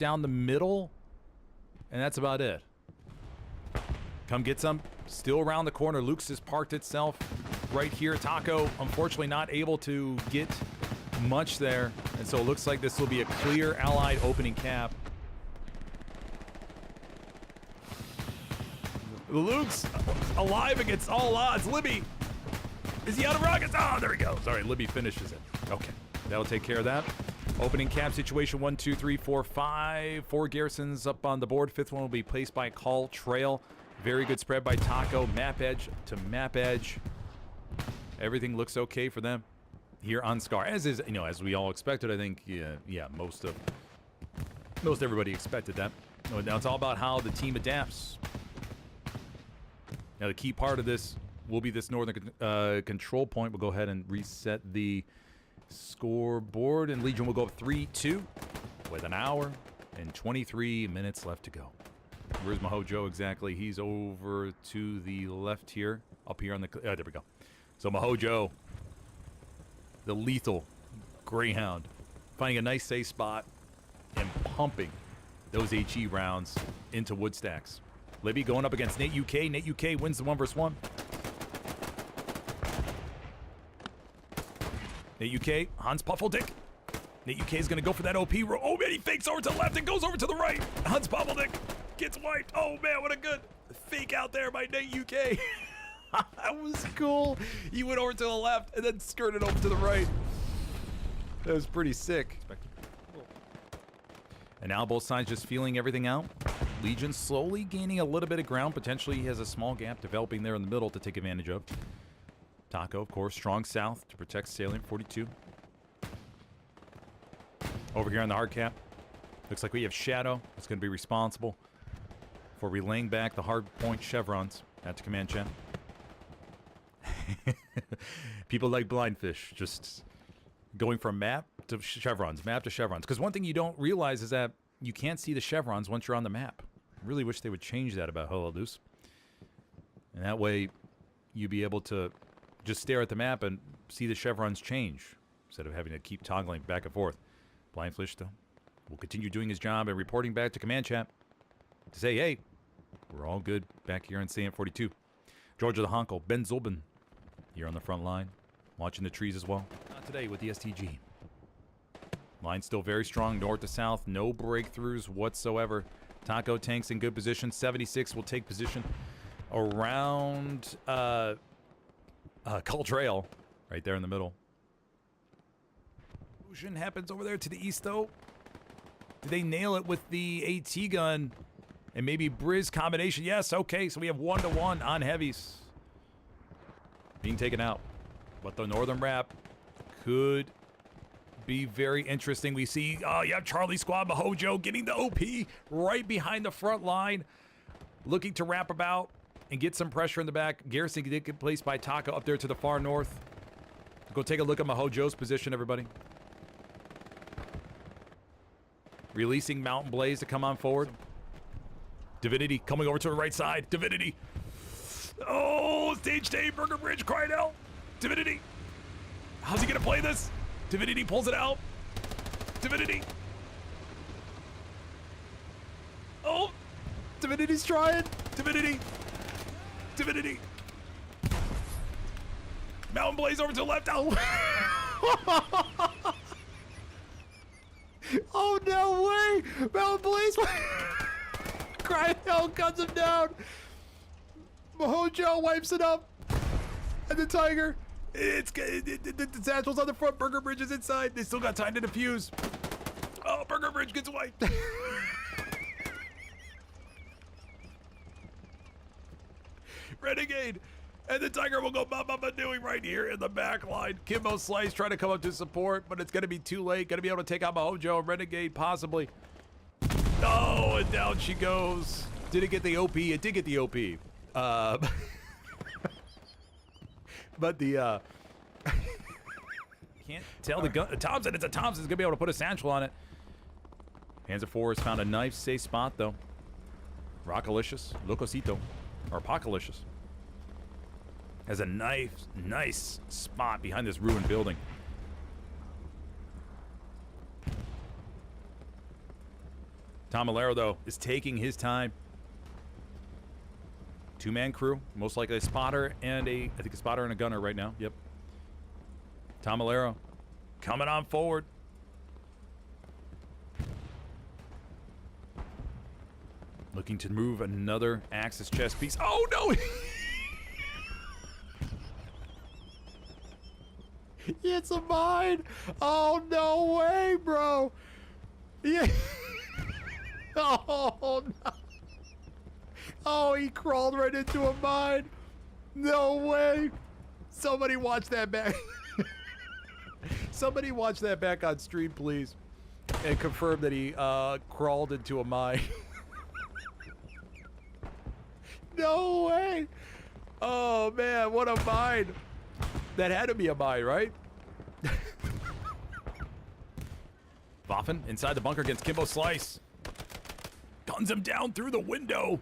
down the middle, and that's about it. Come get some. Still around the corner. Luke's has parked itself right here. Taco, unfortunately, not able to get much there, and so it looks like this will be a clear Allied opening cap. Luke's alive against all odds. Libby, is he out of rockets? Oh, there he goes. All right, Libby finishes it. Okay, that'll take care of that. Opening cap situation, 1, 2, 3, 4, 5. 4 garrisons up on the board. 5th one will be placed by Call Trail. Very good spread by Taco. Map edge to map edge. Everything looks okay for them here on Scar, as is, you know, as we all expected. I think, yeah, most everybody expected that. Now it's all about how the team adapts. Now the key part of this will be this northern control point. We'll go ahead and reset the scoreboard, and Legion will go up 3-2 with an hour and 23 minutes left to go. Where's Mahojo exactly? He's over to the left here, up here on the... Oh, there we go. So Mahojo, the lethal Greyhound, finding a nice safe spot and pumping those HE rounds into wood stacks. Libby going up against Nate UK. Nate UK wins the 1v1. Nate UK, Hans Puffeldick. Nate UK is going to go for that OP roll. Oh, man, he fakes over to the left and goes over to the right. Hans Puffeldick gets wiped. Oh, man, what a good fake out there by Nate UK. That was cool. He went over to the left and then skirted over to the right. That was pretty sick. And now both sides just feeling everything out. Legion slowly gaining a little bit of ground. Potentially he has a small gap developing there in the middle to take advantage of. Taco, of course, strong south to protect Salient 42. Over here on the hard cap, looks like we have Shadow. That's going to be responsible for relaying back the hard point chevrons at the command chat. People like Blindfish, just going from map to chevrons, map to chevrons. Because one thing you don't realize is that you can't see the chevrons once you're on the map. Really wish they would change that about Helios. And that way, you'd be able to just stare at the map and see the chevrons change, instead of having to keep toggling back and forth. Blindfish, though, will continue doing his job and reporting back to command chat to say, hey, we're all good back here in Salient 42. Georgia the Honko, Ben Zulbin, here on the front line, watching the trees as well. Not today with the STG. Line still very strong, north to south, no breakthroughs whatsoever. Taco tanks in good position. 76 will take position around Cull Trail, right there in the middle. Motion happens over there to the east, though. Did they nail it with the AT gun and maybe Briz combination? Yes, okay, so we have 1-to-1 on heavies being taken out. But the northern wrap could be very interesting. We see, yeah, Charlie Squad, Mahojo getting the OP right behind the front line, looking to wrap about and get some pressure in the back. Garrison did get placed by Taco up there to the far north. Go take a look at Mahojo's position, everybody. Releasing Mountain Blaze to come on forward. Divinity coming over to the right side. Divinity. Oh, stage day, Burger Bridge crying out. Divinity. How's he gonna play this? Divinity pulls it out. Divinity. Oh, Divinity's trying. Divinity. Divinity. Mountain Blaze over to the left. Oh, oh no way. Mountain Blaze. Crying out, cuts him down. Mahojo wipes it up. And the Tiger. The Satchel's on the front. Burger Bridge is inside. They still got time to defuse. Oh, Burger Bridge gets wiped. Renegade. And the Tiger will go ba doing right here in the back line. Kimbo Slice trying to come up to support, but it's going to be too late. Going to be able to take out Mahojo. Renegade possibly. Oh, and down she goes. Did it get the OP? It did get the OP. But the, can't tell the gun. Thompson, it's a Thompson. It's going to be able to put a satchel on it. Panzer IV has found a nice safe spot, though. Rockalicious, Locosito, or Apocalypse has a nice spot behind this ruined building. Tomalero, though, is taking his time. Two-man crew, most likely a spotter and I think a spotter and a gunner right now. Yep. Tomalero coming on forward. Looking to move another Axis chess piece. Oh, no! It's a mine! Oh, no way, bro! Yeah. Oh, no. Oh, he crawled right into a mine. No way. Somebody watch that back. Somebody watch that back on stream, please. And confirm that he crawled into a mine. No way. Oh, man, what a mine. That had to be a mine, right? Waffen inside the bunker against Kimbo Slice. Guns him down through the window.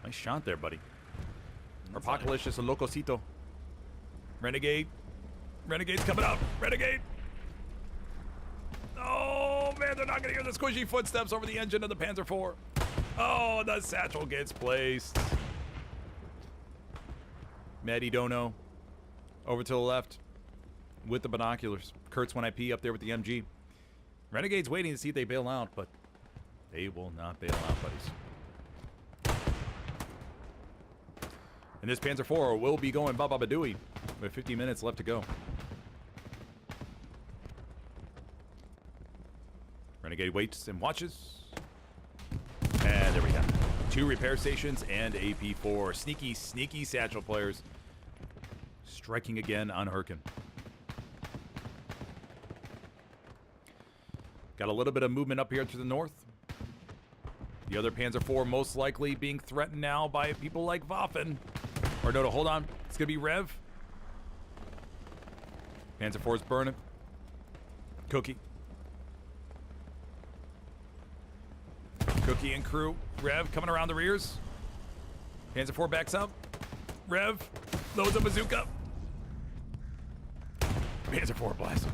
Nice shot there, buddy. Apocalypse and Locosito. Renegade. Renegade's coming up. Renegade. Oh, man, they're not going to hear the squishy footsteps over the engine of the Panzer IV. Oh, the satchel gets placed. Matty Dono over to the left with the binoculars. Kurtz 1IP up there with the MG. Renegade's waiting to see if they bail out, but they will not bail out, buddies. And this Panzer IV will be going Baba Badooey with 50 minutes left to go. Renegade waits and watches. And there we go. 2 repair stations and AP4. Sneaky, sneaky satchel players. Striking again on Hurricane. Got a little bit of movement up here to the north. The other Panzer IV most likely being threatened now by people like Waffen. Or no, hold on. It's going to be Rev. Panzer IV is burning. Cookie. Cookie and crew. Rev coming around the rears. Panzer IV backs up. Rev loads a bazooka. Panzer IV blast.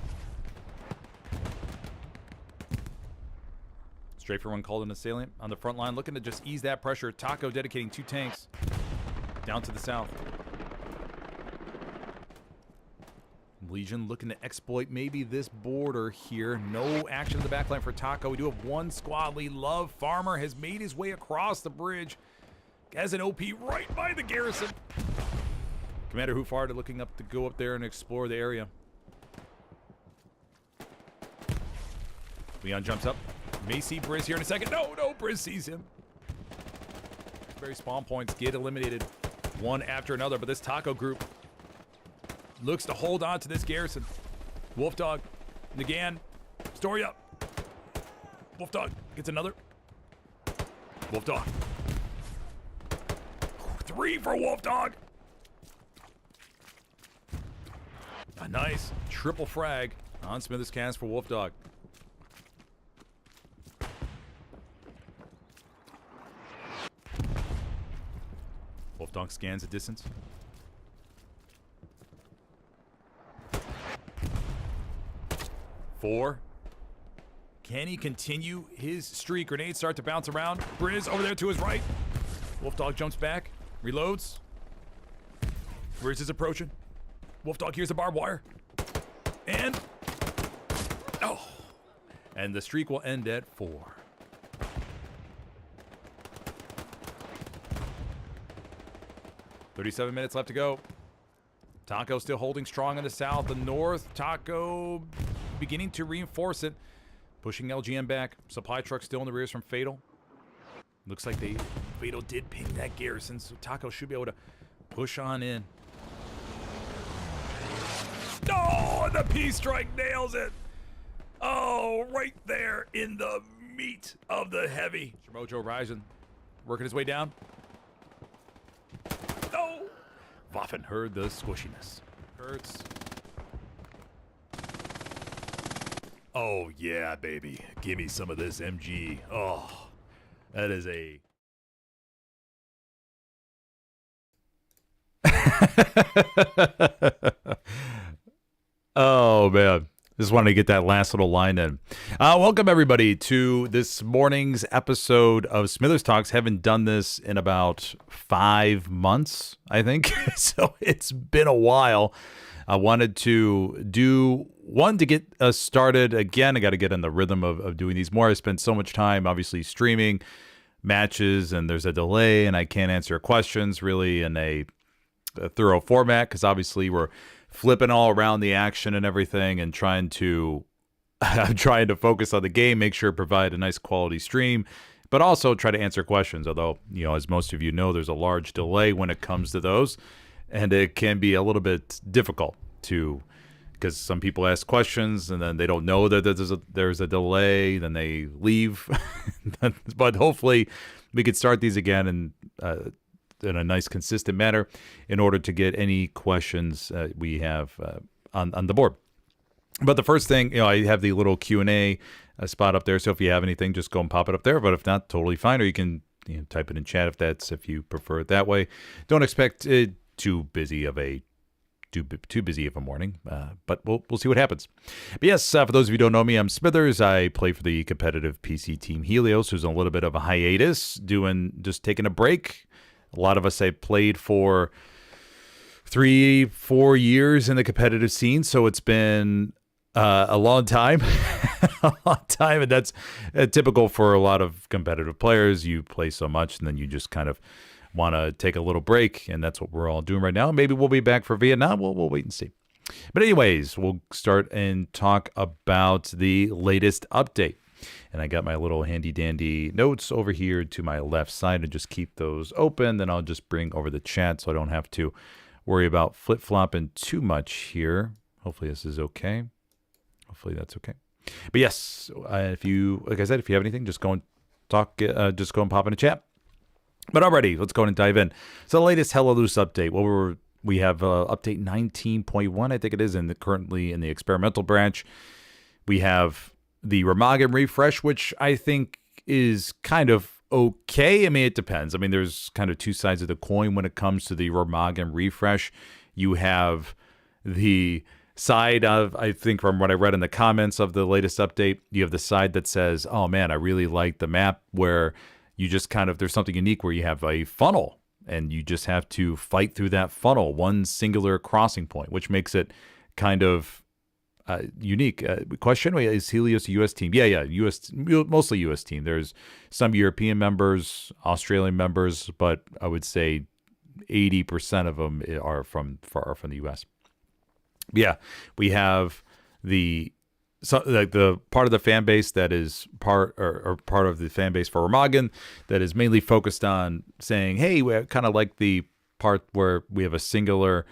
Strafe for one called an assailant on the front line, looking to just ease that pressure. Taco dedicating 2 tanks down to the south. Legion looking to exploit maybe this border here. No action in the backline for Taco. We do have 1 squad lead. Love Farmer has made his way across the bridge. Has an OP right by the garrison. Commander Hufard looking up to go up there and explore the area. Leon jumps up. May see Briz here in a second. No, Briz sees him. Very spawn points get eliminated one after another, but this Taco group looks to hold on to this garrison. Wolfdog, Nagan, story up. Wolfdog gets another. Wolfdog. 3 for Wolfdog. A nice triple frag on SmithersCast for Wolfdog. Wolfdog scans the distance. Four. Can he continue his streak? Grenades start to bounce around. Briz over there to his right. Wolfdog jumps back. Reloads. Briz is approaching. Wolfdog hears the barbed wire. And... oh. And the streak will end at 4. $37 minutes left to go. Taco still holding strong in the south. The north, Taco beginning to reinforce it. Pushing LGM back. Supply truck still in the rears from Fatal. Looks like Fatal did ping that garrison, so Taco should be able to push on in. Oh, the P-Strike nails it. Oh, right there in the meat of the heavy. Mojo Ryzen working his way down. No! Waffen heard the squishiness. Hurts. Oh, yeah, baby. Give me some of this MG. Oh, that is a... oh, man. Just wanted to get that last little line in. Welcome, everybody, to this morning's episode of Smithers Talks. Haven't done this in about 5 months, I think. So it's been a while. I wanted to do one to get us started. Again, I got to get in the rhythm of doing these more. I spent so much time, obviously, streaming matches, and there's a delay, and I can't answer questions really in a thorough format because obviously we're flipping all around the action and everything and trying to focus on the game, make sure provide a nice quality stream, but also try to answer questions. Although, as most of you know, there's a large delay when it comes to those, and it can be a little bit difficult because some people ask questions and then they don't know that there's a delay, then they leave. But hopefully we could start these again and in a nice, consistent manner in order to get any questions we have on the board. But the first thing, I have the little Q&A spot up there. So if you have anything, just go and pop it up there. But if not, totally fine. Or you can type it in chat if you prefer it that way. Don't expect too busy of a morning, but we'll see what happens. But yes, for those of you who don't know me, I'm Smithers. I play for the competitive PC team Helios, who's on a little bit of a hiatus, just taking a break. A lot of us have played for 3-4 years in the competitive scene, so it's been a long time. And that's typical for a lot of competitive players. You play so much, and then you just kind of want to take a little break, and that's what we're all doing right now. Maybe we'll be back for Vietnam. We'll wait and see. But anyways, we'll start and talk about the latest update. And I got my little handy-dandy notes over here to my left side and just keep those open. Then I'll just bring over the chat so I don't have to worry about flip-flopping too much here. Hopefully this is okay. Hopefully that's okay. But yes, like I said, if you have anything, just go and talk. Just go and pop in the chat. But already, let's go and dive in. So the latest Helios update. We have update 19.1, I think it is, currently in the experimental branch. We have the Remagen refresh, which I think is kind of okay. I mean, it depends. I mean, there's kind of two sides of the coin when it comes to the Remagen refresh. You have the side of, I think from what I read in the comments of the latest update, you have the side that says, oh man, I really like the map where you just there's something unique where you have a funnel and you just have to fight through that funnel, one singular crossing point, which makes it kind of unique. Question: is Helios a U.S. team? Yeah, U.S. mostly U.S. team. There's some European members, Australian members, but I would say 80% of them are from the U.S. Yeah, we have the part of the fan base that is part of the fan base for Remagen that is mainly focused on saying, hey, we kind of like the part where we have a singular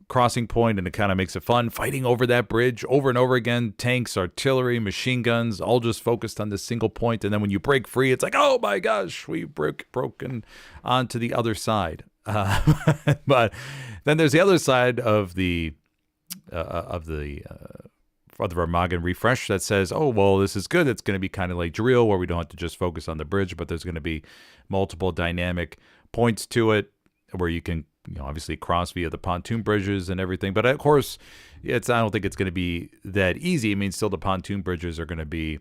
crossing point and it kind of makes it fun, fighting over that bridge over and over again, tanks, artillery, machine guns, all just focused on this single point. And then when you break free, it's like, oh my gosh, we broken onto the other side. But then there's the other side of the Remagen refresh that says, oh, well, this is good. It's going to be kind of like drill where we don't have to just focus on the bridge, but there's going to be multiple dynamic points to it where you can obviously cross via the pontoon bridges and everything. But of course, I don't think it's going to be that easy. I mean, still the pontoon bridges are going to be,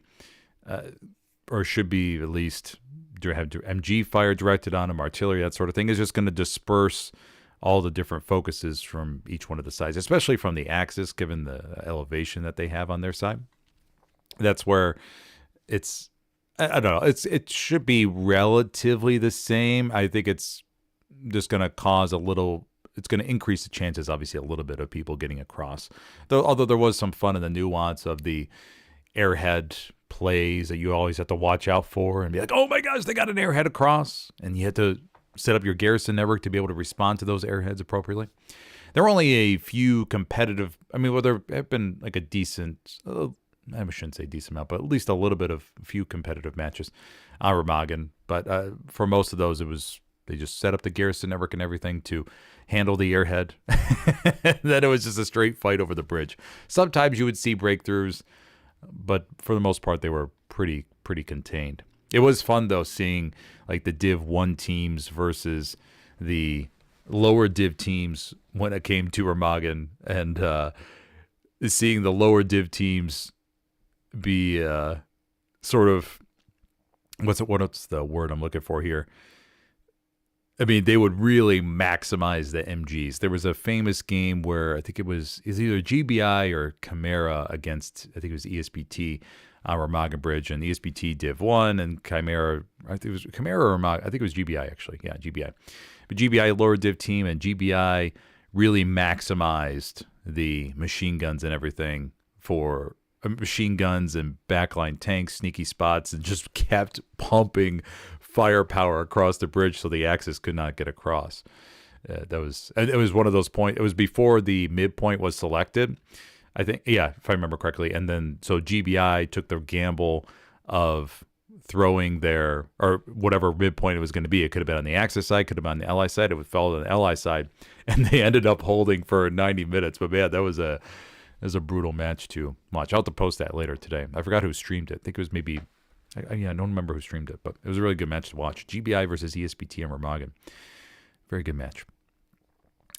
or should be at least, have MG fire directed on them, artillery, that sort of thing. Is just going to disperse all the different focuses from each one of the sides, especially from the axis, given the elevation that they have on their side. That's where it's, I don't know, it should be relatively the same. I think it's just going to it's going to increase the chances, obviously, a little bit of people getting across. Although there was some fun in the nuance of the airhead plays that you always have to watch out for and be like, oh my gosh, they got an airhead across. And you had to set up your garrison network to be able to respond to those airheads appropriately. There are only a few competitive, there have been like a decent, I shouldn't say decent amount, but at least a little bit of a few competitive matches on Remagen. But for most of those, they just set up the garrison network and everything to handle the airhead. Then it was just a straight fight over the bridge. Sometimes you would see breakthroughs, but for the most part, they were pretty contained. It was fun, though, seeing like the Div 1 teams versus the lower Div teams when it came to Remagen. And seeing the lower div teams be sort of what's the word I'm looking for here? I mean, they would really maximize the MGs. There was a famous game where I think it was either GBI or Chimera against, I think it was ESPT on Remagen Bridge, and ESPT Div 1 and Chimera, I think it was Chimera or Remagen, I think it was GBI actually. Yeah, GBI. But GBI lower div team, and GBI really maximized the machine guns and everything for machine guns and backline tanks, sneaky spots, and just kept pumping firepower across the bridge so the Axis could not get across. It was one of those points. It was before the midpoint was selected, I think. Yeah, if I remember correctly. And then so GBI took the gamble of throwing their, or whatever midpoint it was going to be. It could have been on the Axis side, could have been on the Ally side. It fell on the Ally side, and they ended up holding for 90 minutes. But man, that was a brutal match to watch. I'll have to post that later today. I forgot who streamed it. I think it was maybe. I don't remember who streamed it, but it was a really good match to watch. GBI versus ESPT and Remagen. Very good match.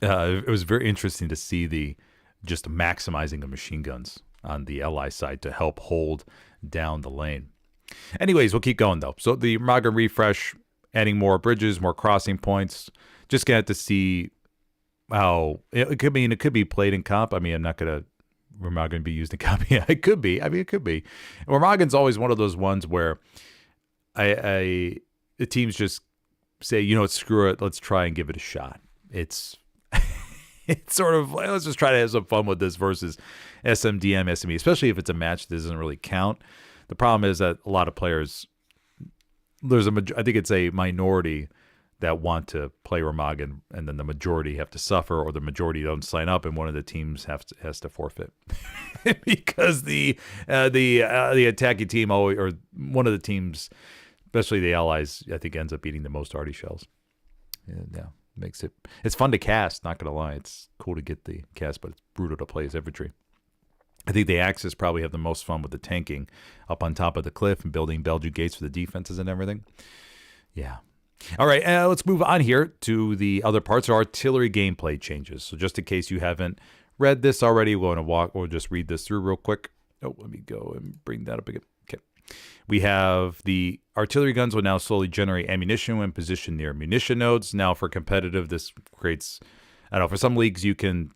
It was very interesting to see the just maximizing of machine guns on the Ally side to help hold down the lane. Anyways, we'll keep going, though. So the Remagen refresh, adding more bridges, more crossing points. Just going to have to see how it could be. It could be played in comp. I mean, I'm not going to Remagen be used in comp. Yeah, it could be. I mean, it could be. Remagen's always one of those ones where the teams just say, you know what, screw it, let's try and give it a shot. It's sort of like, let's just try to have some fun with this versus SMDM, SME, especially if it's a match that doesn't really count. The problem is that a lot of players, I think it's a minority that want to play Remagen, and then the majority have to suffer, or the majority don't sign up, and one of the teams has to forfeit because the attacking team always, or one of the teams, especially the Allies, I think ends up eating the most arty shells. Yeah, it's fun to cast. Not gonna lie, it's cool to get the cast, but it's brutal to play as infantry. I think the Axis probably have the most fun with the tanking up on top of the cliff and building Belgian gates for the defenses and everything. Yeah. All right, let's move on here to the other parts. Artillery gameplay changes. So just in case you haven't read this already, we'll just read this through real quick. Oh, let me go and bring that up again. Okay. We have the artillery guns will now slowly generate ammunition when positioned near munition nodes. Now for competitive, this creates, I don't know, for some leagues you can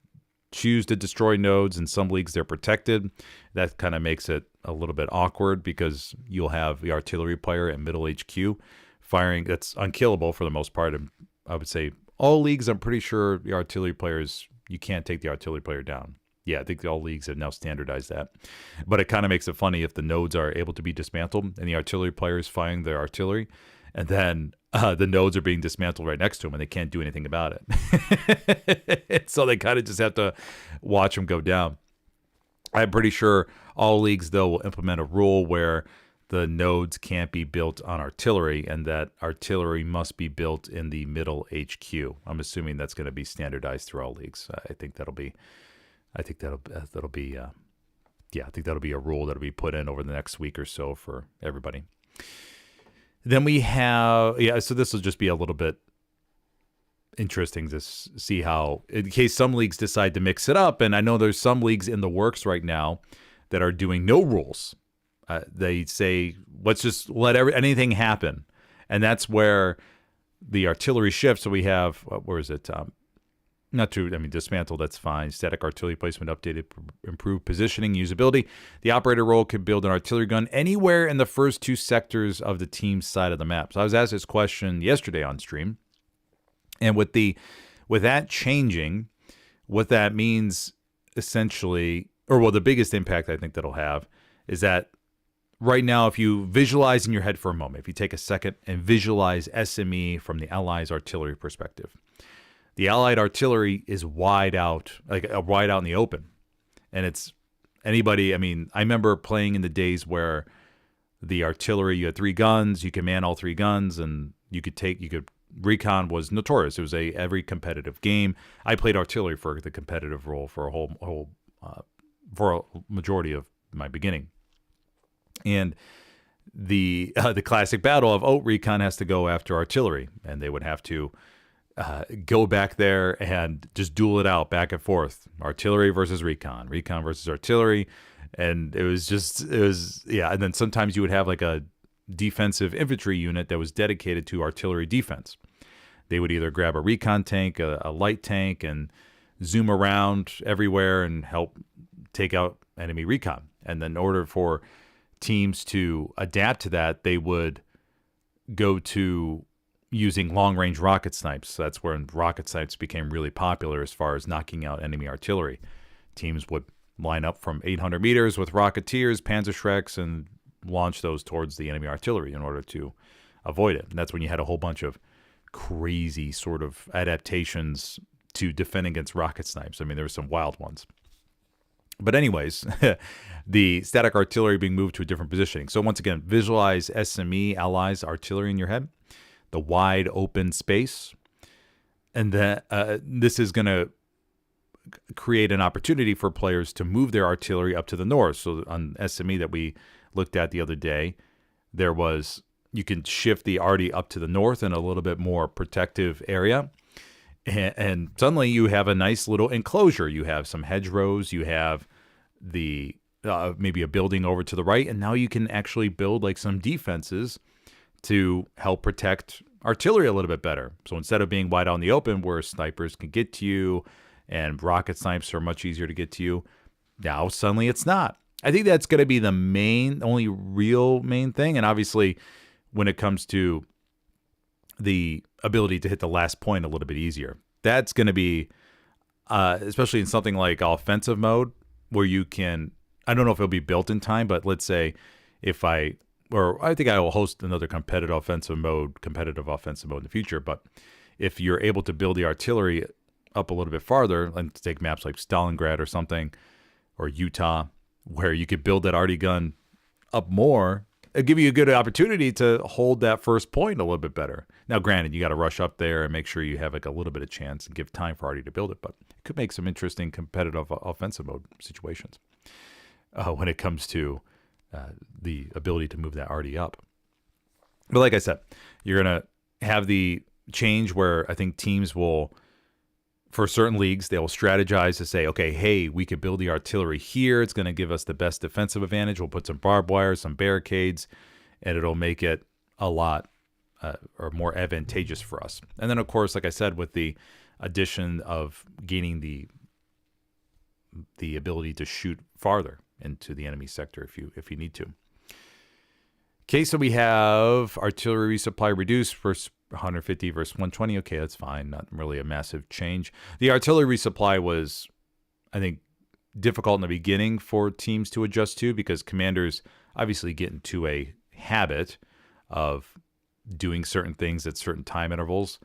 choose to destroy nodes. In some leagues they're protected. That kind of makes it a little bit awkward because you'll have the artillery player at middle HQ firing. That's unkillable for the most part. And I would say all leagues, I'm pretty sure the artillery players, you can't take the artillery player down. Yeah, I think all leagues have now standardized that. But it kind of makes it funny if the nodes are able to be dismantled and the artillery players firing their artillery, and then the nodes are being dismantled right next to them and they can't do anything about it. So they kind of just have to watch them go down. I'm pretty sure all leagues, though, will implement a rule where the nodes can't be built on artillery, and that artillery must be built in the middle HQ. I'm assuming that's going to be standardized through all leagues. I think that'll be a rule that'll be put in over the next week or so for everybody. Then we have, so this will just be a little bit interesting to see how, in case some leagues decide to mix it up, and I know there's some leagues in the works right now that are doing no rules. They say, let's just let anything happen. And that's where the artillery shifts. So we have, where is it? Dismantled, that's fine. Static artillery placement updated, improved positioning, usability. The operator role could build an artillery gun anywhere in the first two sectors of the team's side of the map. So I was asked this question yesterday on stream. And with that changing, what that means essentially, the biggest impact I think that'll have is that right now, if you visualize in your head for a moment, if you take a second and visualize SME from the Allies' artillery perspective, the Allied artillery is wide out in the open. And it's anybody, I remember playing in the days where the artillery, you had three guns, you could man all three guns, and recon was notorious. It was every competitive game. I played artillery for the competitive role for a majority of my beginning. And the classic battle of recon has to go after artillery, and they would have to go back there and just duel it out back and forth. Artillery versus recon, recon versus artillery. And it was, yeah. And then sometimes you would have like a defensive infantry unit that was dedicated to artillery defense. They would either grab a recon tank, a light tank, and zoom around everywhere and help take out enemy recon. And then in order for teams to adapt to that, they would go to using long-range rocket snipes. So that's when rocket snipes became really popular as far as knocking out enemy artillery. Teams would line up from 800 meters with Rocketeers, Panzerschrecks, and launch those towards the enemy artillery in order to avoid it. And that's when you had a whole bunch of crazy sort of adaptations to defend against rocket snipes. I mean, there were some wild ones. But anyways, the static artillery being moved to a different positioning. So once again, visualize SME allies artillery in your head, the wide open space. And then this is going to create an opportunity for players to move their artillery up to the north. So on SME that we looked at the other day, there was, you can shift the arty up to the north in a little bit more protective area. And suddenly you have a nice little enclosure. You have some hedgerows. You have the maybe a building over to the right. And now you can actually build like some defenses to help protect artillery a little bit better. So instead of being wide out in the open where snipers can get to you and rocket snipes are much easier to get to you, now suddenly it's not. I think that's going to be the only real main thing. And obviously when it comes to the ability to hit the last point a little bit easier, that's going to be, especially in something like offensive mode where you can, I don't know if it'll be built in time, but let's say if I think I will host another competitive offensive mode in the future. But if you're able to build the artillery up a little bit farther, and take maps like Stalingrad or something, or Utah, where you could build that arty gun up more, it'll give you a good opportunity to hold that first point a little bit better. Now, granted, you got to rush up there and make sure you have like a little bit of chance and give time for arty to build it, but it could make some interesting competitive offensive mode situations when it comes to the ability to move that arty up. But like I said, you're going to have the change where I think teams will, for certain leagues, they will strategize to say, okay, hey, we could build the artillery here. It's going to give us the best defensive advantage. We'll put some barbed wire, some barricades, and it'll make it a lot or more advantageous for us. And then, of course, like I said, with the addition of gaining the ability to shoot farther into the enemy sector if you need to. Okay, so we have artillery resupply reduced versus 150 versus 120. Okay, that's fine. Not really a massive change. The artillery resupply was, I think, difficult in the beginning for teams to adjust to because commanders obviously get into a habit of doing certain things at certain time intervals.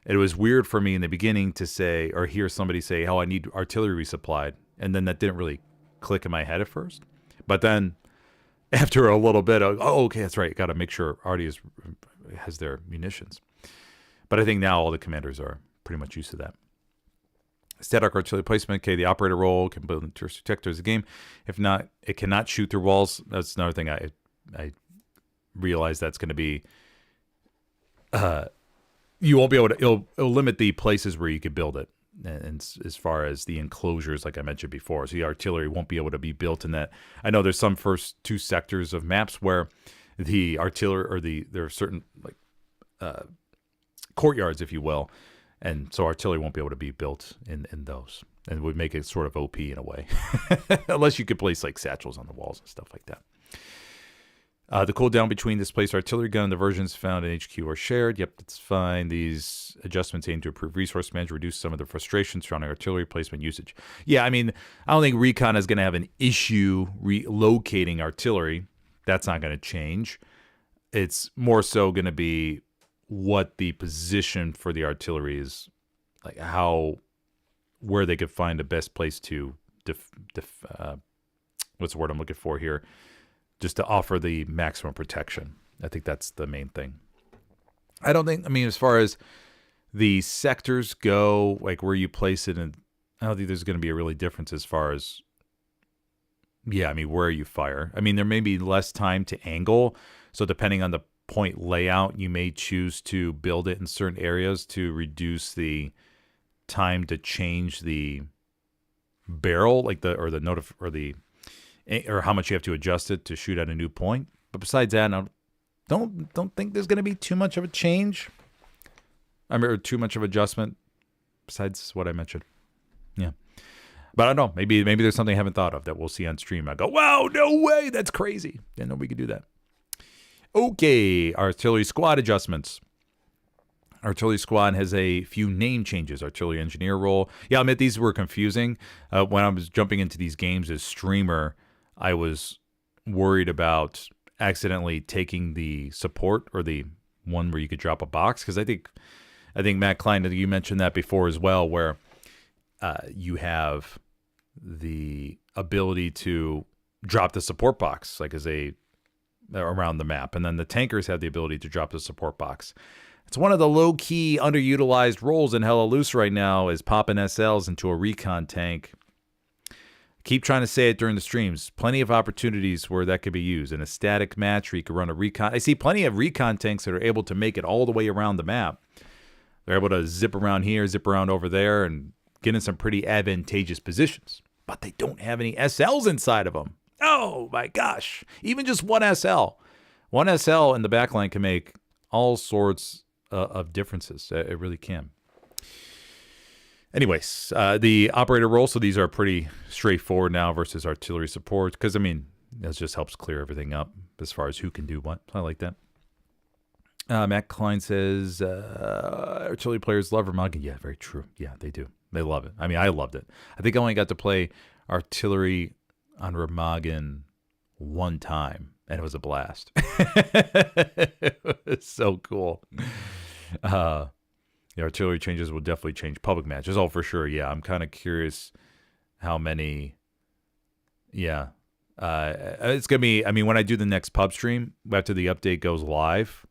It was weird for me in the beginning to say or hear somebody say, oh, I need artillery resupplied. And then that didn't really click in my head at first. But then after a little bit, oh, okay, that's right. Got to make sure arty has their munitions. But I think now all the commanders are pretty much used to that. Static artillery placement. Okay, the operator role can build into detectors of the game. If not, it cannot shoot through walls. That's another thing I realize that's going to be. You won't be able to. It'll limit the places where you could build it, and as far as the enclosures, like I mentioned before, so the artillery won't be able to be built in that. I know there's some first two sectors of maps where the artillery or there are certain like courtyards, if you will, and so artillery won't be able to be built in those, and it would make it sort of OP in a way, unless you could place like satchels on the walls and stuff like that. The cooldown between displaced artillery gun and the versions found in HQ are shared. Yep, that's fine. These adjustments aim to improve resource management, reduce some of the frustration surrounding artillery placement usage. Yeah, I mean, I don't think recon is going to have an issue relocating artillery. That's not going to change. It's more so going to be what the position for the artillery is, like where they could find the best place to what's the word I'm looking for here? Just to offer the maximum protection. I think that's the main thing. I mean, as far as the sectors go, like where you place it, and I don't think there's going to be a really difference as far as, where you fire. I mean, there may be less time to angle. So depending on the point layout, you may choose to build it in certain areas to reduce the time to change the barrel, like or how much you have to adjust it to shoot at a new point. But besides that, I don't think there's going to be too much of a change. Or too much of adjustment besides what I mentioned. Yeah. But I don't know. Maybe there's something I haven't thought of that we'll see on stream. I go, wow, no way. That's crazy. Yeah, nobody could do that. Okay. Artillery squad adjustments. Artillery squad has a few name changes. Artillery engineer role. Yeah, I admit these were confusing. When I was jumping into these games as streamer, I was worried about accidentally taking the support or the one where you could drop a box. Because I think Matt Klein, you mentioned that before as well, where you have the ability to drop the support box, like around the map. And then the tankers have the ability to drop the support box. It's one of the low-key, underutilized roles in Helios right now is popping SLs into a recon tank. Keep trying to say it during the streams. Plenty of opportunities where that could be used. In a static match where you could run a recon. I see plenty of recon tanks that are able to make it all the way around the map. They're able to zip around here, zip around over there, and get in some pretty advantageous positions. But they don't have any SLs inside of them. Oh, my gosh. Even just one SL. One SL in the backline can make all sorts of differences. It really can. Anyways, the operator role, so these are pretty straightforward now versus artillery support, because, I mean, that just helps clear everything up as far as who can do what. I like that. Matt Klein says, artillery players love Remagen. Yeah, very true. Yeah, they do. They love it. I mean, I loved it. I think I only got to play artillery on Remagen one time, and it was a blast. It was so cool. The artillery changes will definitely change public matches. Oh, for sure. Yeah, I'm kind of curious how many. Yeah. It's going to be, I mean, when I do the next pub stream, after the update goes live,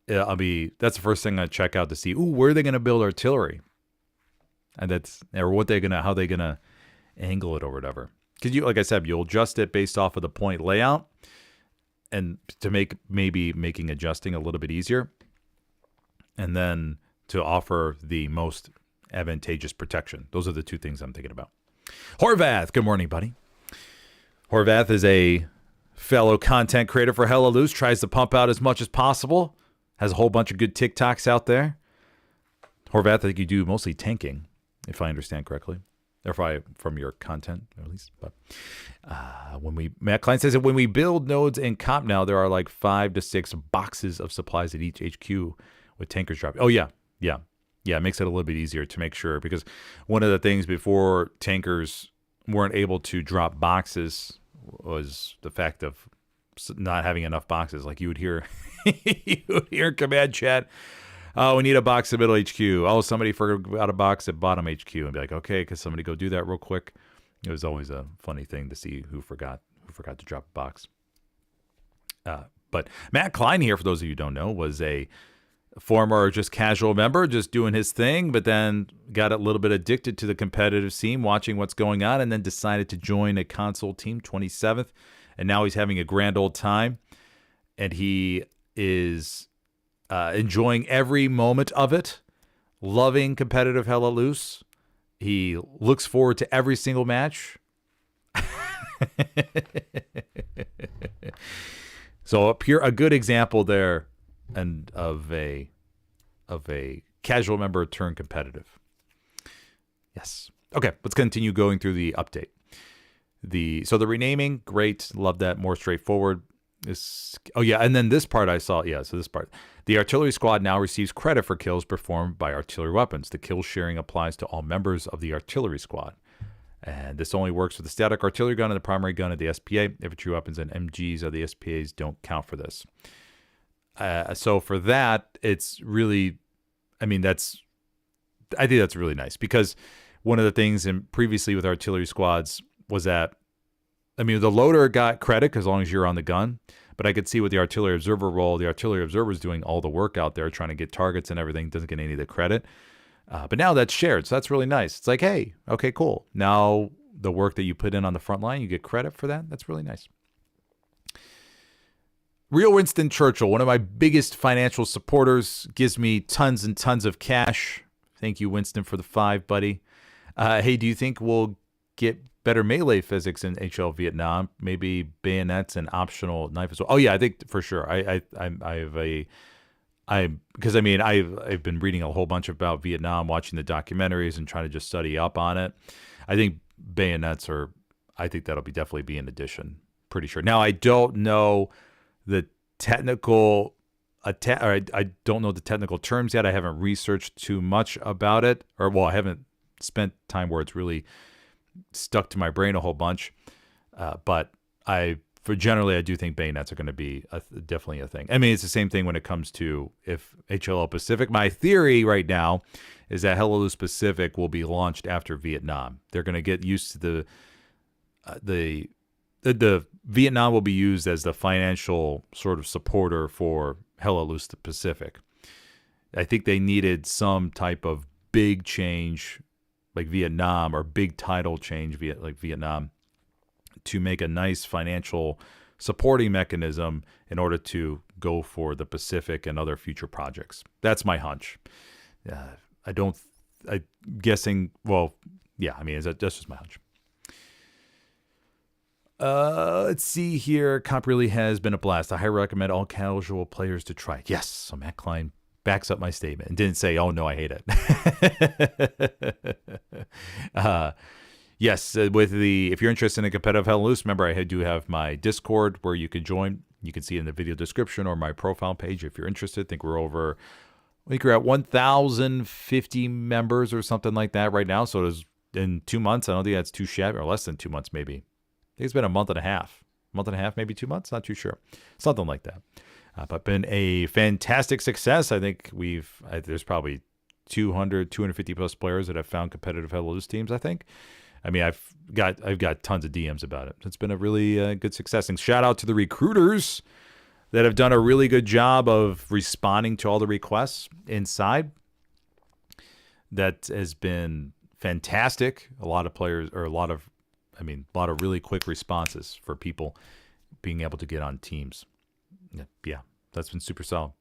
that's the first thing I check out to see, where are they going to build artillery? And how they going to angle it or whatever. Because like I said, you'll adjust it based off of the point layout and to making adjusting a little bit easier. And then to offer the most advantageous protection. Those are the two things I'm thinking about. Horvath, good morning, buddy. Horvath is a fellow content creator for Helios, tries to pump out as much as possible, has a whole bunch of good TikToks out there. Horvath, I think you do mostly tanking, if I understand correctly. Or from your content, at least. But Matt Klein says that when we build nodes in Comp now, there are like 5 to 6 boxes of supplies at each HQ with tankers dropping. Oh, yeah. It makes it a little bit easier to make sure, because one of the things before tankers weren't able to drop boxes was the fact of not having enough boxes. Like you would hear command chat, oh, we need a box at middle HQ. Oh, somebody forgot a box at bottom HQ, and be like, okay, could somebody go do that real quick? It was always a funny thing to see who forgot to drop a box. But Matt Klein here, for those of you who don't know, was a former just casual member, just doing his thing, but then got a little bit addicted to the competitive scene, watching what's going on, and then decided to join a console team, 27th, and now he's having a grand old time, and he is enjoying every moment of it, loving competitive Helios. He looks forward to every single match. So a good example there, and of a casual member turned competitive. Yes. Okay, let's continue going through the update. So the renaming, great, love that, more straightforward. And then this part I saw. Yeah, so this part. The artillery squad now receives credit for kills performed by artillery weapons. The kill sharing applies to all members of the artillery squad. And this only works with the static artillery gun and the primary gun of the SPA. Infantry weapons and MGs of the SPAs don't count for this. So for that, it's really, I think that's really nice, because one of the things previously with artillery squads was that, the loader got credit as long as you're on the gun, but I could see with the artillery observer role, the artillery observer is doing all the work out there, trying to get targets and everything, doesn't get any of the credit. But now that's shared, so that's really nice. It's like, hey, okay, cool. Now the work that you put in on the front line, you get credit for that. That's really nice. Real Winston Churchill, one of my biggest financial supporters, gives me tons and tons of cash. Thank you, Winston, for the 5, buddy. Hey, do you think we'll get better melee physics in HL Vietnam? Maybe bayonets and optional knife as well. Oh yeah, I think for sure. Because I've been reading a whole bunch about Vietnam, watching the documentaries, and trying to just study up on it. I think bayonets I think that'll definitely be an addition. Pretty sure. Now I don't know the technical I don't know the technical terms yet. I haven't researched too much about it, I haven't spent time where it's really stuck to my brain a whole bunch. But I do think bayonets are going to be definitely a thing. I mean, it's the same thing when it comes to if HLO Pacific. My theory right now is that Helios Pacific will be launched after Vietnam. They're going to get used to the Vietnam will be used as the financial sort of supporter for Helios Pacific. I think they needed some type of big change like Vietnam, or big title change like Vietnam, to make a nice financial supporting mechanism in order to go for the Pacific and other future projects. That's my hunch. I'm guessing, that's just my hunch. Let's see here. Comp really has been a blast. I highly recommend all casual players to try it. Yes, so Matt Klein backs up my statement and didn't say, oh no, I hate it. Yes, if you're interested in a competitive Helios, remember I do have my Discord where you can join. You can see it in the video description or my profile page if you're interested. I think we're at 1,050 members or something like that right now. So it was in 2 months. I don't think that's too shabby, or less than 2 months maybe. I think it's been a month and a half, maybe 2 months. Not too sure. Something like that. But been a fantastic success. I think there's probably 250 plus players that have found competitive Helios teams, I think. I mean, I've got tons of DMs about it. It's been a really good success. And shout out to the recruiters that have done a really good job of responding to all the requests inside. That has been fantastic. A lot of really quick responses for people being able to get on teams. Yeah, that's been super solid.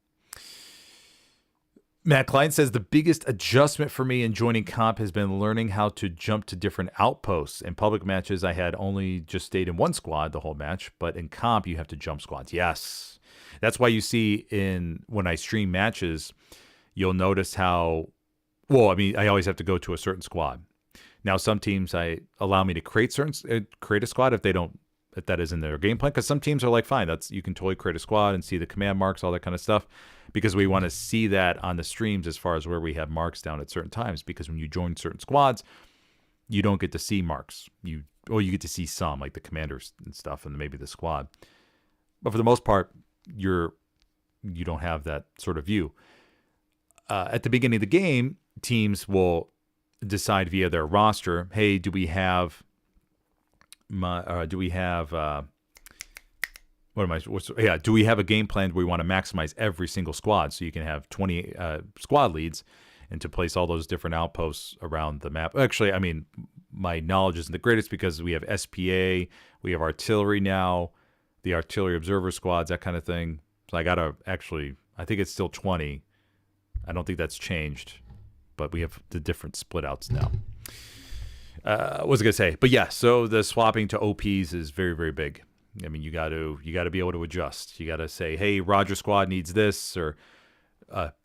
Matt Klein says the biggest adjustment for me in joining comp has been learning how to jump to different outposts. In public matches, I had only just stayed in one squad the whole match, but in comp, you have to jump squads. Yes. That's why you see when I stream matches, you'll notice how, I always have to go to a certain squad. Now, some teams allow me to create a squad if that is in their game plan, because some teams are like, fine, you can totally create a squad and see the command marks, all that kind of stuff, because we want to see that on the streams as far as where we have marks down at certain times, because when you join certain squads, you don't get to see marks. You get to see some, like the commanders and stuff, and maybe the squad. But for the most part, you don't have that sort of view. At the beginning of the game, teams will decide via their roster, hey, do we have a game plan where we want to maximize every single squad, so you can have 20 squad leads and to place all those different outposts around the map. Actually, I mean, my knowledge isn't the greatest because we have SPA, we have artillery now, the artillery observer squads, that kind of thing. So I think it's still 20. I don't think that's changed, but we have the different split outs now. What was I gonna say? But yeah, so the swapping to OPs is very, very big. I mean, you got to be able to adjust. You got to say, hey, Roger squad needs this, or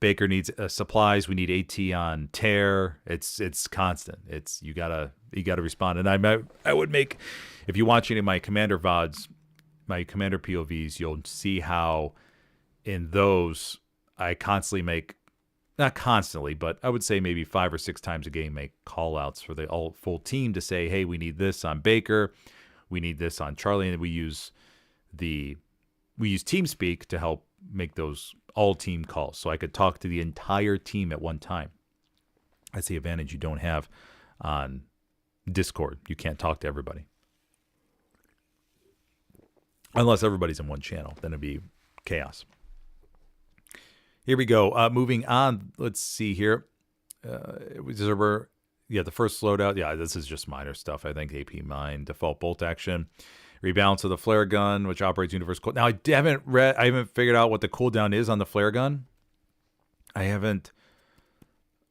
Baker needs supplies. We need AT on tear. It's constant. You gotta respond. And I would make, if you watch any of my commander VODs, my commander POVs, you'll see how in those I constantly make. Not constantly, but I would say maybe 5 or 6 times a game make call-outs for the full team to say, hey, we need this on Baker, we need this on Charlie, and we use TeamSpeak to help make those all-team calls, so I could talk to the entire team at one time. That's the advantage you don't have on Discord. You can't talk to everybody. Unless everybody's in one channel, then it'd be chaos. Here we go. Moving on. Let's see here. The first loadout. Yeah, this is just minor stuff. I think AP mine, default bolt action. Rebalance of the flare gun, which operates universal. Now, I haven't figured out what the cooldown is on the flare gun. I haven't.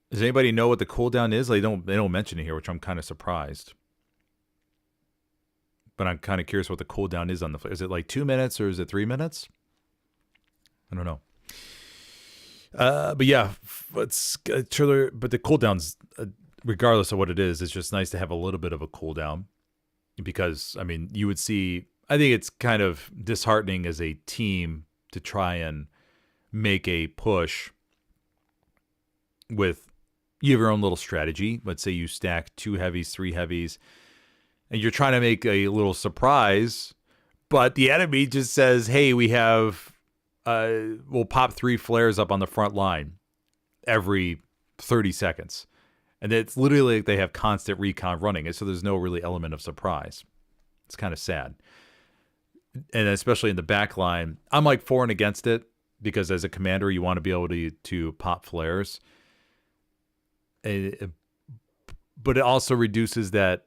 Does anybody know what the cooldown is? They don't mention it here, which I'm kind of surprised. But I'm kind of curious what the cooldown is on the flare. Is it like 2 minutes or is it 3 minutes? I don't know. But yeah, but the cooldowns, regardless of what it is, it's just nice to have a little bit of a cooldown. Because, I mean, you would see, I think it's kind of disheartening as a team to try and make a push with, you have your own little strategy. Let's say you stack 2 heavies, 3 heavies, and you're trying to make a little surprise, but the enemy just says, hey, we have, we'll pop 3 flares up on the front line every 30 seconds. And it's literally like they have constant recon running it, so there's no really element of surprise. It's kind of sad. And especially in the back line, I'm like for and against it, because as a commander, you want to be able to pop flares. But it also reduces that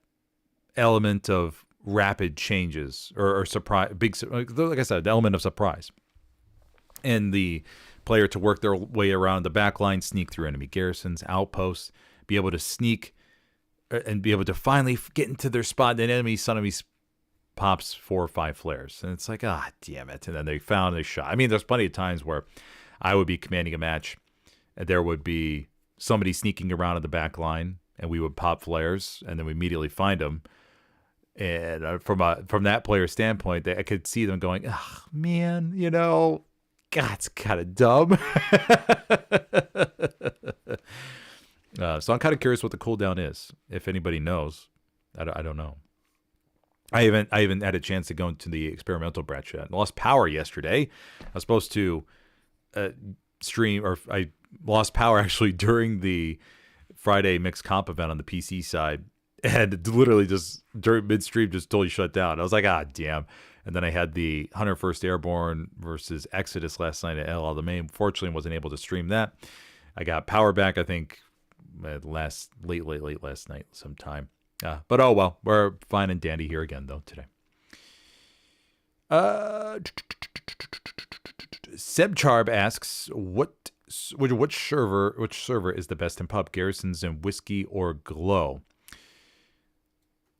element of rapid changes or surprise, like I said, the element of surprise. And the player to work their way around the back line, sneak through enemy garrisons, outposts, be able to sneak and be able to finally get into their spot. And enemy pops 4 or 5 flares. And it's like, damn it. And then they shot. I mean, there's plenty of times where I would be commanding a match and there would be somebody sneaking around in the back line and we would pop flares and then we immediately find them. And from that player's standpoint, I could see them going, oh, man, God, it's kind of dumb. So I'm kind of curious what the cooldown is. If anybody knows, I don't know. I haven't had a chance to go into the experimental branch yet. I lost power yesterday. I was supposed to stream, or I lost power actually during the Friday mixed comp event on the PC side, and literally just during midstream just totally shut down. I was like, damn. And then I had the 101st Airborne versus Exodus last night at LL the Main. Fortunately, wasn't able to stream that. I got power back, I think, late last night sometime. But oh well, we're fine and dandy here again though today. Sebcharb asks, which server is the best in pub, Garrisons and Whiskey or Glow?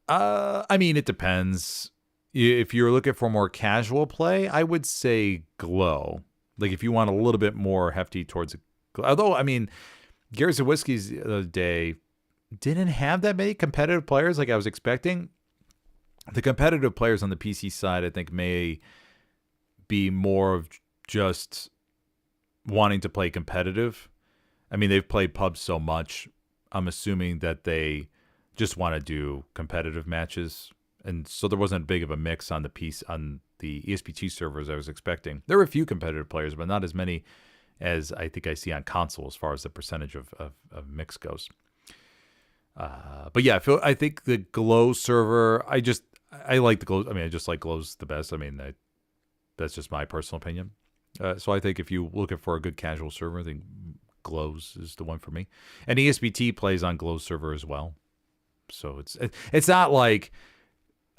I mean, it depends. If you're looking for more casual play, I would say Glow. Like if you want a little bit more hefty towards Glow. Although, I mean, Garrison Whiskey's the other day didn't have that many competitive players like I was expecting. The competitive players on the PC side, I think, may be more of just wanting to play competitive. I mean, they've played pubs so much. I'm assuming that they just want to do competitive matches. And so there wasn't big of a mix on the ESPT servers I was expecting. There were a few competitive players, but not as many as I think I see on console as far as the percentage of mix goes. But yeah, I think the Glow server, I like the Glow. I mean, I just like Glow's the best. I mean, that's just my personal opinion. So I think if you're looking for a good casual server, I think Glow's is the one for me. And ESPT plays on Glow's server as well. So it's not like,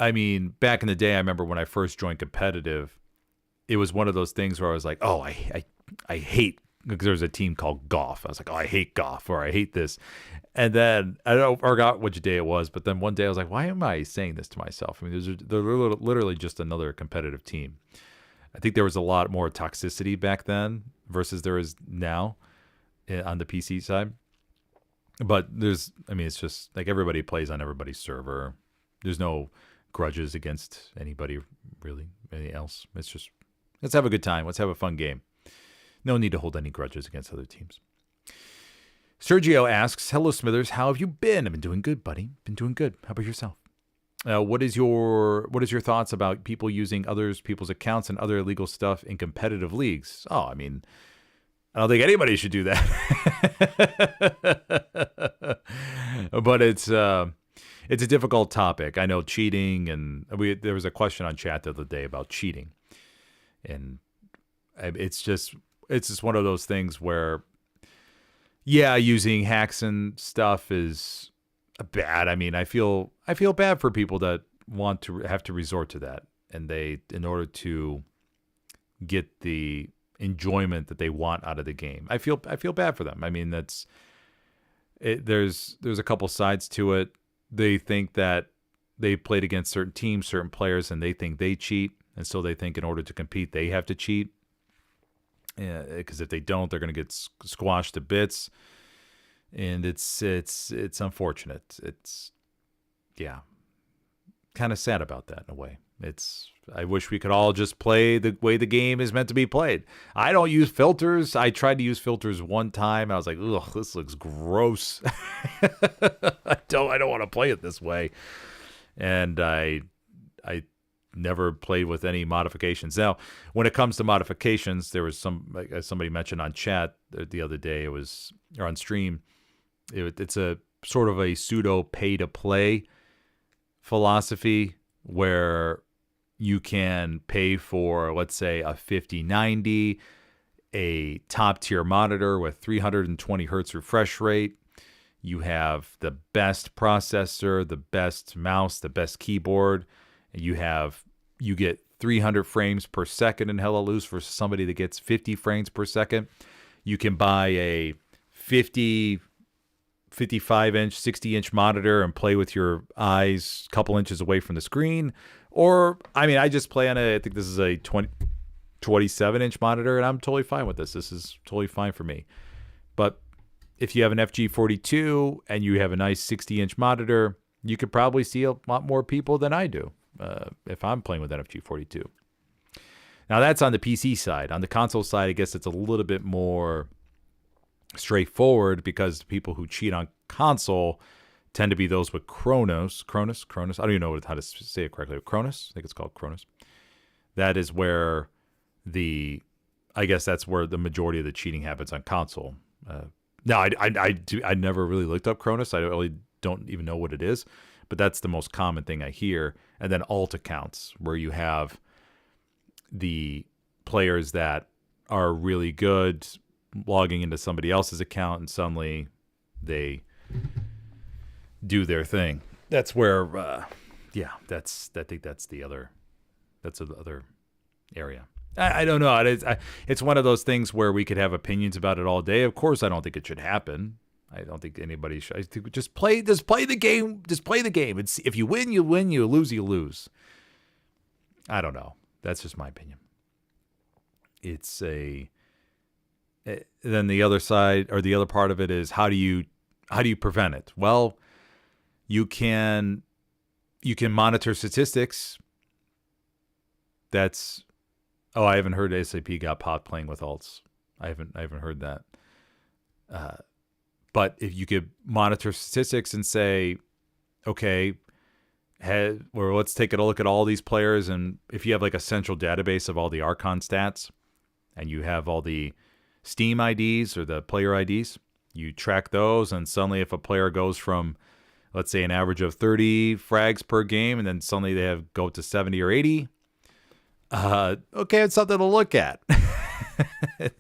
I mean, back in the day, I remember when I first joined competitive, it was one of those things where I was like, oh, I hate, because there was a team called Golf. I was like, oh, I hate Golf, or I hate this. And then I forgot which day it was, but then one day I was like, why am I saying this to myself? I mean, they're literally just another competitive team. I think there was a lot more toxicity back then versus there is now on the PC side. But it's just like everybody plays on everybody's server. There's no grudges against anybody really, anything else. It's just, let's have a good time. Let's have a fun game. No need to hold any grudges against other teams. Sergio asks, hello, Smithers. How have you been? I've been doing good, buddy. Been doing good. How about yourself? What is your thoughts about people using people's accounts and other illegal stuff in competitive leagues? Oh, I mean, I don't think anybody should do that. But it's a difficult topic. I know cheating, and there was a question on chat the other day about cheating, and it's just one of those things where, yeah, using hacks and stuff is bad. I mean, I feel bad for people that want to have to resort to that. and they, in order to get the enjoyment that they want out of the game, I feel bad for them. I mean, that's it. There's a couple sides to it. They think that they played against certain teams, certain players, and they think they cheat, and so they think in order to compete they have to cheat. Because if they don't, they're going to get squashed to bits, and it's unfortunate. It's kind of sad about that in a way. I wish we could all just play the way the game is meant to be played. I don't use filters. I tried to use filters one time. I was like, ugh, this looks gross. I don't want to play it this way. And I never played with any modifications. Now, when it comes to modifications, there was somebody mentioned on chat the other day, or on stream, it's a sort of a pseudo pay-to-play philosophy where you can pay for, let's say, a 5090, a top-tier monitor with 320 hertz refresh rate. You have the best processor, the best mouse, the best keyboard. You get 300 frames per second in hella loose versus somebody that gets 50 frames per second. You can buy a 55-inch, 60-inch monitor and play with your eyes a couple inches away from the screen. Or, I mean, I just play on I think this is a 27-inch monitor, and I'm totally fine with this. This is totally fine for me. But if you have an FG42 and you have a nice 60-inch monitor, you could probably see a lot more people than I do if I'm playing with an FG42. Now, that's on the PC side. On the console side, I guess it's a little bit more straightforward because the people who cheat on console tend to be those with Chronos. I don't even know how to say it correctly. Chronos? I think it's called Chronos. That is where I guess that's where the majority of the cheating happens on console. Now, I never really looked up Chronos. I really don't even know what it is, but that's the most common thing I hear. And then alt accounts, where you have the players that are really good logging into somebody else's account, and suddenly they do their thing. That's where, I think that's the other area. I don't know. It's one of those things where we could have opinions about it all day. Of course, I don't think it should happen. I don't think anybody should. I think just play the game. Just play the game. It's, if you win, you win. You lose, you lose. I don't know. That's just my opinion. Then the other side, or the other part of it, is how do you prevent it? Well, you can monitor statistics. I haven't heard SAP got pot playing with alts. I haven't heard that. But if you could monitor statistics and say, okay, let's take a look at all these players, and if you have like a central database of all the Archon stats, and you have all the Steam IDs or the player IDs, you track those, and suddenly if a player goes from, let's say, an average of 30 frags per game, and then suddenly they go to 70 or 80, okay, it's something to look at.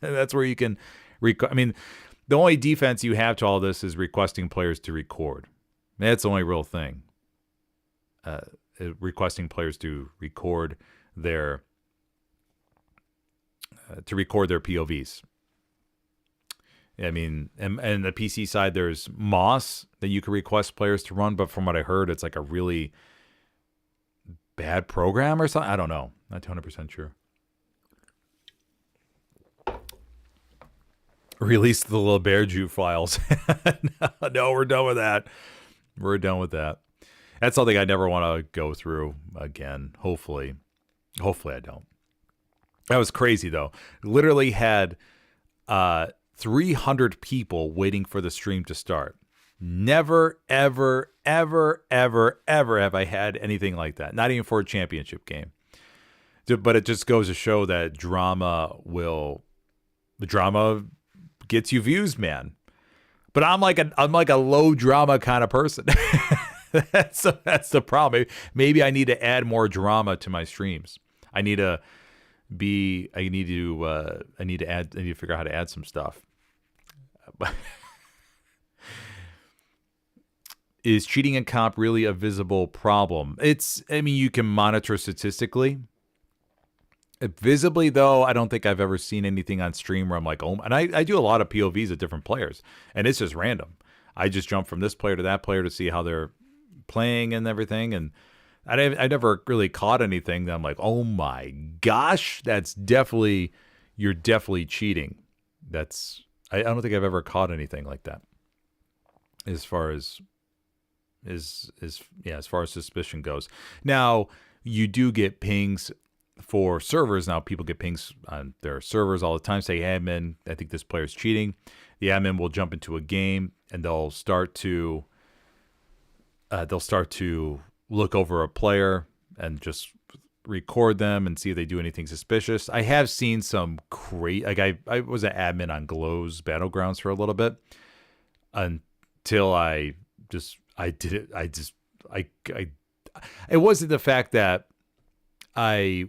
That's where you can the only defense you have to all this is requesting players to record. That's the only real thing. Requesting players to record their POVs. I mean, and the PC side, there's Moss that you can request players to run, but from what I heard, it's like a really bad program or something. I don't know. Not 100% sure. Release the little bear Jew files. No, we're done with that. We're done with that. That's something I never want to go through again. Hopefully I don't. That was crazy though. Literally had 300 people waiting for the stream to start. Never, ever, ever, ever, ever have I had anything like that. Not even for a championship game. But it just goes to show that drama gets you views, man. But I'm like a low drama kind of person. That's the problem. Maybe I need to add more drama to my streams. I need to figure out how to add some stuff. is cheating in comp really a visible problem? I mean, you can monitor statistically. Visibly, though, I don't think I've ever seen anything on stream where I'm like, oh, and I do a lot of POVs of different players, and it's just random. I just jump from this player to that player to see how they're playing and everything, and I never really caught anything that I'm like, oh my gosh, you're definitely cheating. I don't think I've ever caught anything like that. As far as suspicion goes. Now, you do get pings for servers. Now, people get pings on their servers all the time. Say, admin, I think this player's cheating. The admin will jump into a game and they'll start to look over a player and just record them and see if they do anything suspicious. I have seen some I was an admin on Glow's Battlegrounds for a little bit until it wasn't the fact that I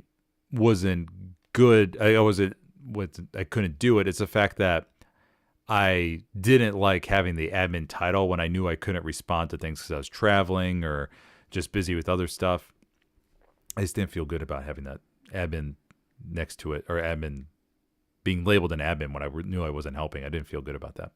wasn't good. I couldn't do it. It's the fact that I didn't like having the admin title when I knew I couldn't respond to things because I was traveling or just busy with other stuff. I just didn't feel good about having that admin next to it, or admin being labeled an admin when I knew I wasn't helping. I didn't feel good about that.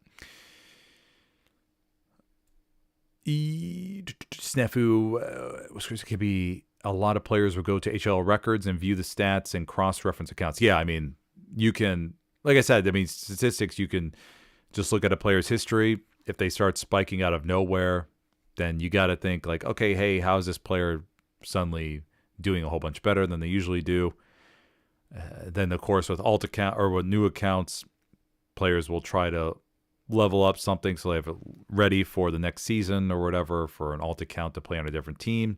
Snafu could be a lot of players will go to HL records and view the stats and cross-reference accounts. Yeah, I mean, you can, like I said, statistics, you can just look at a player's history. If they start spiking out of nowhere, then you got to think like, okay, hey, how is this player suddenly doing a whole bunch better than they usually do? Then, of course, with alt account or with new accounts, players will try to level up something so they have it ready for the next season or whatever for an alt account to play on a different team.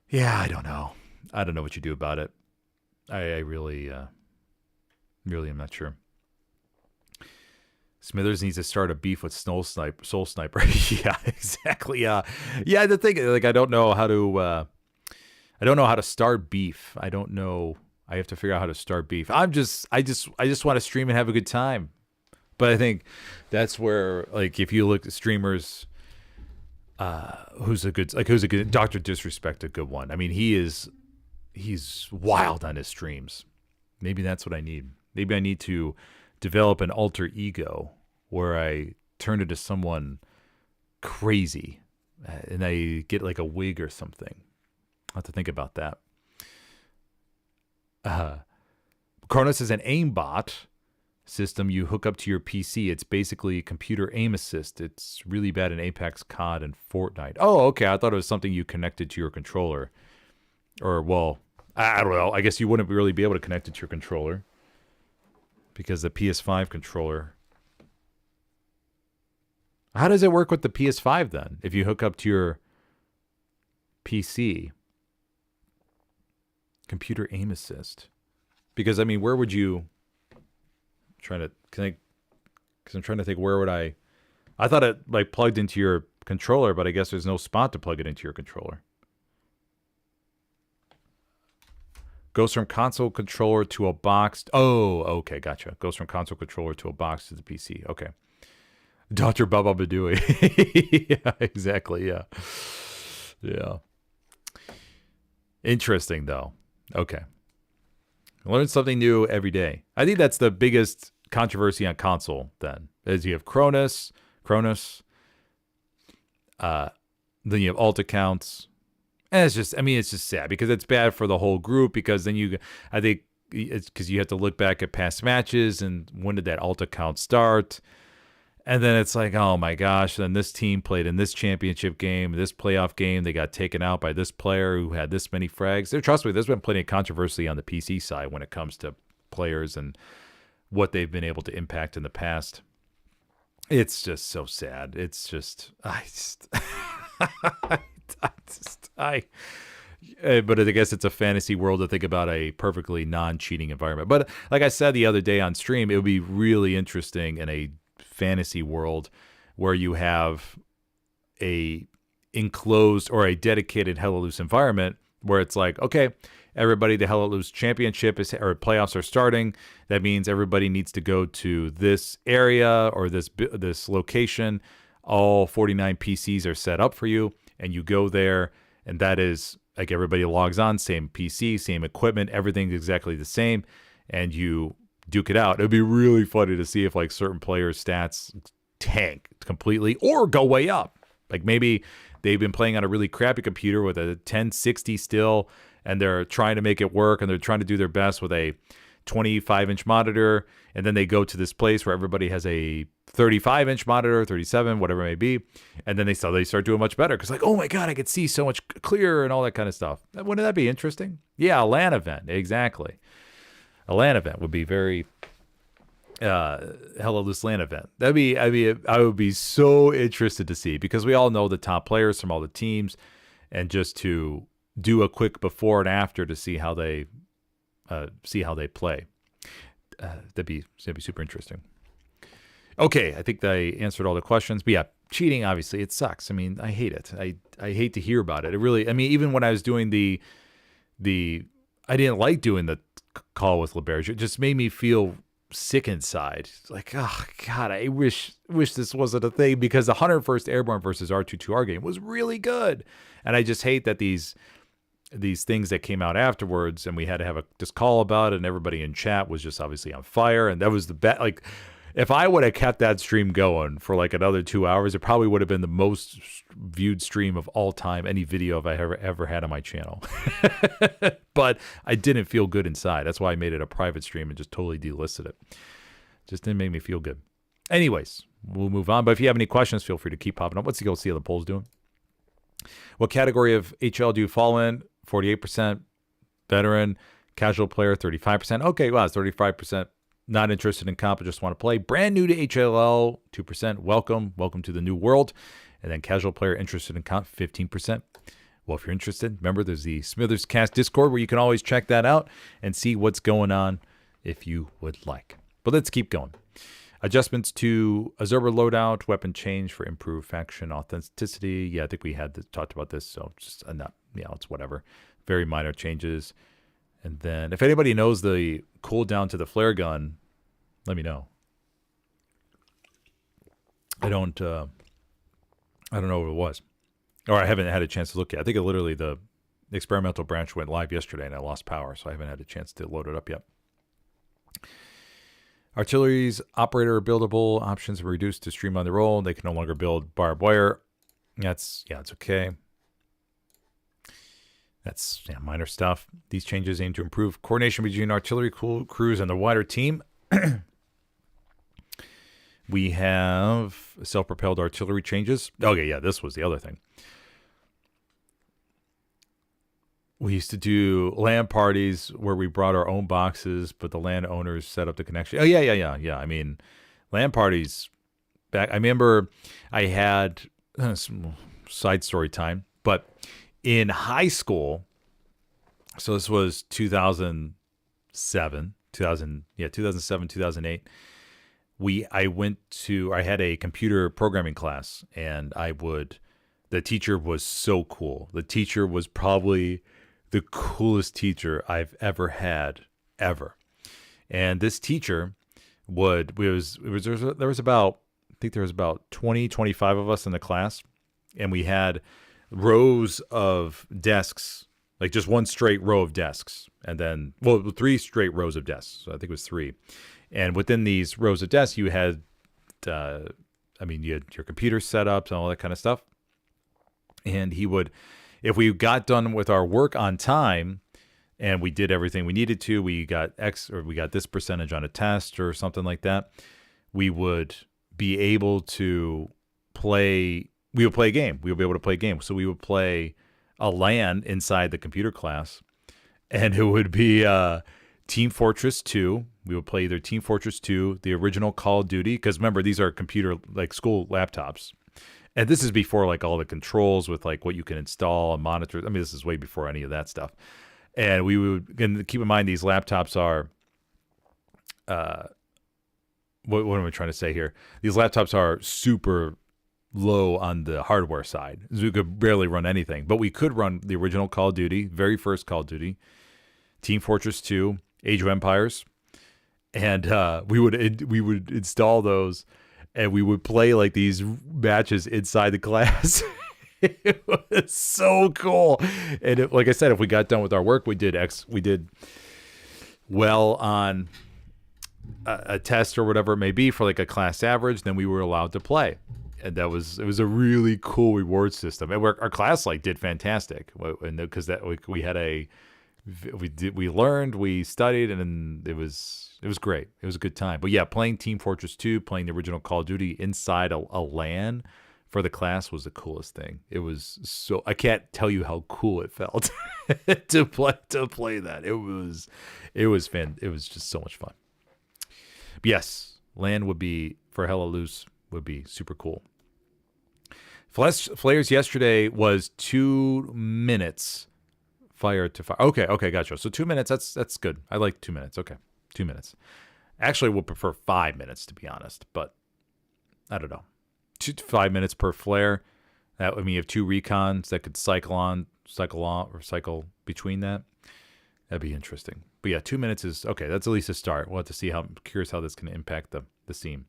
Yeah, I don't know. I don't know what you do about it. I really am not sure. Smithers needs to start a beef with Soul Sniper. Yeah, exactly. Yeah, the thing, like, I don't know how to start beef. I don't know. I have to figure out how to start beef. I just want to stream and have a good time. But I think that's where, like, if you look at streamers, who's a good Dr. Disrespect, a good one. I mean, he's wild on his streams. Maybe that's what I need. Maybe I need to develop an alter ego where I turn into someone crazy and I get like a wig or something. I'll have to think about that. Cronus is an aimbot system you hook up to your PC. It's basically computer aim assist. It's really bad in Apex, COD, and Fortnite. Oh, okay. I thought it was something you connected to your controller. Or, well, I don't know. I guess you wouldn't really be able to connect it to your controller because the PS5 controller. How does it work with the PS5 then? If you hook up to your PC, computer aim assist. Because, I mean, where would you... because I'm trying to think, where would I thought it like plugged into your controller, but I guess there's no spot to plug it into your controller. Goes from console controller to a box. Oh, okay, gotcha. Goes from console controller to a box to the PC. Okay. Dr. Baba Badooey. Yeah, exactly. Yeah. Yeah. Interesting, though. Okay. Learn something new every day. I think that's the biggest controversy on console then. As you have Cronus, then you have alt accounts. And it's just sad because it's bad for the whole group because then I think it's because you have to look back at past matches and when did that alt account start? And then it's like, oh my gosh, then this team played in this championship game, this playoff game, they got taken out by this player who had this many frags. Trust me, there's been plenty of controversy on the PC side when it comes to players and what they've been able to impact in the past. It's just so sad. It's just, but I guess it's a fantasy world to think about a perfectly non-cheating environment. But like I said the other day on stream, it would be really interesting in a fantasy world where you have a enclosed or a dedicated Hell Loose environment where it's like, okay, everybody, the Hell Loose championship or playoffs are starting. That means everybody needs to go to this area or this location all 49 PCs are set up for you, and you go there, and that is like everybody logs on, same PC, same equipment, everything's exactly the same, and you duke it out. It would be really funny to see if like certain players' stats tank completely or go way up. Like maybe they've been playing on a really crappy computer with a 1060 still, and they're trying to make it work, and they're trying to do their best with a 25-inch monitor, and then they go to this place where everybody has a 35-inch monitor, 37, whatever it may be, and then they start doing much better because like, oh my god, I could see so much clearer and all that kind of stuff. Wouldn't that be interesting? Yeah, a LAN event, exactly. A LAN event would be very hella loose LAN event. I would be so interested to see, because we all know the top players from all the teams, and just to do a quick before and after to see how they play. That'd be super interesting. Okay, I think I answered all the questions. But yeah, cheating, obviously, it sucks. I mean, I hate it. I hate to hear about it. It really, I mean, even when I was doing the I didn't like doing the call with LeBerge. It just made me feel sick inside. Like, oh god, I wish this wasn't a thing, because the 101st Airborne versus R22R game was really good, and I just hate that these things that came out afterwards, and we had to have this call about it, and everybody in chat was just obviously on fire, and that was the best. Like, if I would have kept that stream going for like another 2 hours, it probably would have been the most viewed stream of all time, any video I ever had on my channel. But I didn't feel good inside. That's why I made it a private stream and just totally delisted it. Just didn't make me feel good. Anyways, we'll move on. But if you have any questions, feel free to keep popping up. Let's go see how the poll's doing. What category of HL do you fall in? 48%. Veteran. Casual player, 35%. Okay, wow, it's 35%. Not interested in comp, I just want to play. Brand new to HLL, 2%. Welcome to the new world. And then casual player interested in comp, 15%. Well, if you're interested, remember there's the SmithersCast Discord where you can always check that out and see what's going on if you would like. But let's keep going. Adjustments to Observer loadout, weapon change for improved faction authenticity. Yeah, I think we had talked about this, so just not, it's whatever. Very minor changes. And then if anybody knows the cooldown to the flare gun, let me know. I don't know what it was. Or I haven't had a chance to look at it. I think literally the experimental branch went live yesterday and I lost power, so I haven't had a chance to load it up yet. Artillery's operator buildable options were reduced to streamline the role. They can no longer build barbed wire. It's okay. That's minor stuff. These changes aim to improve coordination between artillery crews and the wider team. We have self-propelled artillery changes. Okay, yeah, this was the other thing. We used to do LAN parties where we brought our own boxes, but the LAN owners set up the connection. Oh, yeah. I mean, LAN parties back. I remember I had some side story time, but in high school, so this was 2007, 2008. I had a computer programming class, and the teacher was so cool. The teacher was probably the coolest teacher I've ever had, ever. And this teacher there was about 20, 25 of us in the class, and we had rows of desks, like just one straight row of desks, and then, 3 straight rows of desks. So I think it was 3. And within these rows of desks, you had, you had your computer setups and all that kind of stuff. And he would, if we got done with our work on time and we did everything we needed to, we got this percentage on a test or something like that, we would be able to play. We would play a game. We would be able to play a game. So we would play a LAN inside the computer class, and it would be Team Fortress 2. We would play either Team Fortress 2, the original Call of Duty, because remember, these are computer, like school laptops. And this is before like all the controls with like what you can install and monitor. I mean, this is way before any of that stuff. And and keep in mind, these laptops are, what am I trying to say here? These laptops are super low on the hardware side. We could barely run anything, but we could run the original Call of Duty, very first Call of Duty, Team Fortress 2, Age of Empires, and we would install those, and we would play like these matches inside the class. It was so cool. And like I said, if we got done with our work, we did well on a test or whatever it may be for like a class average, then we were allowed to play. And it was a really cool reward system. And our class like did fantastic. And because we learned, we studied, and it was great. It was a good time. But yeah, playing Team Fortress 2, playing the original Call of Duty inside a LAN for the class was the coolest thing. It was so, I can't tell you how cool it felt to play that. It was just so much fun. But yes, LAN would be, for Hella Loose, would be super cool. Flares yesterday was 2 minutes fire to fire. Okay, gotcha. So 2 minutes, that's good. I like 2 minutes. Okay, 2 minutes. Actually, would prefer 5 minutes, to be honest, but I don't know. 5 minutes per flare. That would mean you have 2 recons that could cycle between that. That'd be interesting. But yeah, 2 minutes is okay. That's at least a start. We'll have to see I'm curious how this can impact the scene.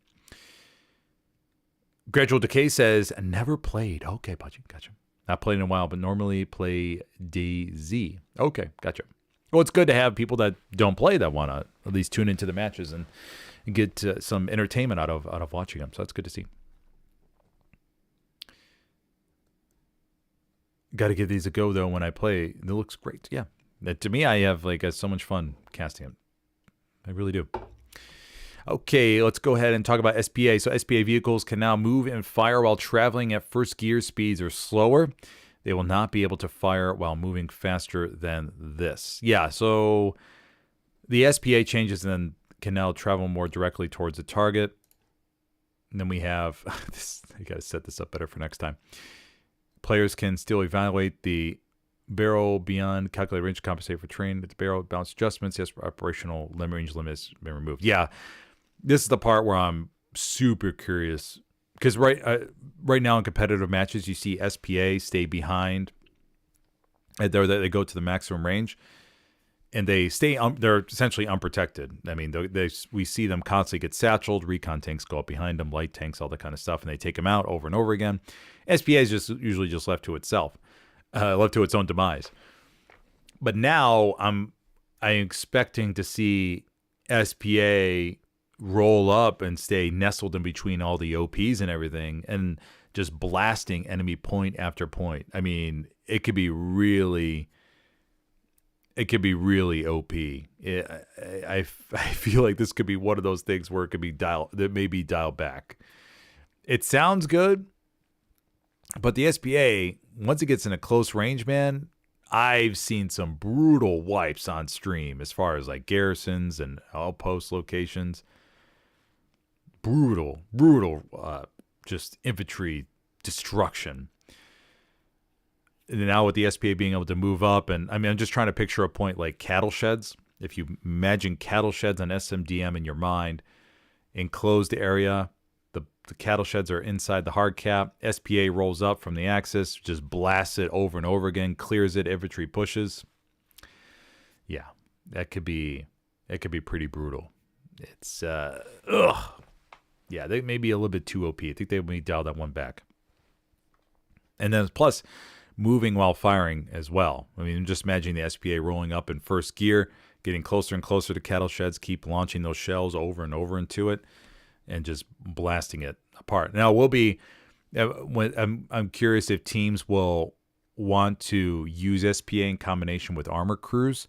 Gradual Decay says, never played. Okay, Budgie, gotcha. Not played in a while, but normally play DayZ. Okay, gotcha. Well, it's good to have people that don't play that want to at least tune into the matches and get some entertainment out of watching them. So that's good to see. Got to give these a go, though, when I play. It looks great. Yeah. To me, I have so much fun casting it. I really do. Okay, let's go ahead and talk about SPA. So SPA vehicles can now move and fire while traveling at first gear speeds or slower. They will not be able to fire while moving faster than this. Yeah, so the SPA changes and then can now travel more directly towards the target. And then we have this. I got to set this up better for next time. Players can still evaluate the barrel beyond calculated range to compensate for terrain. The barrel bounce adjustments. Yes, operational range limit has been removed. Yeah, this is the part where I'm super curious because right now in competitive matches, you see SPA stay behind. They go to the maximum range, and they stay. They're essentially unprotected. I mean, we see them constantly get satcheled. Recon tanks go up behind them, light tanks, all that kind of stuff, and they take them out over and over again. SPA is usually just left to itself, left to its own demise. But now I'm expecting to see SPA roll up and stay nestled in between all the OPs and everything, and just blasting enemy point after point. I mean, it could be really OP. I feel like this could be one of those things where it could be dialed back. It sounds good, but the SPA, once it gets in a close range, man, I've seen some brutal wipes on stream as far as like garrisons and outpost locations. Brutal, just infantry destruction. And now with the SPA being able to move up, and I mean, I'm just trying to picture a point like cattle sheds. If you imagine cattle sheds on SMDM in your mind, enclosed area, the cattle sheds are inside the hard cap. SPA rolls up from the axis, just blasts it over and over again, clears it, infantry pushes. Yeah, that could be pretty brutal. It's yeah, they may be a little bit too OP. I think they may dial that one back. And then plus moving while firing as well. I mean, just imagine the SPA rolling up in first gear, getting closer and closer to cattle sheds, keep launching those shells over and over into it, and just blasting it apart. Now, we'll be. I'm curious if teams will want to use SPA in combination with armor crews,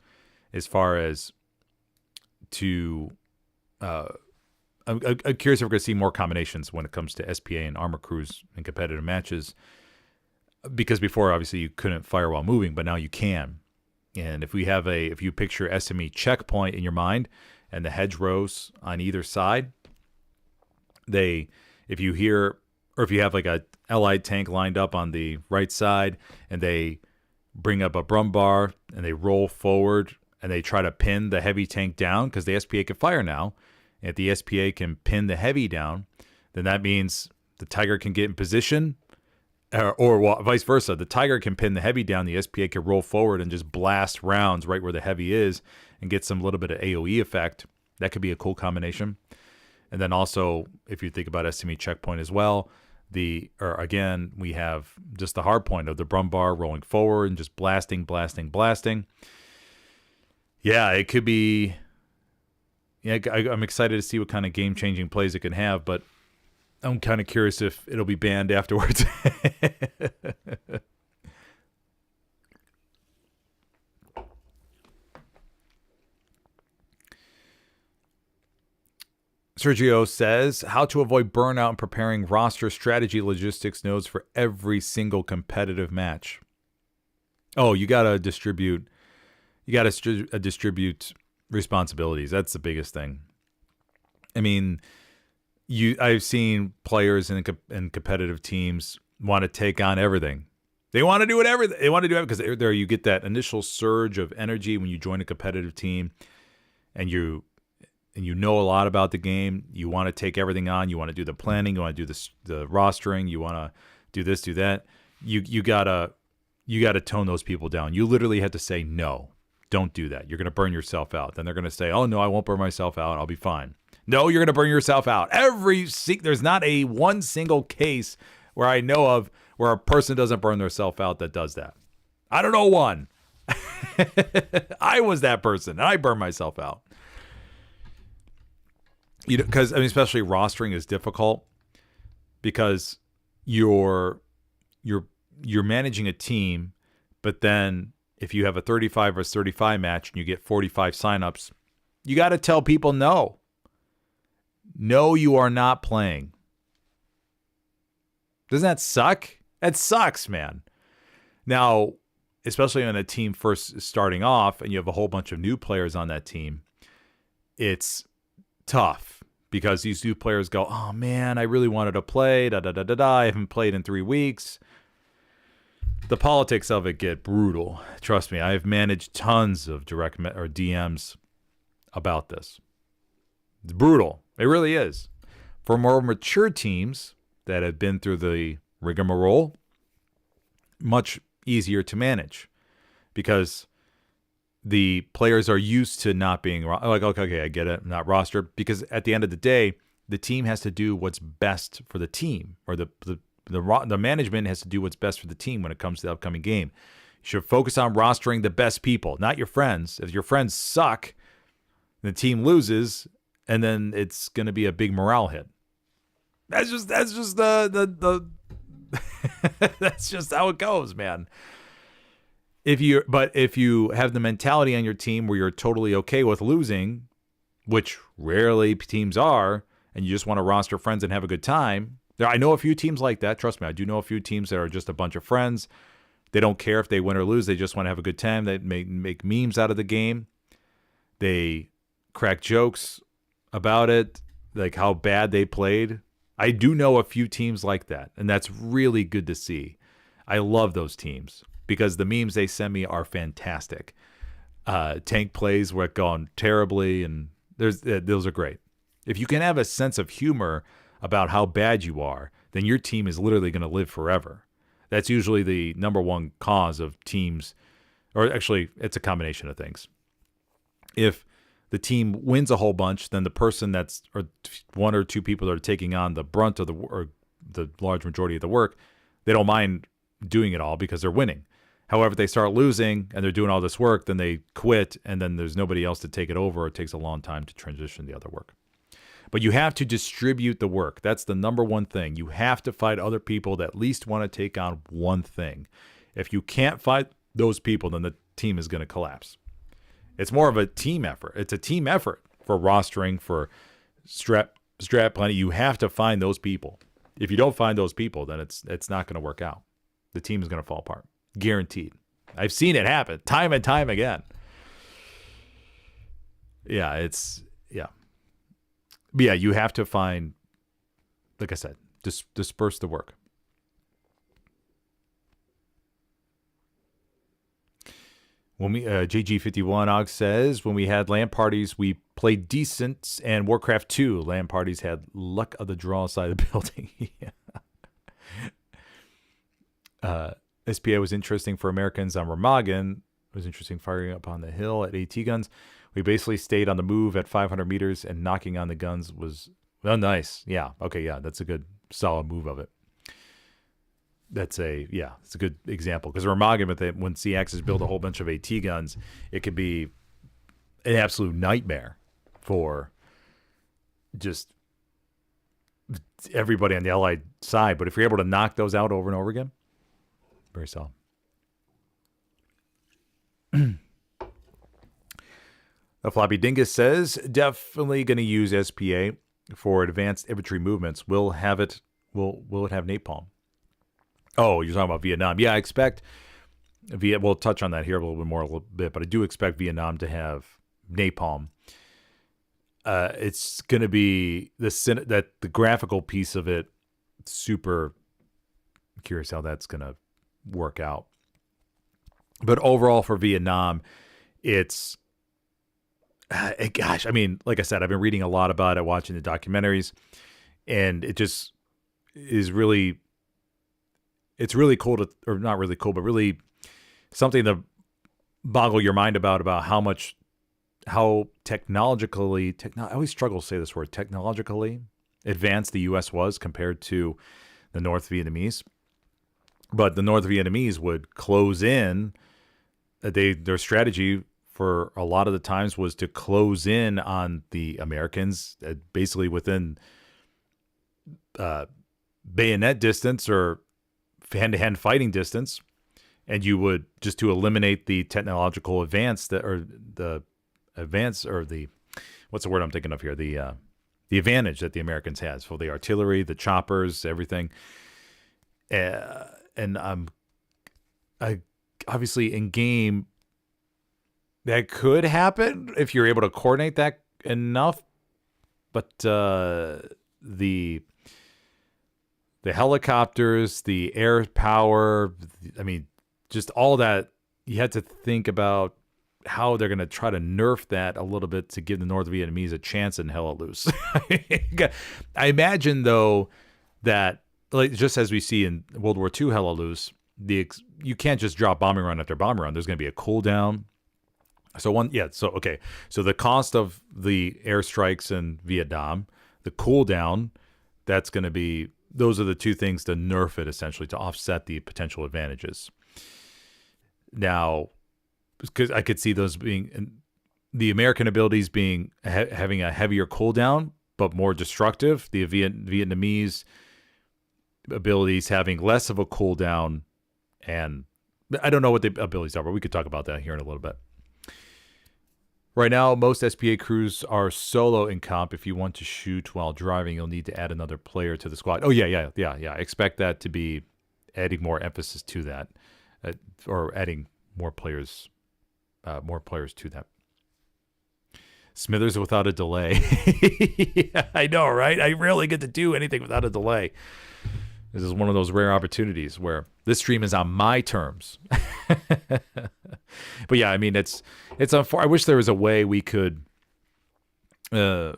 as far as to. I'm curious if we're going to see more combinations when it comes to SPA and armor crews in competitive matches. Because before, obviously, you couldn't fire while moving, but now you can. And if you picture SME checkpoint in your mind and the hedgerows on either side, if you have like a allied tank lined up on the right side and they bring up a Brumbar and they roll forward and they try to pin the heavy tank down because the SPA can fire now. And if the SPA can pin the heavy down, then that means the Tiger can get in position. Or vice versa. The Tiger can pin the heavy down. The SPA can roll forward and just blast rounds right where the heavy is and get some little bit of AoE effect. That could be a cool combination. And then also, if you think about SME checkpoint as well, we have just the hard point of the Brum bar rolling forward and just blasting. Yeah, it could be. Yeah, I'm excited to see what kind of game-changing plays it can have, but I'm kind of curious if it'll be banned afterwards. Sergio says, how to avoid burnout and preparing roster strategy logistics nodes for every single competitive match. Oh, you got to distribute. You got to distribute responsibilities. That's the biggest thing. I mean, I've seen players in competitive teams want to take on everything. They want to do whatever they want to do because there you get that initial surge of energy when you join a competitive team, and you know a lot about the game. You want to take everything on. You want to do the planning. You want to do the rostering. You want to do this, do that. You gotta tone those people down. You literally have to say no. Don't do that. You're gonna burn yourself out. Then they're gonna say, "Oh no, I won't burn myself out. I'll be fine." No, you're gonna burn yourself out. There's not one single case where I know of where a person doesn't burn themselves out that does that. I don't know one. I was that person, and I burned myself out. Because especially rostering is difficult because you're managing a team, but then if you have a 35 versus 35 match and you get 45 signups, you got to tell people no. No, you are not playing. Doesn't that suck? That sucks, man. Now, especially when a team first is starting off and you have a whole bunch of new players on that team, it's tough because these new players go, oh man, I really wanted to play. I haven't played in 3 weeks. The politics of it get brutal. Trust me, I've managed tons of direct or DMs about this. It's brutal. It really is. For more mature teams that have been through the rigmarole, much easier to manage because the players are used to not being like, okay, I get it, I'm not rostered. Because at the end of the day, the team has to do what's best for the team, or the management has to do what's best for the team when it comes to the upcoming game. You should focus on rostering the best people, not your friends. If your friends suck, the team loses, and then it's going to be a big morale hit. That's just the that's just how it goes, man. If you have the mentality on your team where you're totally okay with losing, which rarely teams are, and you just want to roster friends and have a good time. I know a few teams like that. Trust me, I do know a few teams that are just a bunch of friends. They don't care if they win or lose. They just want to have a good time. They make memes out of the game. They crack jokes about it, like how bad they played. I do know a few teams like that, and that's really good to see. I love those teams because the memes they send me are fantastic. Tank plays were gone terribly, and those are great. If you can have a sense of humor about how bad you are, then your team is literally going to live forever. That's usually the number one cause of teams, or actually, it's a combination of things. If the team wins a whole bunch, then the person or one or two people that are taking on the brunt of the large majority of the work, they don't mind doing it all because they're winning. However, if they start losing and they're doing all this work, then they quit, and then there's nobody else to take it over. It takes a long time to transition the other work. But you have to distribute the work. That's the number one thing. You have to find other people that at least want to take on one thing. If you can't find those people, then the team is going to collapse. It's more of a team effort. It's a team effort for rostering, for strat planning. You have to find those people. If you don't find those people, then it's not going to work out. The team is going to fall apart. Guaranteed. I've seen it happen time and time again. Yeah, But yeah, you have to find, like I said, disperse the work. When we JG51 Og says, when we had LAN parties, we played decent, and Warcraft 2 LAN parties had luck of the draw side of the building. SPA was interesting for Americans on Remagen. It was interesting firing up on the hill at AT guns. We basically stayed on the move at 500 meters, and knocking on the guns was Oh, nice. Yeah. Okay. Yeah, that's a good solid move of it. It's a good example because Remagen with it, when C-Axis build a whole bunch of AT guns, it could be an absolute nightmare for just everybody on the Allied side. But if you're able to knock those out over and over again, very solid. A Floppy Dingus says, definitely going to use SPA for advanced infantry movements. Will it have napalm? Oh, you're talking about Vietnam. Yeah, I expect we'll touch on that here a little bit, but I do expect Vietnam to have napalm. It's going to be the graphical piece of it. Super curious how that's going to work out. But overall for Vietnam, it's gosh, I mean, like I said, I've been reading a lot about it, watching the documentaries, and it just is really, it's really cool or not really cool, but really something to boggle your mind about how technologically, I always struggle to say this word, technologically advanced the U.S. was compared to the North Vietnamese. But the North Vietnamese would close in. Their strategy for a lot of the times was to close in on the Americans, basically within bayonet distance or hand-to-hand fighting distance, and you would just to eliminate the technological advance what's the word I'm thinking of here? The advantage that the Americans has for the artillery, the choppers, everything. And I obviously in game that could happen if you're able to coordinate that enough, but the helicopters, the air power, I mean, just all that, you had to think about how they're going to try to nerf that a little bit to give the North Vietnamese a chance in Helios. I imagine, though, that like just as we see in World War II Helios, you can't just drop bombing run after bombing run. There's going to be a cooldown. So the cost of the airstrikes in Vietnam, the cooldown, those are the two things to nerf it essentially to offset the potential advantages. Now, because I could see those being the American abilities being having a heavier cooldown but more destructive. The Vietnamese abilities having less of a cooldown, and I don't know what the abilities are, but we could talk about that here in a little bit. Right now, most SPA crews are solo in comp. If you want to shoot while driving, you'll need to add another player to the squad. Oh, yeah. Expect that to be adding more emphasis to that, or adding more players to that. Smithers without a delay. Yeah, I know, right? I rarely get to do anything without a delay. This is one of those rare opportunities where this stream is on my terms. But yeah, I mean, I wish there was a way we could, I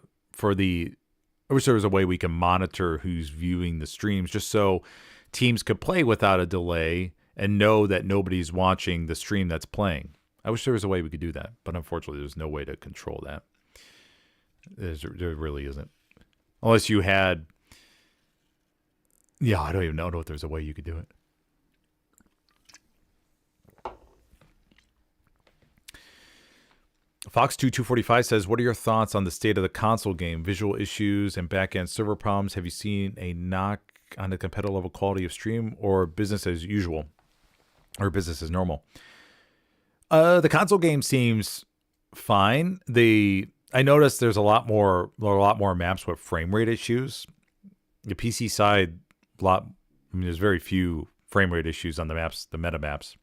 wish there was a way we can monitor who's viewing the streams just so teams could play without a delay and know that nobody's watching the stream that's playing. I wish there was a way we could do that, but unfortunately there's no way to control that. There really isn't. Unless you had, I don't even know if there's a way you could do it. Fox2245 says, what are your thoughts on the state of the console game? Visual issues and back-end server problems. Have you seen a knock on the competitive level quality of stream or business as usual or business as normal? The console game seems fine. I noticed there's a lot more maps with frame rate issues. The PC side, there's very few frame rate issues on the maps, the meta maps.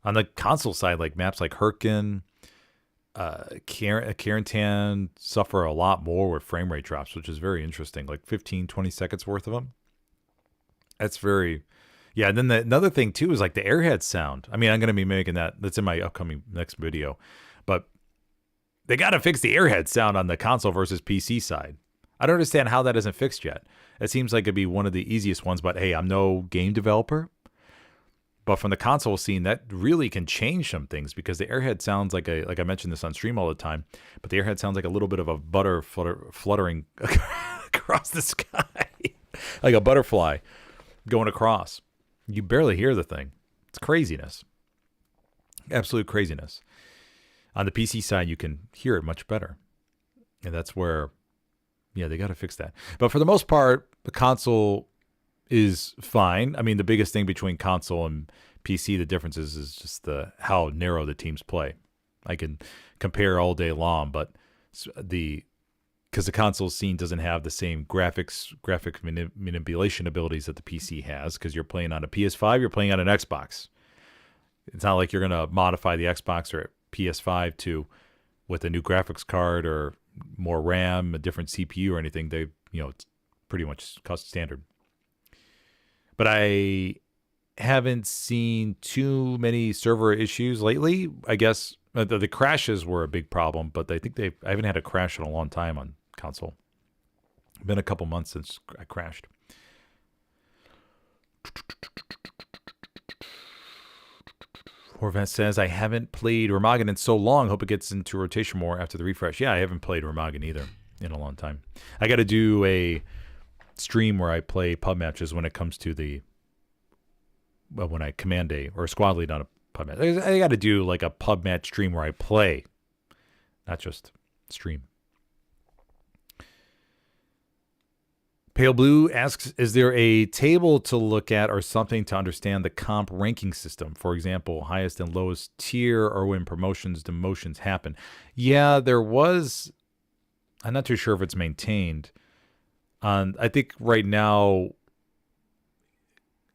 On the console side, like maps like Herkin, Carentan suffer a lot more with frame rate drops, which is very interesting, like 15, 20 seconds worth of them. That's very, yeah. And then another thing too is like the airhead sound. I mean, I'm going to be making that's in my upcoming next video, but they got to fix the airhead sound on the console versus PC side. I don't understand how that isn't fixed yet. It seems like it'd be one of the easiest ones, but hey, I'm no game developer. But from the console scene, that really can change some things because the airhead sounds like I mentioned this on stream all the time, but the airhead sounds like a little bit of a butter fluttering across the sky like a butterfly going across. You barely hear the thing. It's craziness. Absolute craziness. On the PC side, you can hear it much better. And that's where, they got to fix that. But for the most part, the console is fine. I mean, the biggest thing between console and PC, the difference is just how narrow the teams play. I can compare all day long, but because the console scene doesn't have the same graphic manipulation abilities that the PC has, because you're playing on a PS5, you're playing on an Xbox. It's not like you're going to modify the Xbox or PS5 with a new graphics card or more RAM, a different CPU or anything. It's pretty much cost standard. But I haven't seen too many server issues lately. I guess the crashes were a big problem, but I think I haven't had a crash in a long time on console. It's been a couple months since I crashed. Horvat says, I haven't played Remagen in so long. Hope it gets into rotation more after the refresh. Yeah, I haven't played Remagen either in a long time. I got to do a stream where I play pub matches when it comes to when I command or squad lead on a pub match. I got to do like a pub match stream where I play, not just stream. Pale Blue asks, is there a table to look at or something to understand the comp ranking system? For example, highest and lowest tier, or when promotions, demotions happen. Yeah, there was. I'm not too sure if it's maintained. I think right now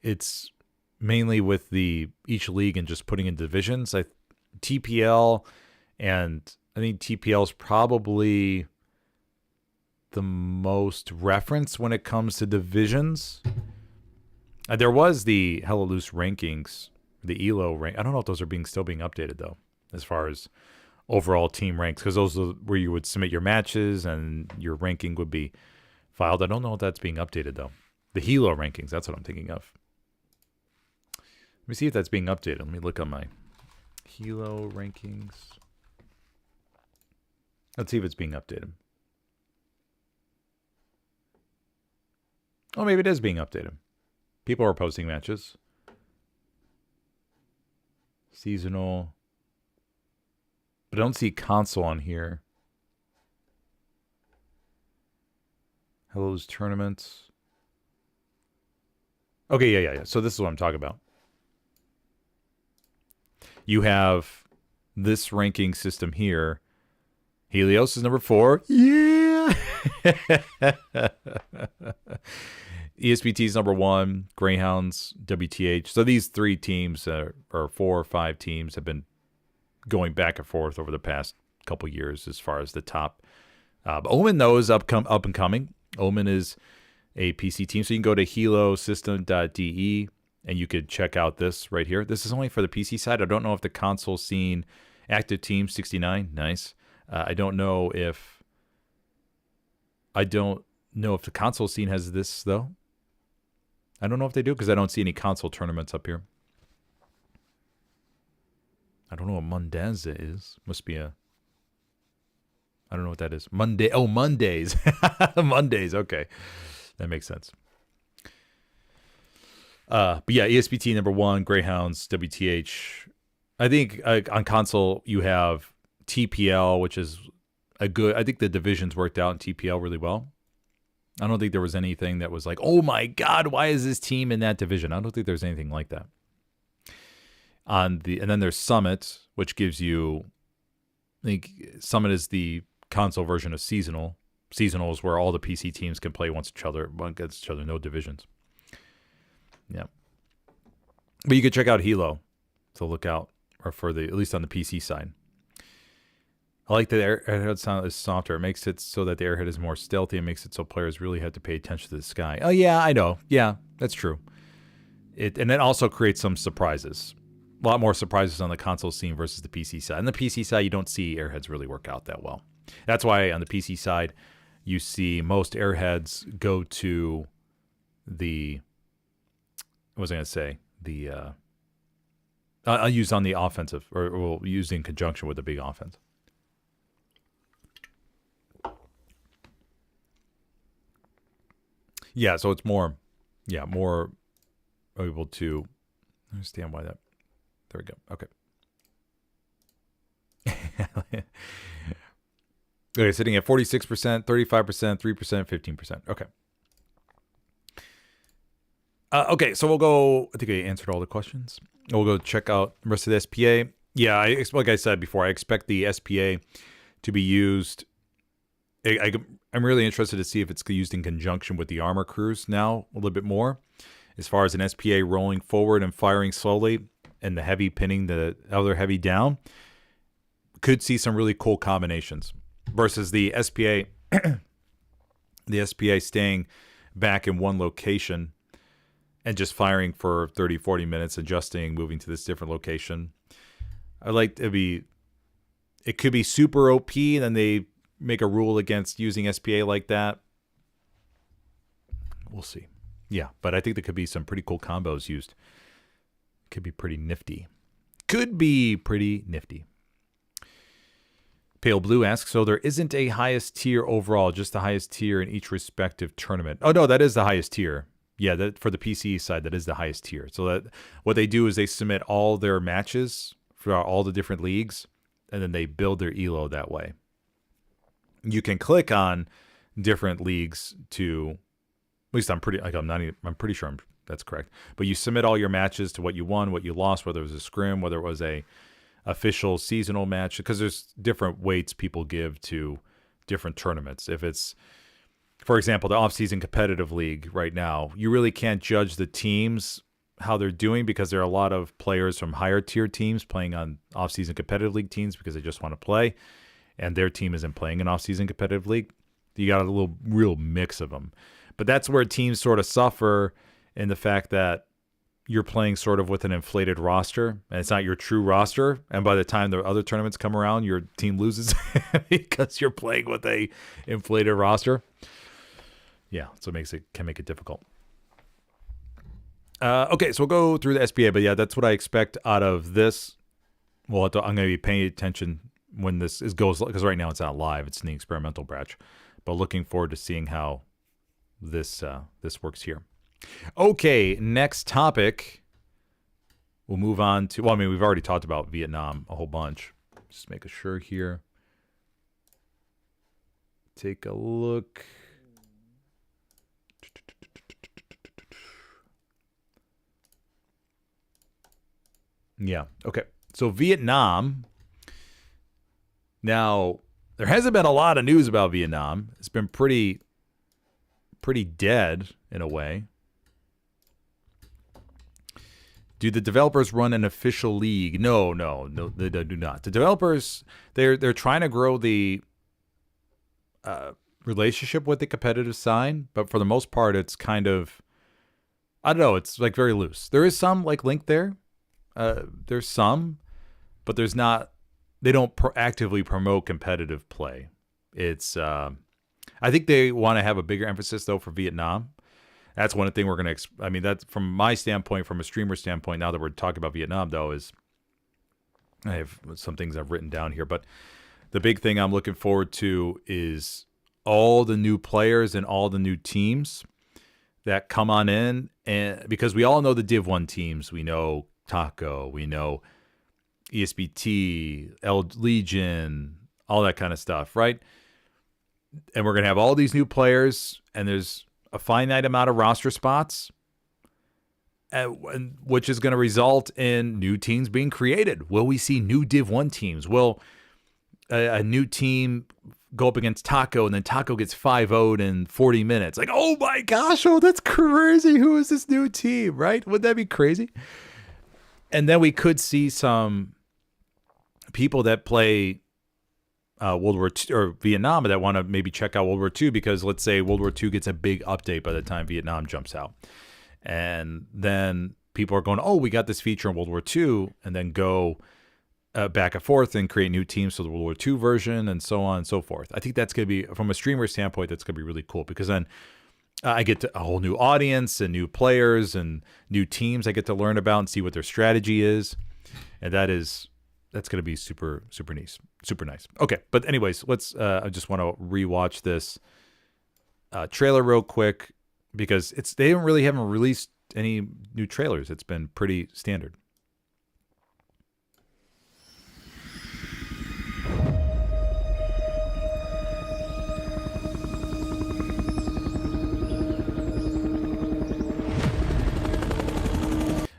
it's mainly with each league and just putting in divisions. TPL, and I think TPL is probably the most reference when it comes to divisions. There was the Hella Loose rankings, the ELO rank. I don't know if those are still being updated though, as far as overall team ranks, because those are where you would submit your matches and your ranking would be filed. I don't know if that's being updated though. The Helo rankings, that's what I'm thinking of. Let me see if that's being updated. Let me look on my Helo rankings. Let's see if it's being updated. Oh, maybe it is being updated. People are posting matches. Seasonal. But I don't see console on here. Hello's tournaments. Okay, yeah. So this is what I'm talking about. You have this ranking system here. Helios is number 4. Yeah! ESPT is number 1. Greyhounds, WTH. So these 3 teams, or 4 or 5 teams, have been going back and forth over the past couple years as far as the top. Omen, though, is up and coming. Omen is a PC team. So you can go to helosystem.de and you could check out this right here. This is only for the PC side. I don't know if the console scene, active team 69, nice. I don't know if the console scene has this, though. I don't know if they do, because I don't see any console tournaments up here. I don't know what Mondays is. Must be I don't know what that is. Mondays. Mondays, okay. That makes sense. But yeah, ESPT number 1, Greyhounds, WTH. I think on console you have TPL, which is I think the divisions worked out in TPL really well. I don't think there was anything that was like, oh my God, why is this team in that division? I don't think there's anything like that. And then there's Summit, which gives you, I think Summit is the console version of Seasonal. Seasonal is where all the PC teams can play against each other, no divisions. Yeah. But you could check out Helo to look out, or at least on the PC side. I like that the airhead sound is softer. It makes it so that the airhead is more stealthy. It makes it so players really have to pay attention to the sky. Oh, yeah, I know. Yeah, that's true. And it also creates some surprises. A lot more surprises on the console scene versus the PC side. On the PC side, you don't see airheads really work out that well. That's why on the PC side, you see most airheads go to what was I going to say? I'll use on the offensive, or we'll use in conjunction with the big offense. Yeah, so it's more able to understand why that. There we go. Okay. Okay, sitting at 46%, 35%, 3%, 15%. Okay. Okay, so we'll go. I think I answered all the questions. We'll go check out the rest of the SPA. Yeah, like I said before, I expect the SPA to be used. I'm really interested to see if it's used in conjunction with the armor crews now a little bit more, as far as an SPA rolling forward and firing slowly, and the heavy pinning the other heavy down. Could see some really cool combinations versus the SPA. The SPA staying back in one location and just firing for 30, 40 minutes, adjusting, moving to this different location. I like to be. It could be super OP, and then they make a rule against using SPA like that. We'll see. Yeah, but I think there could be some pretty cool combos used. Could be pretty nifty. Pale Blue asks, so there isn't a highest tier overall, just the highest tier in each respective tournament. Oh, no, that is the highest tier. Yeah, that for the PCE side, that is the highest tier. So that what they do is they submit all their matches for all the different leagues, and then they build their ELO that way. You can click on different leagues to, at least I'm pretty sure that's correct. But you submit all your matches to what you won, what you lost, whether it was a scrim, whether it was a official seasonal match, because there's different weights people give to different tournaments. If it's, for example, the off-season competitive league right now, you really can't judge the teams how they're doing because there are a lot of players from higher tier teams playing on off-season competitive league teams because they just want to play, and their team isn't playing an off-season competitive league. You got a real mix of them. But that's where teams sort of suffer in the fact that you're playing sort of with an inflated roster, and it's not your true roster. And by the time the other tournaments come around, your team loses because you're playing with a inflated roster. Yeah, so it can make it difficult. Okay, so we'll go through the SPA, but yeah, that's what I expect out of this. Well, I'm going to be paying attention when this goes, because right now it's not live; it's in the experimental batch. But looking forward to seeing how this works here. Okay, next topic. We'll move on to. Well, I mean, we've already talked about Vietnam a whole bunch. Just making sure here. Take a look. Yeah. Okay. So Vietnam. Now, there hasn't been a lot of news about Vietnam. It's been pretty dead in a way. Do the developers run an official league? No, they do not. The developers, they're trying to grow the relationship with the competitive side, but for the most part, it's kind of, I don't know, it's like very loose. There is some like link there. There's some, but there's not. They don't actively promote competitive play. It's, I think they want to have a bigger emphasis though for Vietnam. That's one thing we're going to, I mean, that's from my standpoint, from a streamer standpoint, now that we're talking about Vietnam though, is I have some things I've written down here, but the big thing I'm looking forward to is all the new players and all the new teams that come on in. And because we all know the Div 1 teams, we know Taco, we know ESBT, Legion, all that kind of stuff, right? And we're going to have all these new players, and there's a finite amount of roster spots, which is going to result in new teams being created. Will we see new Div 1 teams? Will a new team go up against Taco, and then Taco gets 5-0'd in 40 minutes? Like, oh my gosh, that's crazy. Who is this new team, right? Would that be crazy? And then we could see some people that play World War II or Vietnam that want to maybe check out World War II, because let's say World War II gets a big update by the time Vietnam jumps out. And then people are going, oh, we got this feature in World War II, and then go back and forth and create new teams for the World War II version and so on and so forth. I think that's going to be, from a streamer standpoint, that's going to be really cool, because then I get a whole new audience and new players and new teams I get to learn about and see what their strategy is. And that's going to be super, super nice. Super nice. Okay. But anyways, I just want to rewatch this trailer real quick. because they haven't released any new trailers. It's been pretty standard.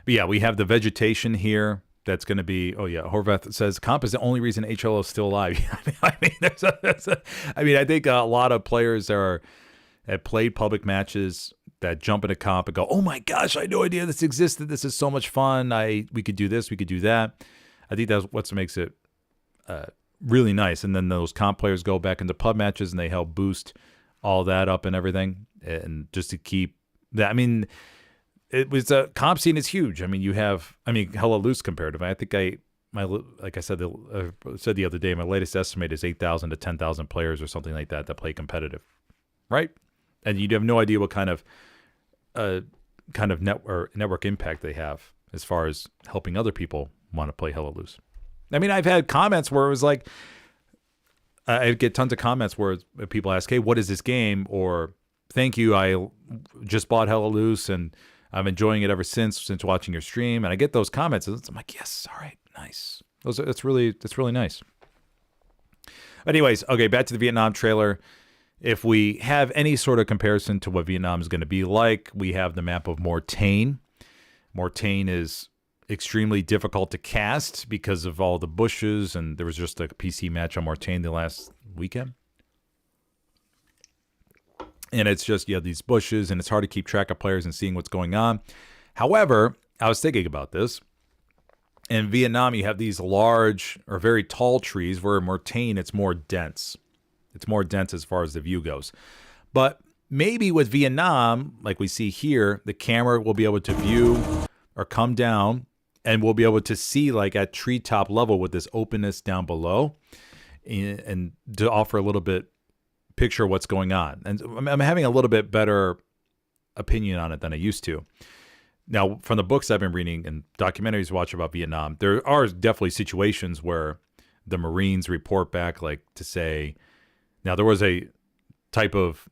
But yeah, we have the vegetation here. That's going to be, oh yeah, Horvath says, comp is the only reason HLO is still alive. I think a lot of players have played public matches that jump into comp and go, oh my gosh, I had no idea this existed. This is so much fun. We could do this, we could do that. I think that's what makes it really nice. And then those comp players go back into pub matches and they help boost all that up and everything. And just to keep that, I mean, it was a comp scene is huge. I mean, hella loose comparatively. I think like I said, said the other day, my latest estimate is 8,000 to 10,000 players or something like that play competitive, right? And you have no idea what kind of network impact they have as far as helping other people want to play hella loose. I mean, I've had comments where it was like, I get tons of comments where people ask, hey, what is this game? Or thank you, I just bought hella loose and I'm enjoying it ever since watching your stream. And I get those comments. And I'm like, yes, all right, nice. That's really nice. Anyways, okay, back to the Vietnam trailer. If we have any sort of comparison to what Vietnam is going to be like, we have the map of Mortagne. Mortagne is extremely difficult to cast because of all the bushes, and there was just a PC match on Mortagne the last weekend. And it's just, you have these bushes, and it's hard to keep track of players and seeing what's going on. However, I was thinking about this. In Vietnam, you have these large or very tall trees, where in Mortagne, it's more dense. It's more dense as far as the view goes. But maybe with Vietnam, like we see here, the camera will be able to view or come down, and we'll be able to see like at treetop level with this openness down below, and to offer a little bit picture what's going on. And I'm having a little bit better opinion on it than I used to. Now, from the books I've been reading and documentaries I watch about Vietnam, there are definitely situations where the Marines report back, like to say, now there was a type of,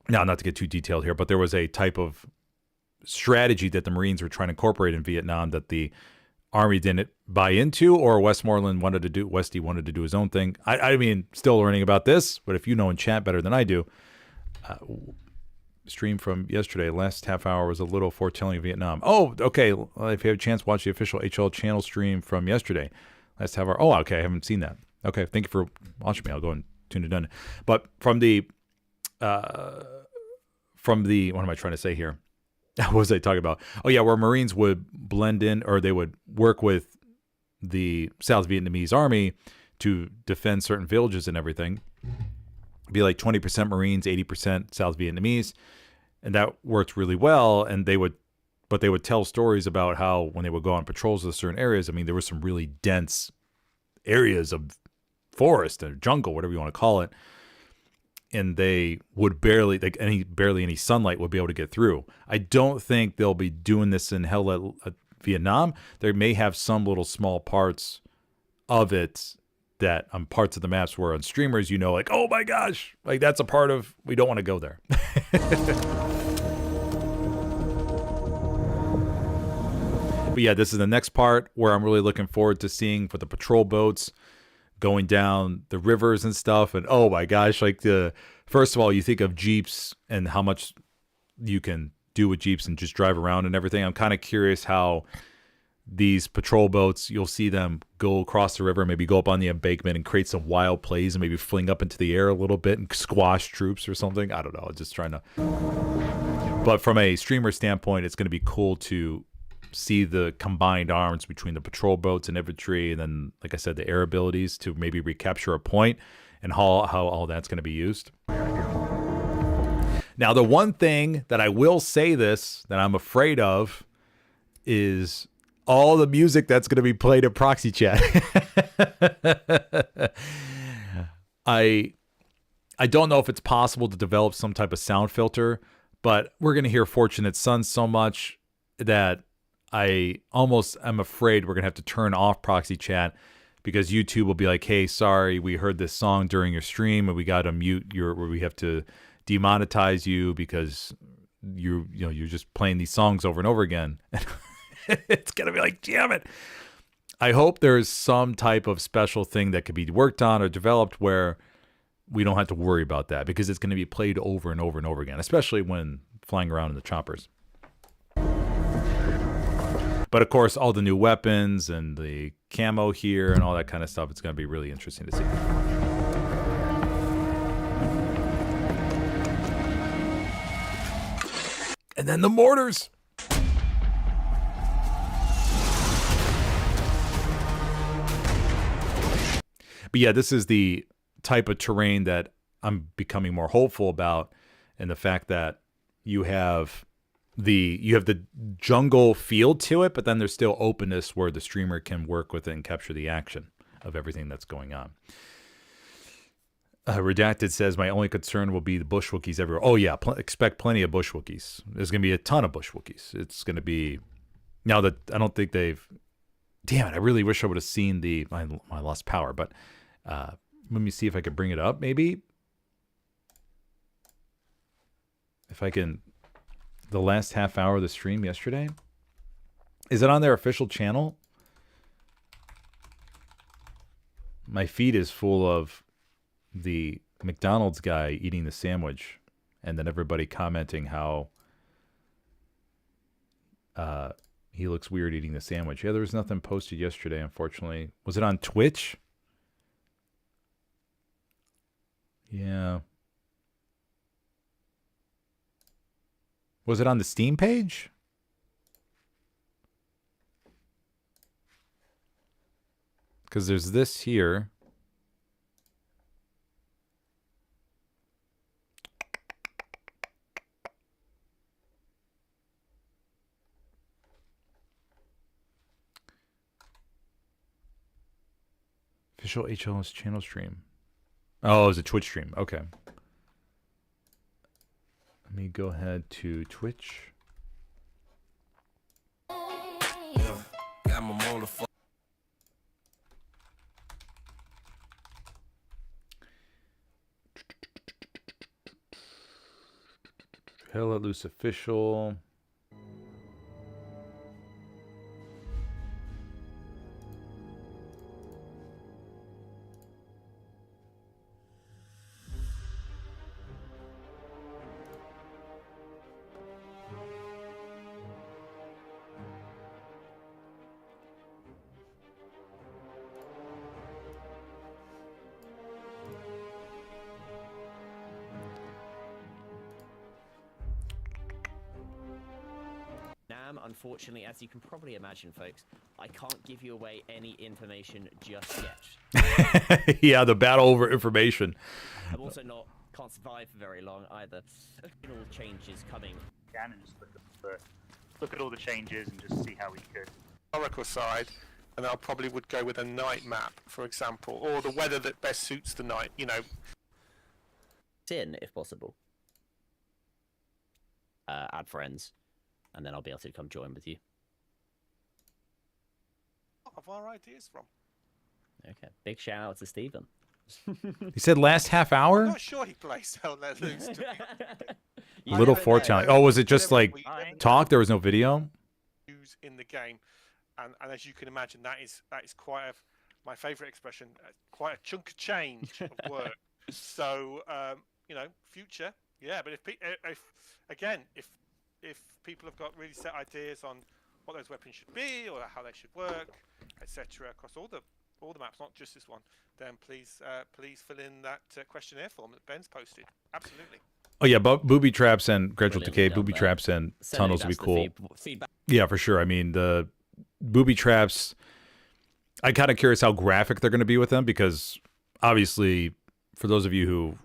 now not to get too detailed here, but there was a type of strategy that the Marines were trying to incorporate in Vietnam that the Army didn't buy into, or Westy wanted to do his own thing. I mean, still learning about this, but if you know in chat better than I do, stream from yesterday, last half hour was a little foretelling of Vietnam. Oh, okay. Well, if you have a chance, watch the official HL channel stream from yesterday, last half hour. Oh, okay. I haven't seen that. Okay. Thank you for watching me. I'll go and tune it in. But from the, what am I trying to say here? What was I talking about? Oh, yeah, where Marines would blend in, or they would work with the South Vietnamese army to defend certain villages and everything. It'd be like 20% Marines, 80% South Vietnamese. And that worked really well. And they would tell stories about how when they would go on patrols to certain areas, I mean, there were some really dense areas of forest or jungle, whatever you want to call it. And they would barely any sunlight would be able to get through. I don't think they'll be doing this in Vietnam. They may have some little small parts of it that on parts of the maps where on streamers, like, oh my gosh, like that's a part of, we don't want to go there. But yeah, this is the next part where I'm really looking forward to seeing for the patrol boats going down the rivers and stuff. And oh my gosh, like first of all, you think of Jeeps and how much you can do with Jeeps and just drive around and everything. I'm kind of curious how these patrol boats, you'll see them go across the river, maybe go up on the embankment and create some wild plays and maybe fling up into the air a little bit and squash troops or something. I don't know. Just trying to. But from a streamer standpoint, it's going to be cool to see the combined arms between the patrol boats and infantry, and then, like I said, the air abilities to maybe recapture a point, and how all that's going to be used. Now, the one thing that I will say that I'm afraid of is all the music that's going to be played at proxy chat. I don't know if it's possible to develop some type of sound filter, but we're going to hear Fortunate Son so much that I almost am afraid we're going to have to turn off proxy chat, because YouTube will be like, hey, sorry, we heard this song during your stream and we got to mute we have to demonetize you because you're just playing these songs over and over again. It's gonna be like, damn it. I hope there's some type of special thing that could be worked on or developed where we don't have to worry about that, because it's going to be played over and over and over again, especially when flying around in the choppers. But of course, all the new weapons and the camo here and all that kind of stuff, it's going to be really interesting to see. And then the mortars. But yeah, this is the type of terrain that I'm becoming more hopeful about, and the fact that you have the jungle feel to it, but then there's still openness where the streamer can work with it and capture the action of everything that's going on. Redacted says, my only concern will be the bush Wookiees everywhere. Oh yeah, expect plenty of bush Wookiees. There's going to be a ton of bush Wookiees. It's going to be, now that I don't think they've, damn it, I really wish I would have seen I lost power, but let me see if I could bring it up, maybe. If I can, the last half hour of the stream yesterday. Is it on their official channel? My feed is full of the McDonald's guy eating the sandwich, and then everybody commenting how he looks weird eating the sandwich. Yeah, there was nothing posted yesterday, unfortunately. Was it on Twitch? Yeah. Was it on the Steam page? Because there's this here. Official HLS channel stream. Oh, it was a Twitch stream. Okay. Let me go ahead to Twitch. Hell Let Loose official. Unfortunately, as you can probably imagine, folks, I can't give you away any information just yet. Yeah, the battle over information. I'm also can't survive for very long either. All changes coming. And just look at all the changes and just see how we could. Oracle side, and I probably would go with a night map, for example, or the weather that best suits the night. You know, in if possible. Add friends. And then I'll be able to come join with you. What have our ideas from? Okay. Big shout out to Stephen. He said last half hour? I'm not sure he plays Hell Let Loose. Little 4 Oh, was it just like talk? There was no video? In the game. And as you can imagine, that is quite my favourite expression, quite a chunk of change of work. So, you know, future, yeah. But if people have got really set ideas on what those weapons should be or how they should work, etc., across all the maps, not just this one, then please fill in that questionnaire form that Ben's posted. Absolutely. Oh yeah, booby traps and gradual decay, booby traps and tunnels would be cool. Yeah, for sure. I mean, the booby traps, I'm kind of curious how graphic they're going to be with them, because obviously, for those of you who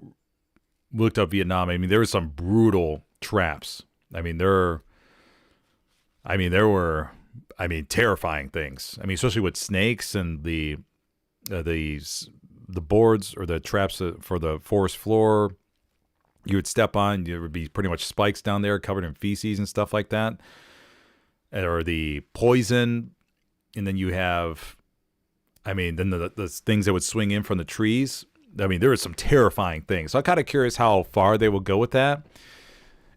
looked up Vietnam, I mean, there were some brutal traps. I mean, there were terrifying things. I mean, especially with snakes and the boards or the traps for the forest floor you would step on. There would be pretty much spikes down there covered in feces and stuff like that. Or the poison. And then you have, then the things that would swing in from the trees. I mean, there were some terrifying things. So I'm kind of curious how far they will go with that.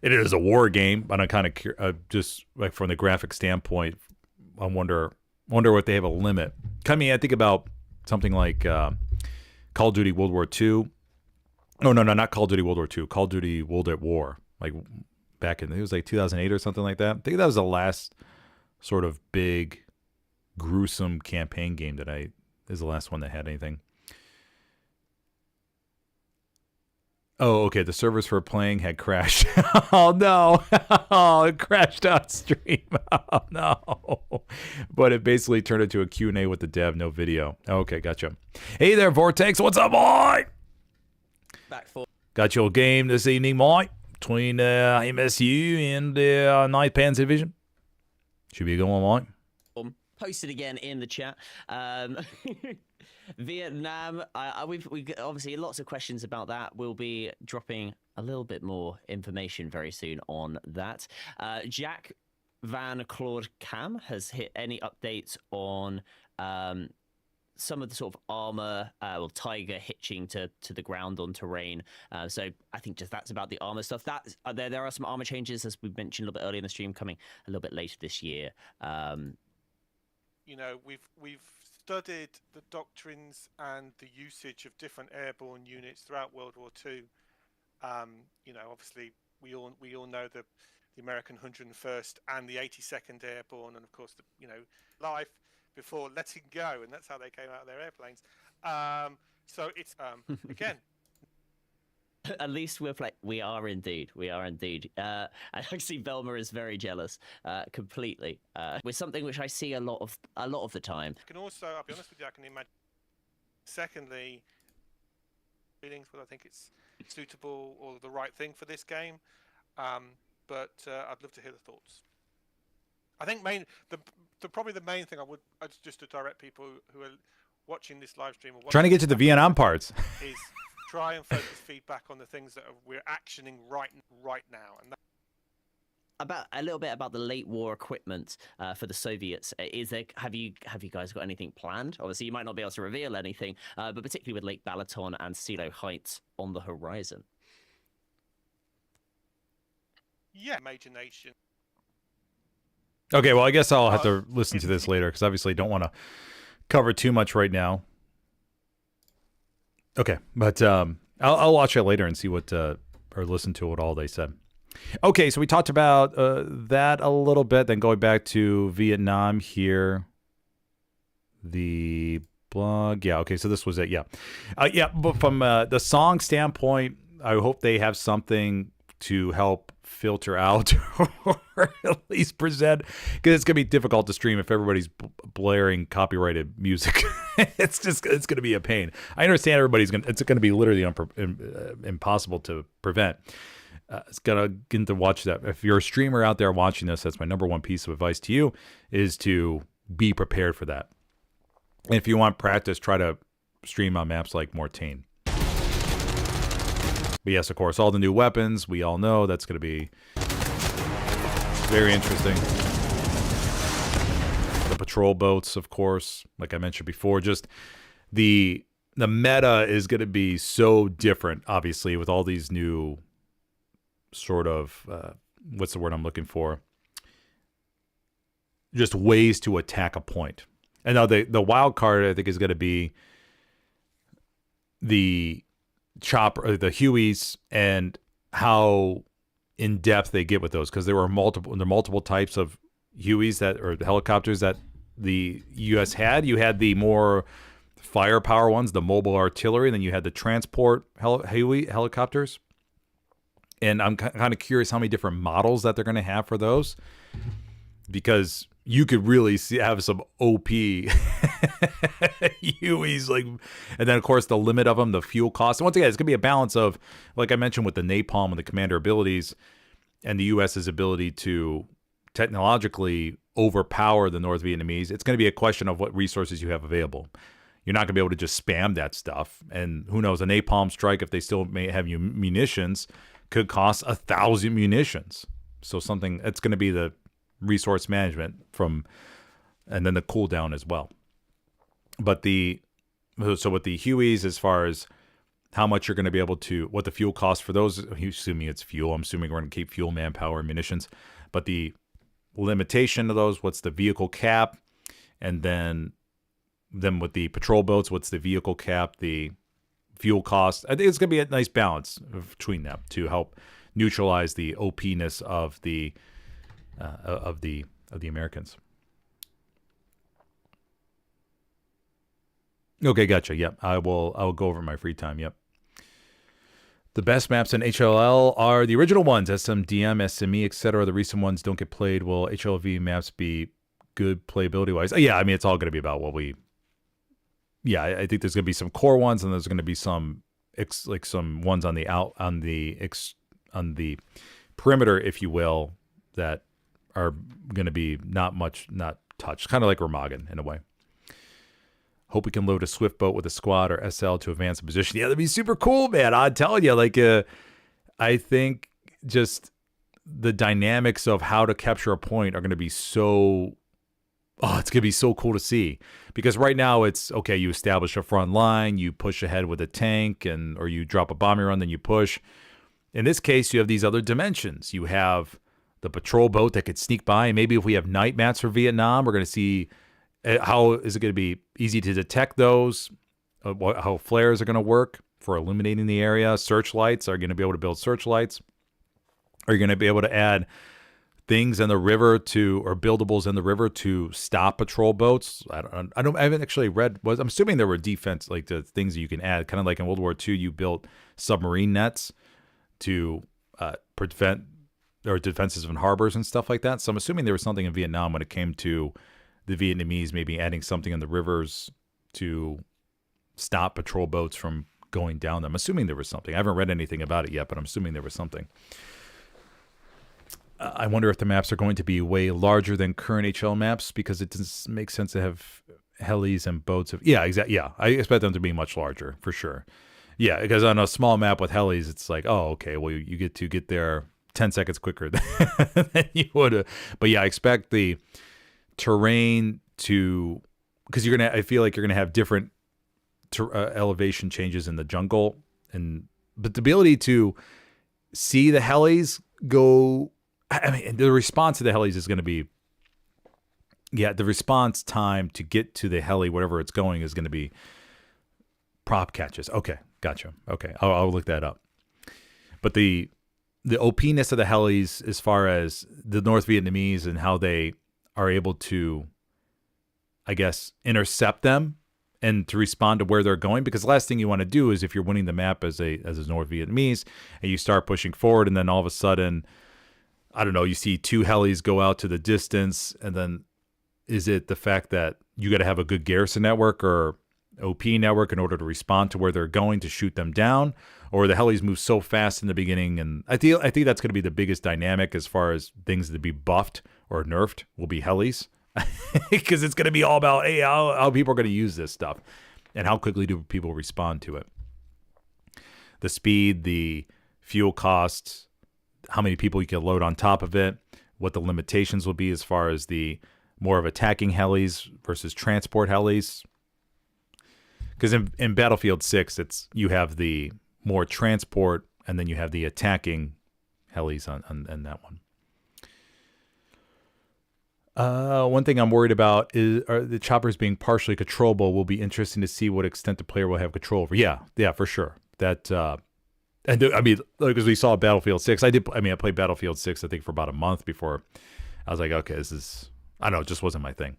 it is a war game, but I'm kind of just like from the graphic standpoint, I wonder what they have a limit. I mean, I think about something like Call of Duty World War II. No, not Call of Duty World War II. Call of Duty World at War, like back in, it was like 2008 or something like that. I think that was the last sort of big, gruesome campaign game is the last one that had anything. Oh, okay. The servers for playing had crashed. Oh, no. Oh, it crashed on stream. Oh, no. But it basically turned into a Q&A with the dev, no video. Okay, gotcha. Hey there, Vortex. What's up, boy? Back for Got your game this evening, Mike, between MSU and 9th Panzer Division. Should be going, Mike. posted again in the chat. Vietnam, we've obviously lots of questions about that. We'll be dropping a little bit more information very soon on that. Jack Van Claude Cam has hit any updates on some of the sort of armor, Tiger hitching to the ground on terrain. So I think just that's about the armor stuff. That there are some armor changes, as we mentioned a little bit earlier in the stream, coming a little bit later this year. You know, we've studied the doctrines and the usage of different airborne units throughout World War II. You know, obviously we all know the American 101st and the 82nd Airborne, and of course the life before letting go, and that's how they came out of their airplanes. So it's again. At least we are indeed. I see Velma is very jealous, completely. With something which I see a lot of the time. I can also, I'll be honest with you, I can imagine. Secondly, feelings whether I think it's suitable or the right thing for this game. But I'd love to hear the thoughts. I think probably the main thing I just to direct people who are watching this live stream or trying to get to the Vietnam parts is try and focus feedback on the things that we're actioning right now. And about a little bit about the late war equipment for the Soviets. Have you guys got anything planned? Obviously, you might not be able to reveal anything, but particularly with Lake Balaton and Silo Heights on the horizon. Yeah, major nation. Okay, well, I guess I'll have to listen to this later because obviously don't want to cover too much right now. Okay, but I'll watch it later and see what or listen to what all they said. Okay, so we talked about that a little bit. Then going back to Vietnam here, the blog. Yeah, okay, so this was it. Yeah, but from the song standpoint, I hope they have something to help filter out or at least present, because it's gonna be difficult to stream if everybody's blaring copyrighted music. it's gonna be a pain. I understand it's gonna be literally impossible to prevent. It's gonna get to watch that. If you're a streamer out there watching this, that's my number one piece of advice to you, is to be prepared for that. And if you want practice, try to stream on maps like Mortain. But yes, of course, all the new weapons, we all know that's going to be very interesting. The patrol boats, of course, like I mentioned before, just the meta is going to be so different, obviously, with all these new sort of, what's the word I'm looking for? Just ways to attack a point. And now the wild card, I think, is going to be the chopper, the Hueys, and how in depth they get with those, because there are multiple types of Hueys or the helicopters that the U.S. had. You had the more firepower ones, the mobile artillery, and then you had the transport Huey helicopters. And I'm kind of curious how many different models that they're going to have for those, because you could really have some OP Hueys, and then of course the limit of them, the fuel cost. And once again, it's gonna be a balance of, like I mentioned, with the napalm and the commander abilities, and the U.S.'s ability to technologically overpower the North Vietnamese. It's going to be a question of what resources you have available. You're not gonna be able to just spam that stuff. And who knows, a napalm strike, if they still may have munitions, could cost 1,000 munitions. So something it's going to be the resource management and then the cooldown as well. But so with the Hueys, as far as how much you're going to be able to, what the fuel cost for those, assuming it's fuel. I'm assuming we're going to keep fuel, manpower, munitions, but the limitation of those, what's the vehicle cap, and then with the patrol boats, what's the vehicle cap, the fuel cost. I think it's going to be a nice balance between them to help neutralize the OP-ness of the Americans. Okay, gotcha. Yep, I'll go over in my free time. Yep. The best maps in HLL are the original ones, SMDM, SME, etc. The recent ones don't get played. Will HLV maps be good playability wise? Yeah, I mean it's all going to be about what we. Yeah, I think there's going to be some core ones, and there's going to be some some ones on the perimeter, if you will, that are going to be not touched, kind of like Remagen in a way. Hope we can load a Swift boat with a squad or SL to advance a position. Yeah, that'd be super cool, man. I'm telling you, I think just the dynamics of how to capture a point are going to be so. Oh, it's going to be so cool to see, because right now it's okay. You establish a front line, you push ahead with a tank, or you drop a bombing run, then you push. In this case, you have these other dimensions. You have the patrol boat that could sneak by, and maybe if we have night maps for Vietnam, we're going to see. How is it going to be easy to detect those? How flares are going to work for illuminating the area? Searchlights, are you going to be able to build searchlights? Are you going to be able to add things in the river or buildables in the river to stop patrol boats? I haven't actually read. I'm assuming there were defense, like the things that you can add, kind of like in World War II, you built submarine nets to prevent or defenses in harbors and stuff like that. So I'm assuming there was something in Vietnam when it came to the Vietnamese maybe adding something in the rivers to stop patrol boats from going down them. I'm assuming there was something. I haven't read anything about it yet, but I'm assuming there was something. I wonder if the maps are going to be way larger than current HL maps, because it doesn't make sense to have helis and boats. Yeah, exactly. Yeah, I expect them to be much larger for sure. Yeah, because on a small map with helis, it's like, oh, okay, well, you get to get there 10 seconds quicker than you would have. But yeah, I expect the terrain to, because I feel like you're gonna have different elevation changes in the jungle, but the ability to see the helis go, I mean, the response to the helis is going to be, the response time to get to the heli, whatever it's going, is going to be prop catches. Okay, gotcha. Okay, I'll look that up. But the OP-ness of the helis, as far as the North Vietnamese and how they are able to, I guess, intercept them and to respond to where they're going. Because the last thing you want to do is, if you're winning the map as a North Vietnamese and you start pushing forward, and then all of a sudden, I don't know, you see two helis go out to the distance, and then is it the fact that you got to have a good garrison network or OP network in order to respond to where they're going to shoot them down, or the helis move so fast in the beginning? And I think that's going to be the biggest dynamic as far as things to be buffed or nerfed will be helis, because it's going to be all about how people are going to use this stuff and how quickly do people respond to it. The speed, the fuel costs, how many people you can load on top of it, what the limitations will be as far as the more of attacking helis versus transport helis. Because in Battlefield 6, you have the more transport, and then you have the attacking helis on that one. One thing I'm worried about are the choppers being partially controllable. Will be interesting to see what extent the player will have control over. Yeah, for sure. That and I mean, because we saw Battlefield 6, I played Battlefield 6 I think for about a month before I was like, okay, this is, I don't know, it just wasn't my thing.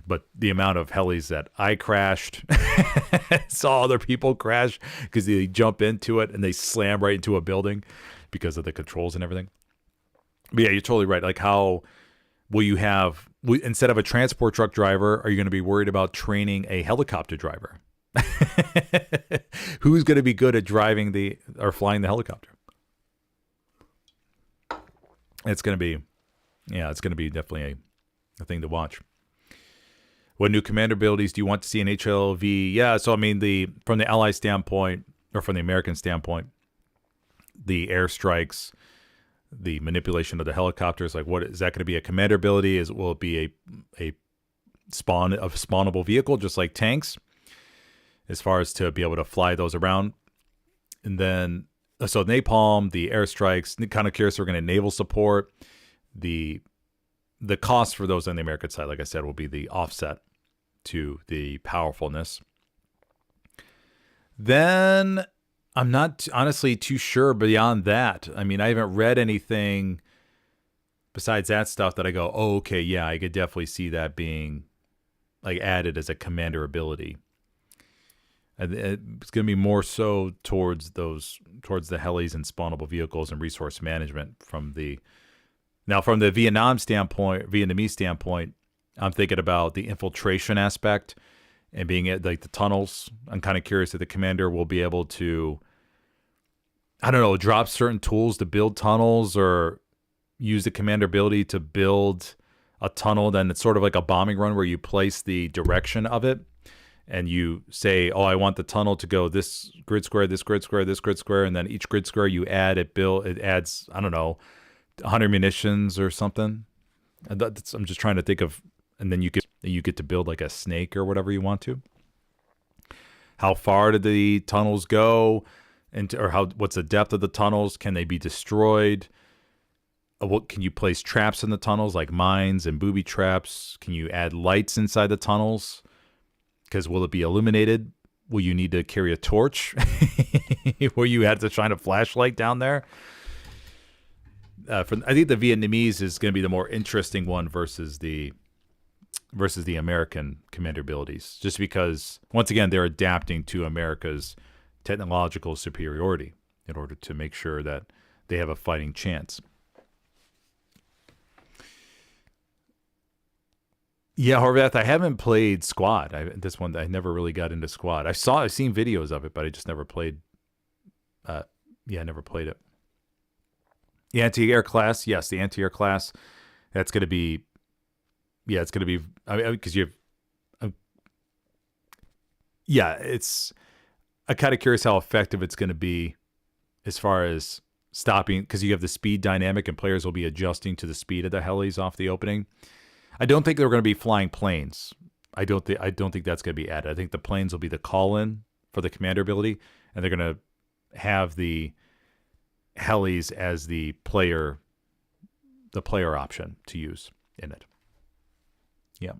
But the amount of helis that I crashed, saw other people crash because they jump into it and they slam right into a building because of the controls and everything. But yeah, you're totally right. Like, how will you have, instead of a transport truck driver, are you going to be worried about training a helicopter driver? Who's going to be good at driving or flying the helicopter? It's going to be definitely a thing to watch. What new commander abilities do you want to see in HLV? Yeah, so I mean, from the Ally standpoint, or from the American standpoint, the airstrikes, the manipulation of the helicopters, like, what is that going to be a commander ability? Will it be a spawnable vehicle, just like tanks, as far as to be able to fly those around? And then, so napalm, the airstrikes, kind of curious, we're going to naval support. The cost for those on the American side, like I said, will be the offset to the powerfulness. Then I'm not honestly too sure beyond that. I mean, I haven't read anything besides that stuff that I go, oh, okay, yeah, I could definitely see that being like added as a commander ability. And it's going to be more so towards the helis and spawnable vehicles and resource management from the Vietnamese standpoint. I'm thinking about the infiltration aspect and being at like the tunnels. I'm kind of curious if the commander will be able to, I don't know, drop certain tools to build tunnels or use the commander ability to build a tunnel. Then it's sort of like a bombing run where you place the direction of it and you say, oh, I want the tunnel to go this grid square, this grid square, this grid square. And then each grid square you add, it adds, I don't know, 100 munitions or something. And I'm just trying to think of, and then you get to build like a snake or whatever you want to. How far do the tunnels go, what's the depth of the tunnels? Can they be destroyed? What can you place traps in the tunnels like mines and booby traps? Can you add lights inside the tunnels? Because will it be illuminated? Will you need to carry a torch where you had to shine a flashlight down there? I think the Vietnamese is going to be the more interesting one versus the American commander abilities, just because once again they're adapting to America's technological superiority in order to make sure that they have a fighting chance. Yeah, Horvath, I haven't played Squad. This one, I never really got into Squad. I've seen videos of it, but I just never played. I never played it. The anti-air class, yes, the anti-air class. That's going to be, it's going to be. I mean, because you have. It's. I'm kind of curious how effective it's going to be, as far as stopping, because you have the speed dynamic and players will be adjusting to the speed of the helis off the opening. I don't think they're going to be flying planes. I don't think that's going to be added. I think the planes will be the call-in for the commander ability, and they're going to have the helis as the player option to use in it. Yeah.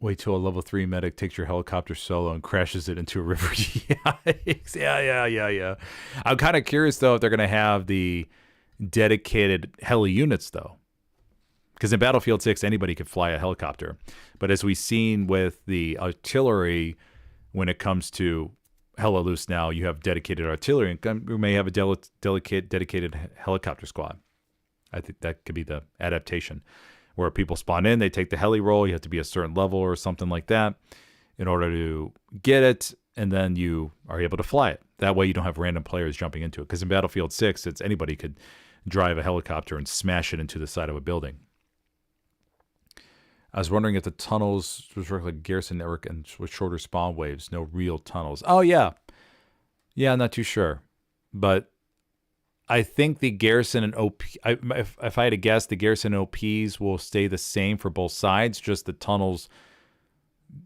Wait till a level 3 medic takes your helicopter solo and crashes it into a river. Yeah. I'm kind of curious though if they're going to have the dedicated heli units though, because in Battlefield 6 anybody could fly a helicopter, but as we've seen with the artillery, when it comes to Helios now, you have dedicated artillery, and we may have a dedicated helicopter squad. I think that could be the adaptation, where people spawn in, they take the heli roll, you have to be a certain level or something like that in order to get it, and then you are able to fly it. That way you don't have random players jumping into it, because in Battlefield 6, it's anybody could drive a helicopter and smash it into the side of a building. I was wondering if the tunnels was work like Garrison network and with shorter spawn waves, no real tunnels. Oh, yeah. Yeah, I'm not too sure. But I think the Garrison and OP, if I had to guess, the Garrison OPs will stay the same for both sides, just the tunnels,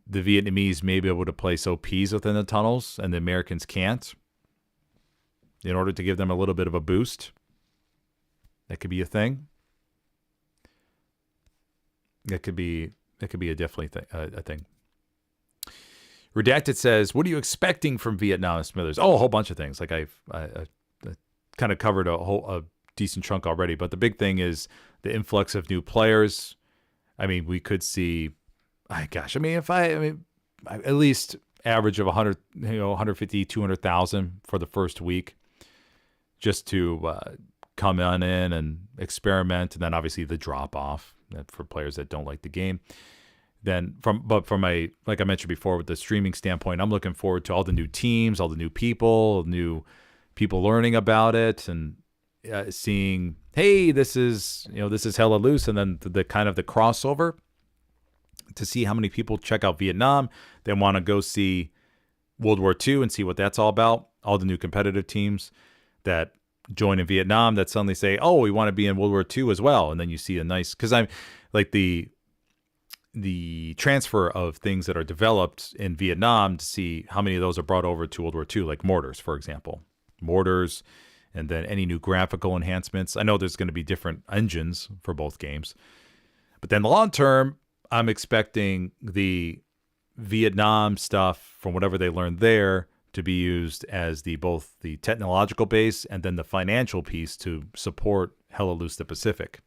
the Vietnamese may be able to place OPs within the tunnels, and the Americans can't, in order to give them a little bit of a boost. That could be a thing. That could be definitely a thing. Redacted says, "What are you expecting from Vietnam, Smithers?" Oh, a whole bunch of things. Like I kind of covered a decent chunk already, but the big thing is the influx of new players. I mean, we could see. At least average of 100, 150, 200,000 for the first week, just to come in and experiment, and then obviously the drop off for players that don't like the game. Then from a, like I mentioned before, with the streaming standpoint, I'm looking forward to all the new teams, all the new people learning about it, and seeing, hey, this is hella loose, and then the kind of the crossover to see how many people check out Vietnam, they want to go see World War II and see what that's all about. All the new competitive teams that join in Vietnam that suddenly say, oh, we want to be in World War II as well. And then you see a nice, because I'm like the transfer of things that are developed in Vietnam to see how many of those are brought over to World War II, like mortars, for example. Mortars, and then any new graphical enhancements. I know there's going to be different engines for both games. But then long term, I'm expecting the Vietnam stuff from whatever they learned there to be used as both the technological base and then the financial piece to support Hella Loose the Pacific.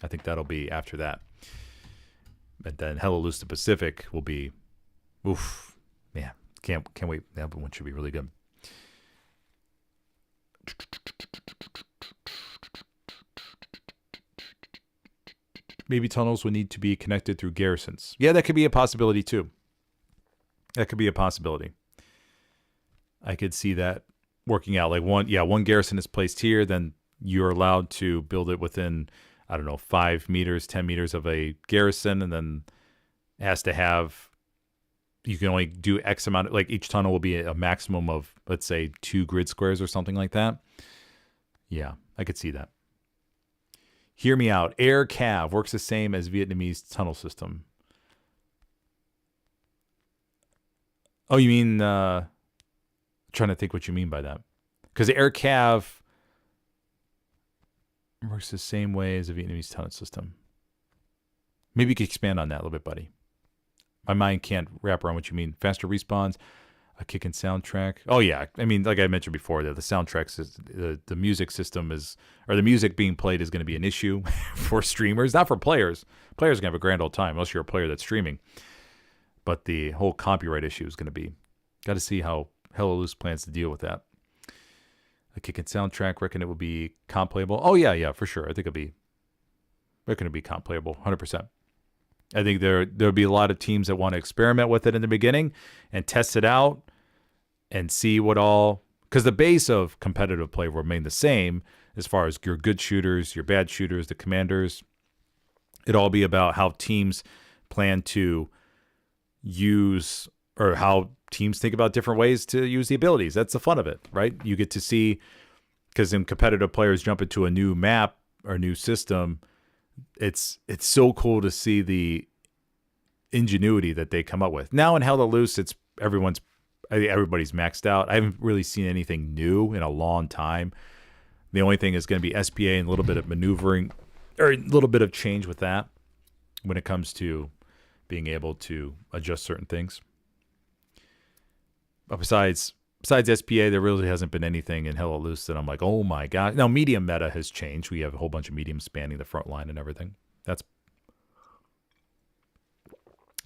I think that'll be after that. And then Hella Loose the Pacific will be, oof, man, can't wait. That one should be really good. Maybe tunnels would need to be connected through garrisons. Yeah, that could be a possibility too. That could be a possibility. I could see that working out. Like one garrison is placed here, then you're allowed to build it within, I don't know, 5 meters, 10 meters of a garrison, and then it has to have, you can only do X amount, like each tunnel will be a maximum of, let's say, 2 grid squares or something like that. Yeah, I could see that. Hear me out. Air Cav works the same as Vietnamese tunnel system. Oh, you mean, trying to think what you mean by that. Because Air Cav works the same way as a Vietnamese tunnel system. Maybe you could expand on that a little bit, buddy. My mind can't wrap around what you mean. Faster respawns, a kicking soundtrack. Oh, yeah. I mean, like I mentioned before, the soundtracks, the music system is, or the music being played is going to be an issue for streamers, not for players. Players are going to have a grand old time, unless you're a player that's streaming. But the whole copyright issue is going to be, got to see how Hella Loose plans to deal with that. A kicking soundtrack, reckon it will be comp playable. Oh, yeah, for sure. I think it'll be comp playable, 100%. I think there'll be a lot of teams that want to experiment with it in the beginning and test it out and see what all, because the base of competitive play will remain the same as far as your good shooters, your bad shooters, the commanders. It'll all be about how teams plan to use, or how teams think about different ways to use the abilities. That's the fun of it, right? You get to see, because when competitive players jump into a new map or new system, it's so cool to see the ingenuity that they come up with. Now in Hella Loose, everybody's maxed out. I haven't really seen anything new in a long time. The only thing is going to be SPA and a little bit of maneuvering, or a little bit of change with that when it comes to being able to adjust certain things. But besides SPA, there really hasn't been anything in Hella Loose that I'm like, oh my god. Now medium meta has changed. We have a whole bunch of mediums spanning the front line and everything. That's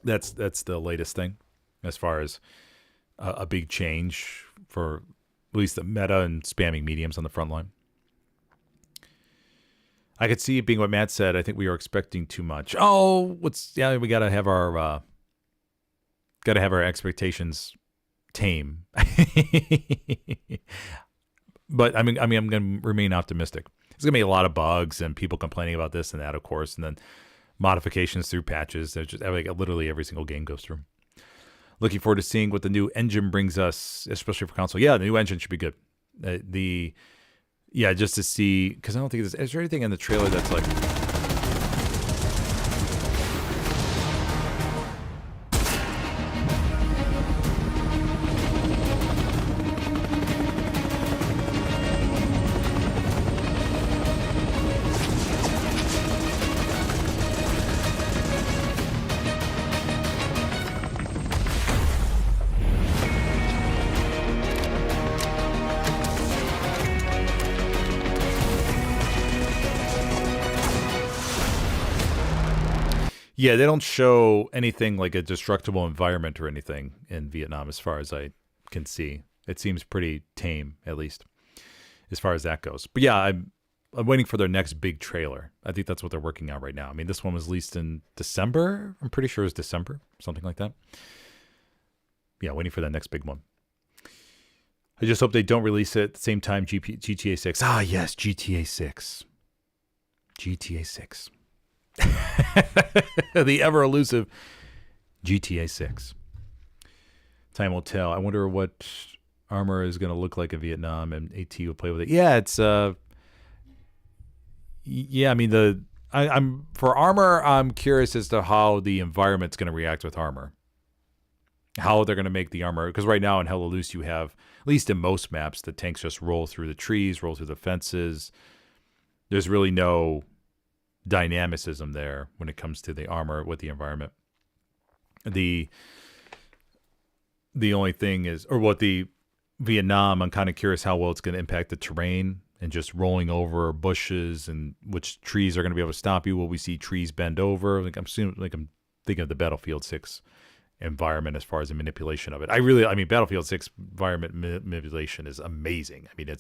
the latest thing as far as a big change for at least the meta and spamming mediums on the front line. I could see it being what Matt said. I think we are expecting too much. Oh, we gotta have our expectations tame. But I mean, I'm going to remain optimistic. There's going to be a lot of bugs and people complaining about this and that, of course, and then modifications through patches. There's just literally every single game goes through. Looking forward to seeing what the new engine brings us, especially for console. Yeah, the new engine should be good. Just to see, because I don't think is there anything in the trailer that's like, yeah, they don't show anything like a destructible environment or anything in Vietnam as far as I can see. It seems pretty tame, at least, as far as that goes. But yeah, I'm waiting for their next big trailer. I think that's what they're working on right now. I mean, this one was released in December. I'm pretty sure it's December, something like that. Yeah, waiting for that next big one. I just hope they don't release it at the same time GTA 6. Ah, yes, GTA 6. GTA 6. The ever elusive GTA 6. Time will tell. I wonder what armor is going to look like in Vietnam, and AT will play with it. Yeah, it's I mean I'm for armor. I'm curious as to how the environment's going to react with armor. How they're going to make the armor, because right now in Helios you have, at least in most maps, the tanks just roll through the trees, roll through the fences. There's really no dynamicism there when it comes to the armor with the environment. The only thing is, or what the Vietnam, I'm kind of curious how well it's going to impact the terrain and just rolling over bushes and which trees are going to be able to stop you. Will we see trees bend over? I'm thinking of the Battlefield 6 environment as far as the manipulation of it. Battlefield 6 environment manipulation is amazing. I mean,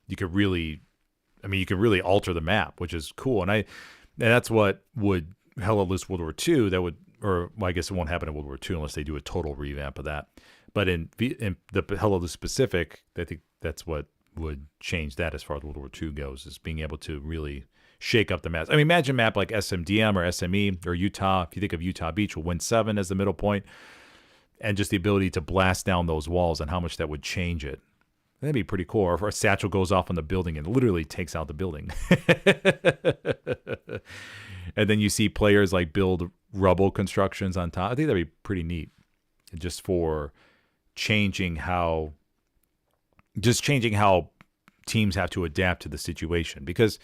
you could really alter the map, which is cool. And that's what would Helios World War II, I guess it won't happen in World War II unless they do a total revamp of that. But in the Helios specific, I think that's what would change that as far as World War II goes, is being able to really shake up the maps. I mean, imagine a map like SMDM or SME or Utah. If you think of Utah Beach with Wind 7 as the middle point, and just the ability to blast down those walls and how much that would change it. That'd be pretty cool. Or if a satchel goes off on the building and literally takes out the building. And then you see players like build rubble constructions on top. I think that'd be pretty neat. Just for changing how teams have to adapt to the situation. Because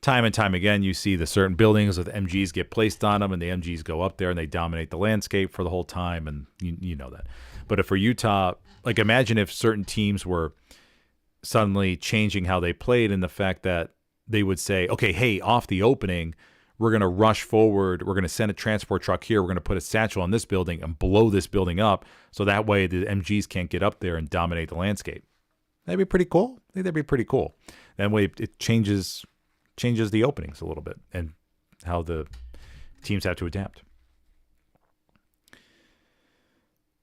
time and time again, you see the certain buildings with MGs get placed on them, and the MGs go up there and they dominate the landscape for the whole time, and you know that. But if for Utah, like imagine if certain teams were suddenly changing how they played, and the fact that they would say, okay, hey, off the opening, we're going to rush forward. We're going to send a transport truck here. We're going to put a satchel on this building and blow this building up, so that way the MGs can't get up there and dominate the landscape. That'd be pretty cool. I think that'd be pretty cool. That way it changes the openings a little bit and how the teams have to adapt.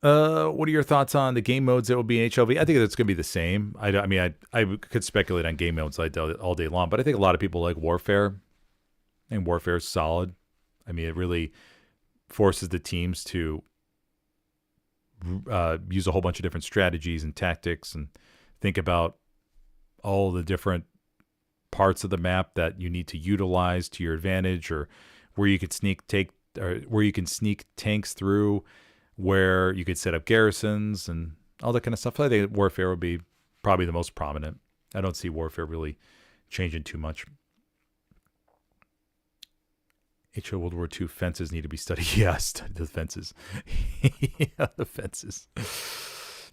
What are your thoughts on the game modes that will be in HLV? I think it's going to be the same. I could speculate on game modes all day long, but I think a lot of people like Warfare, and Warfare is solid. I mean, it really forces the teams to use a whole bunch of different strategies and tactics and think about all the different parts of the map that you need to utilize to your advantage, or where you could sneak tanks through, where you could set up garrisons and all that kind of stuff. I think Warfare would be probably the most prominent. I don't see Warfare really changing too much. HO World War II fences need to be studied. Yeah, study the fences. Yeah, the fences.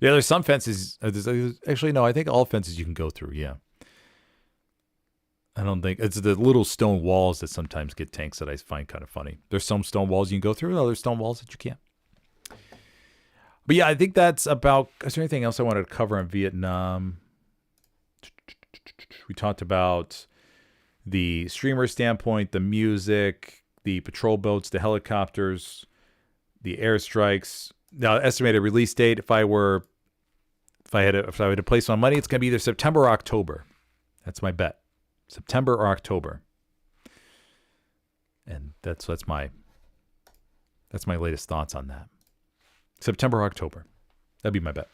Yeah, there's some fences. Actually, no, I think all fences you can go through, yeah. I don't think it's the little stone walls that sometimes get tanks that I find kind of funny. There's some stone walls you can go through, and other stone walls that you can't. But yeah, I think that's about. Is there anything else I wanted to cover on Vietnam? We talked about the streamer standpoint, the music, the patrol boats, the helicopters, the airstrikes. Now, estimated release date. If I had to place my money, it's going to be either September or October. That's my bet. September or October. And that's my latest thoughts on that. September or October. That'd be my bet.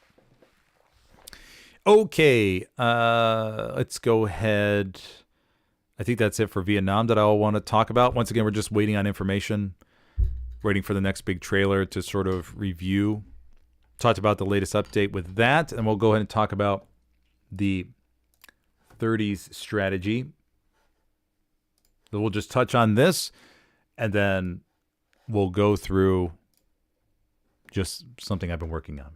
Okay, let's go ahead. I think that's it for Vietnam that I want to talk about. Once again, we're just waiting on information, waiting for the next big trailer to sort of review. Talked about the latest update with that, and we'll go ahead and talk about the 30's strategy. So we'll just touch on this, and then we'll go through just something I've been working on.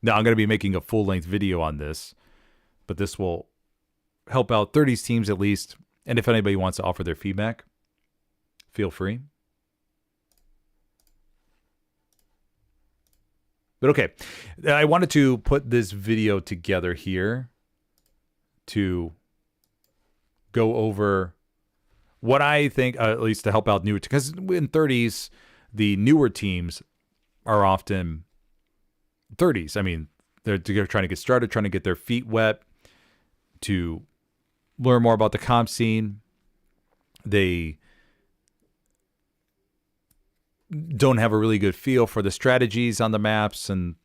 Now, I'm going to be making a full-length video on this, but this will help out 30's teams at least. And if anybody wants to offer their feedback, feel free. But okay, I wanted to put this video together here to go over what I think, at least to help out newer, because in 30's, the newer teams are often 30's. I mean, they're trying to get started, trying to get their feet wet, to learn more about the comp scene. They don't have a really good feel for the strategies on the maps, and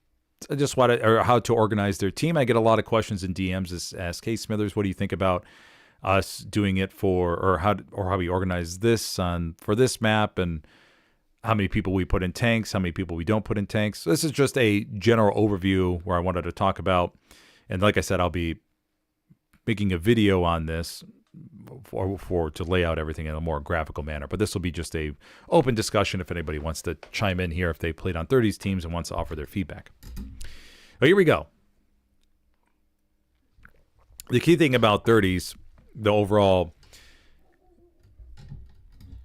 I just want to, or how to organize their team. I get a lot of questions in DMs that ask, hey, Smithers, what do you think about us doing it or how we organize this for this map, and how many people we put in tanks, how many people we don't put in tanks. So this is just a general overview where I wanted to talk about. And like I said, I'll be making a video on this to lay out everything in a more graphical manner. But this will be just a open discussion if anybody wants to chime in here, if they played on 30's teams and wants to offer their feedback. Well, here we go. The key thing about 30's, the overall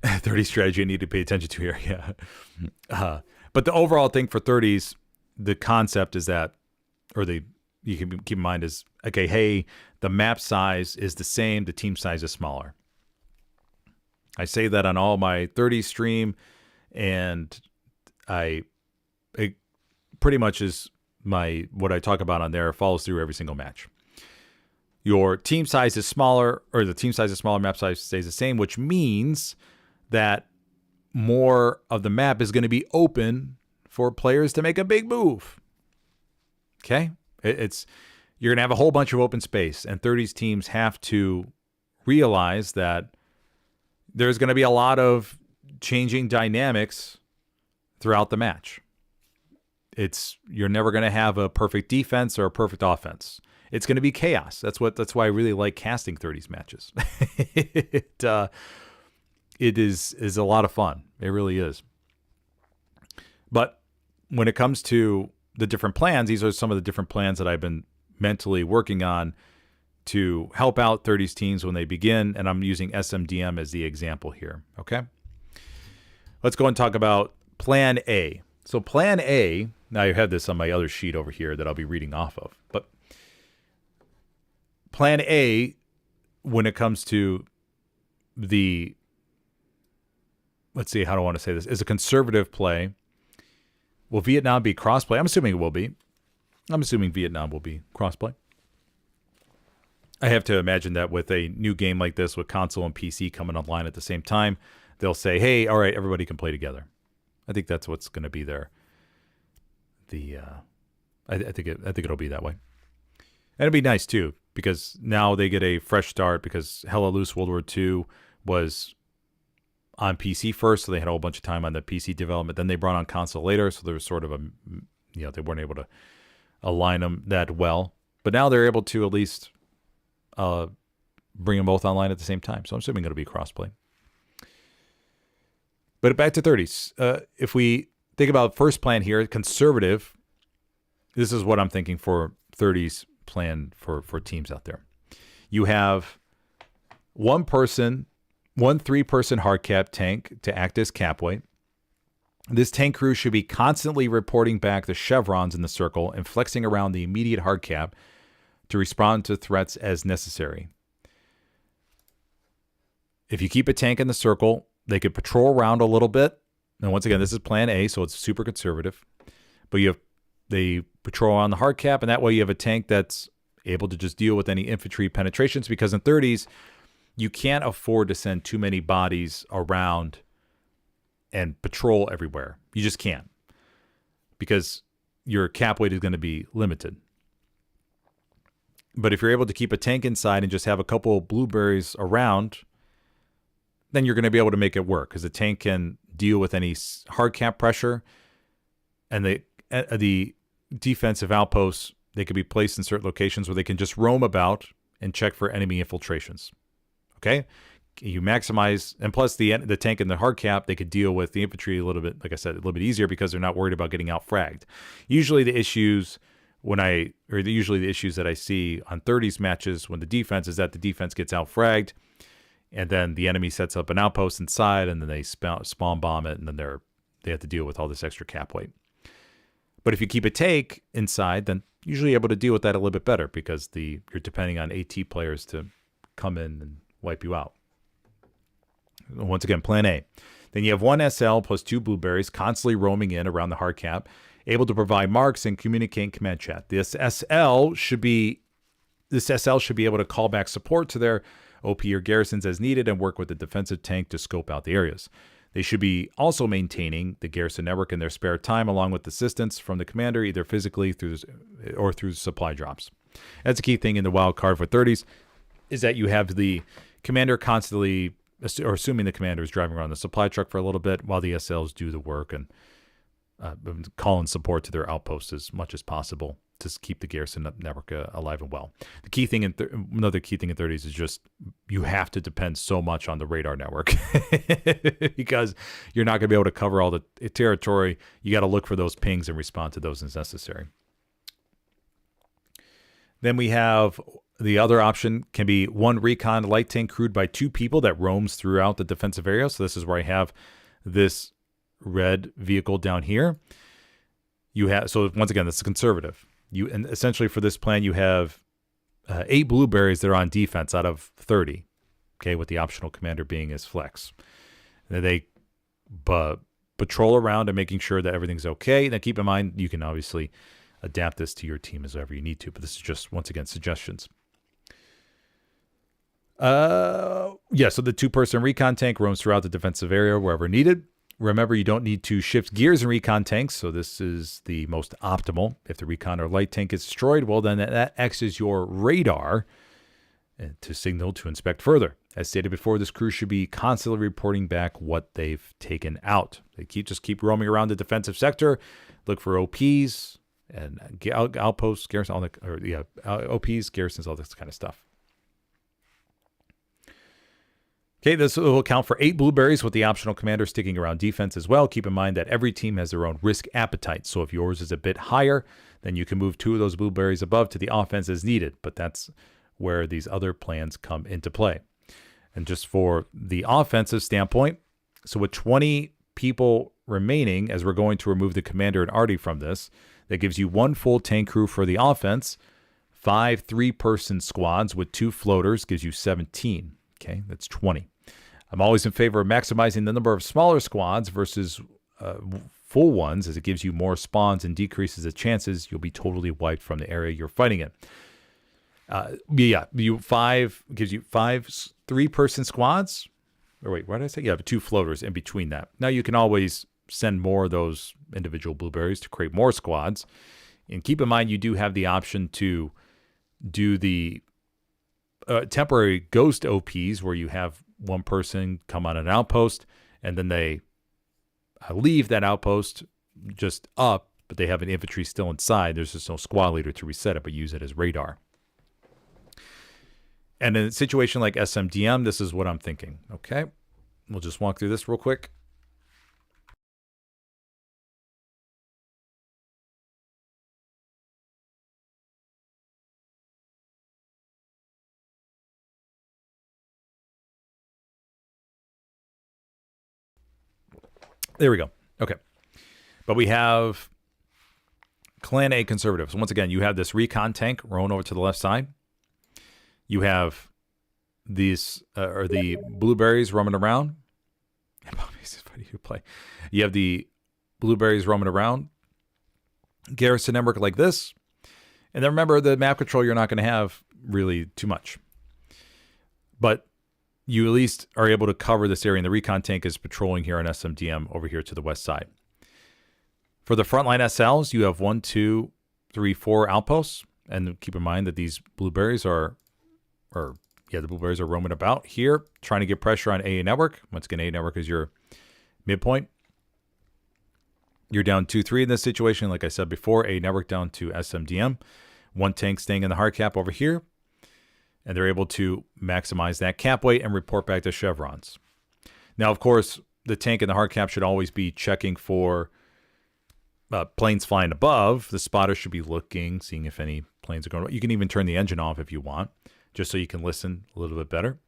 30 strategy I need to pay attention to here. Yeah. But the overall thing for 30's, the concept is that, you can keep in mind is, okay, hey, the map size is the same, the team size is smaller. I say that on all my 30 stream, and it pretty much is what I talk about on there follows through every single match. Your team size is smaller, or the team size is smaller, map size stays the same, which means that more of the map is going to be open for players to make a big move. Okay? You're going to have a whole bunch of open space, and 30's teams have to realize that there's going to be a lot of changing dynamics throughout the match. You're never going to have a perfect defense or a perfect offense. It's going to be chaos. That's why I really like casting 30's matches. It is a lot of fun. It really is. But when it comes to the different plans, these are some of the different plans that I've been mentally working on to help out 30's teams when they begin, and I'm using SMDM as the example here, okay? Let's go and talk about Plan A. So Plan A, now I have this on my other sheet over here that I'll be reading off of, but Plan A, when it comes to let's see, how do I want to say this, is a conservative play. Will Vietnam be crossplay? I'm assuming it will be. I'm assuming Vietnam will be crossplay. I have to imagine that with a new game like this, with console and PC coming online at the same time, they'll say, hey, all right, everybody can play together. I think that's what's going to be there. I think it'll be that way. And it'd be nice, too, because now they get a fresh start, because Hella Loose World War II was on PC first, so they had a whole bunch of time on the PC development. Then they brought on console later, so there was sort of they weren't able to align them that well. But now they're able to at least bring them both online at the same time. So I'm assuming it'll be crossplay. But back to 30's. If we think about first plan here, conservative, this is what I'm thinking for 30's plan for teams out there. You have one 3-person hard cap tank to act as cap weight. This tank crew should be constantly reporting back the chevrons in the circle and flexing around the immediate hard cap to respond to threats as necessary. If you keep a tank in the circle, they could patrol around a little bit. And once again, this is Plan A, so it's super conservative. But they patrol on the hard cap, and that way you have a tank that's able to just deal with any infantry penetrations, because in 30's, you can't afford to send too many bodies around and patrol everywhere. You just can't, because your cap weight is going to be limited. But if you're able to keep a tank inside and just have a couple of blueberries around, then you're going to be able to make it work, because the tank can deal with any hard cap pressure, and the defensive outposts, they could be placed in certain locations where they can just roam about and check for enemy infiltrations. Okay, you maximize, and plus the tank and the hard cap, they could deal with the infantry a little bit, like I said, a little bit easier, because they're not worried about getting out fragged. Usually the issues that I see on 30's matches when the defense is that the defense gets out fragged, and then the enemy sets up an outpost inside, and then they spawn bomb it, and then they have to deal with all this extra cap weight. But if you keep a tank inside, then usually able to deal with that a little bit better, because you're depending on AT players to come in and wipe you out. Once again, Plan A. Then you have one SL plus 2 blueberries constantly roaming in around the hard cap, able to provide marks and communicate in command chat. This SL should be able to call back support to their OP or garrisons as needed and work with the defensive tank to scope out the areas. They should be also maintaining the garrison network in their spare time, along with assistance from the commander, either physically through supply drops. That's a key thing in the wild card for 30's. is that you have the commander constantly, or assuming the commander is driving around the supply truck for a little bit while the SLs do the work and call in support to their outposts as much as possible to keep the garrison network alive and well. The key thing another key thing in 30s is just you have to depend so much on the radar network because you're not going to be able to cover all the territory. You got to look for those pings and respond to those as necessary. Then we have the other option can be one recon light tank crewed by 2 people that roams throughout the defensive area. So this is where I have this red vehicle down here. You have, so once again, this is conservative. And essentially for this plan, you have 8 blueberries that are on defense out of 30. Okay, with the optional commander being as flex. And they patrol around and making sure that everything's okay. Now keep in mind, you can obviously adapt this to your team as ever you need to, but this is just, once again, suggestions. So the 2-person recon tank roams throughout the defensive area wherever needed. Remember, you don't need to shift gears in recon tanks, so this is the most optimal. If the recon or light tank is destroyed, well, then that acts as your radar to signal to inspect further. As stated before, this crew should be constantly reporting back what they've taken out. They just keep roaming around the defensive sector, look for OPs and outposts, garrisons, OPs, garrisons, all this kind of stuff. Okay, this will account for 8 blueberries with the optional commander sticking around defense as well. Keep in mind that every team has their own risk appetite. So if yours is a bit higher, then you can move 2 of those blueberries above to the offense as needed. But that's where these other plans come into play. And just for the offensive standpoint, so with 20 people remaining, as we're going to remove the commander and Artie from this, that gives you 1 full tank crew for the offense, 5 3-person squads with 2 floaters gives you 17. Okay, that's 20. I'm always in favor of maximizing the number of smaller squads versus full ones, as it gives you more spawns and decreases the chances you'll be totally wiped from the area you're fighting in. Gives you 5 3-person squads. Or wait, what did I say? Yeah, 2 floaters in between that. Now you can always send more of those individual blueberries to create more squads. And keep in mind, you do have the option to do the temporary ghost OPs where you have one person come on an outpost and then they leave that outpost just up, but they have an infantry still inside. There's just no squad leader to reset it, but use it as radar. And in a situation like SMDM, this is what I'm thinking. Okay, we'll just walk through this real quick. There we go. Okay. But we have Clan A conservative. So once again, you have this recon tank rolling over to the left side. You have these, or the blueberries roaming around. It's funny to play. You have the blueberries roaming around. Garrison network like this. And then remember, the map control, you're not going to have really too much. But you at least are able to cover this area, and the recon tank is patrolling here on SMDM over here to the west side. For the frontline SLs, you have 1, 2, 3, 4 outposts, and keep in mind that these blueberries the blueberries are roaming about here, trying to get pressure on AA network. Once again, AA network is your midpoint. You're down 2, 3 in this situation, like I said before. AA network down to SMDM. 1 tank staying in the hard cap over here. And they're able to maximize that cap weight and report back to chevrons. Now, of course, the tank and the hard cap should always be checking for planes flying above. The spotter should be looking, seeing if any planes are going. You can even turn the engine off if you want, just so you can listen a little bit better.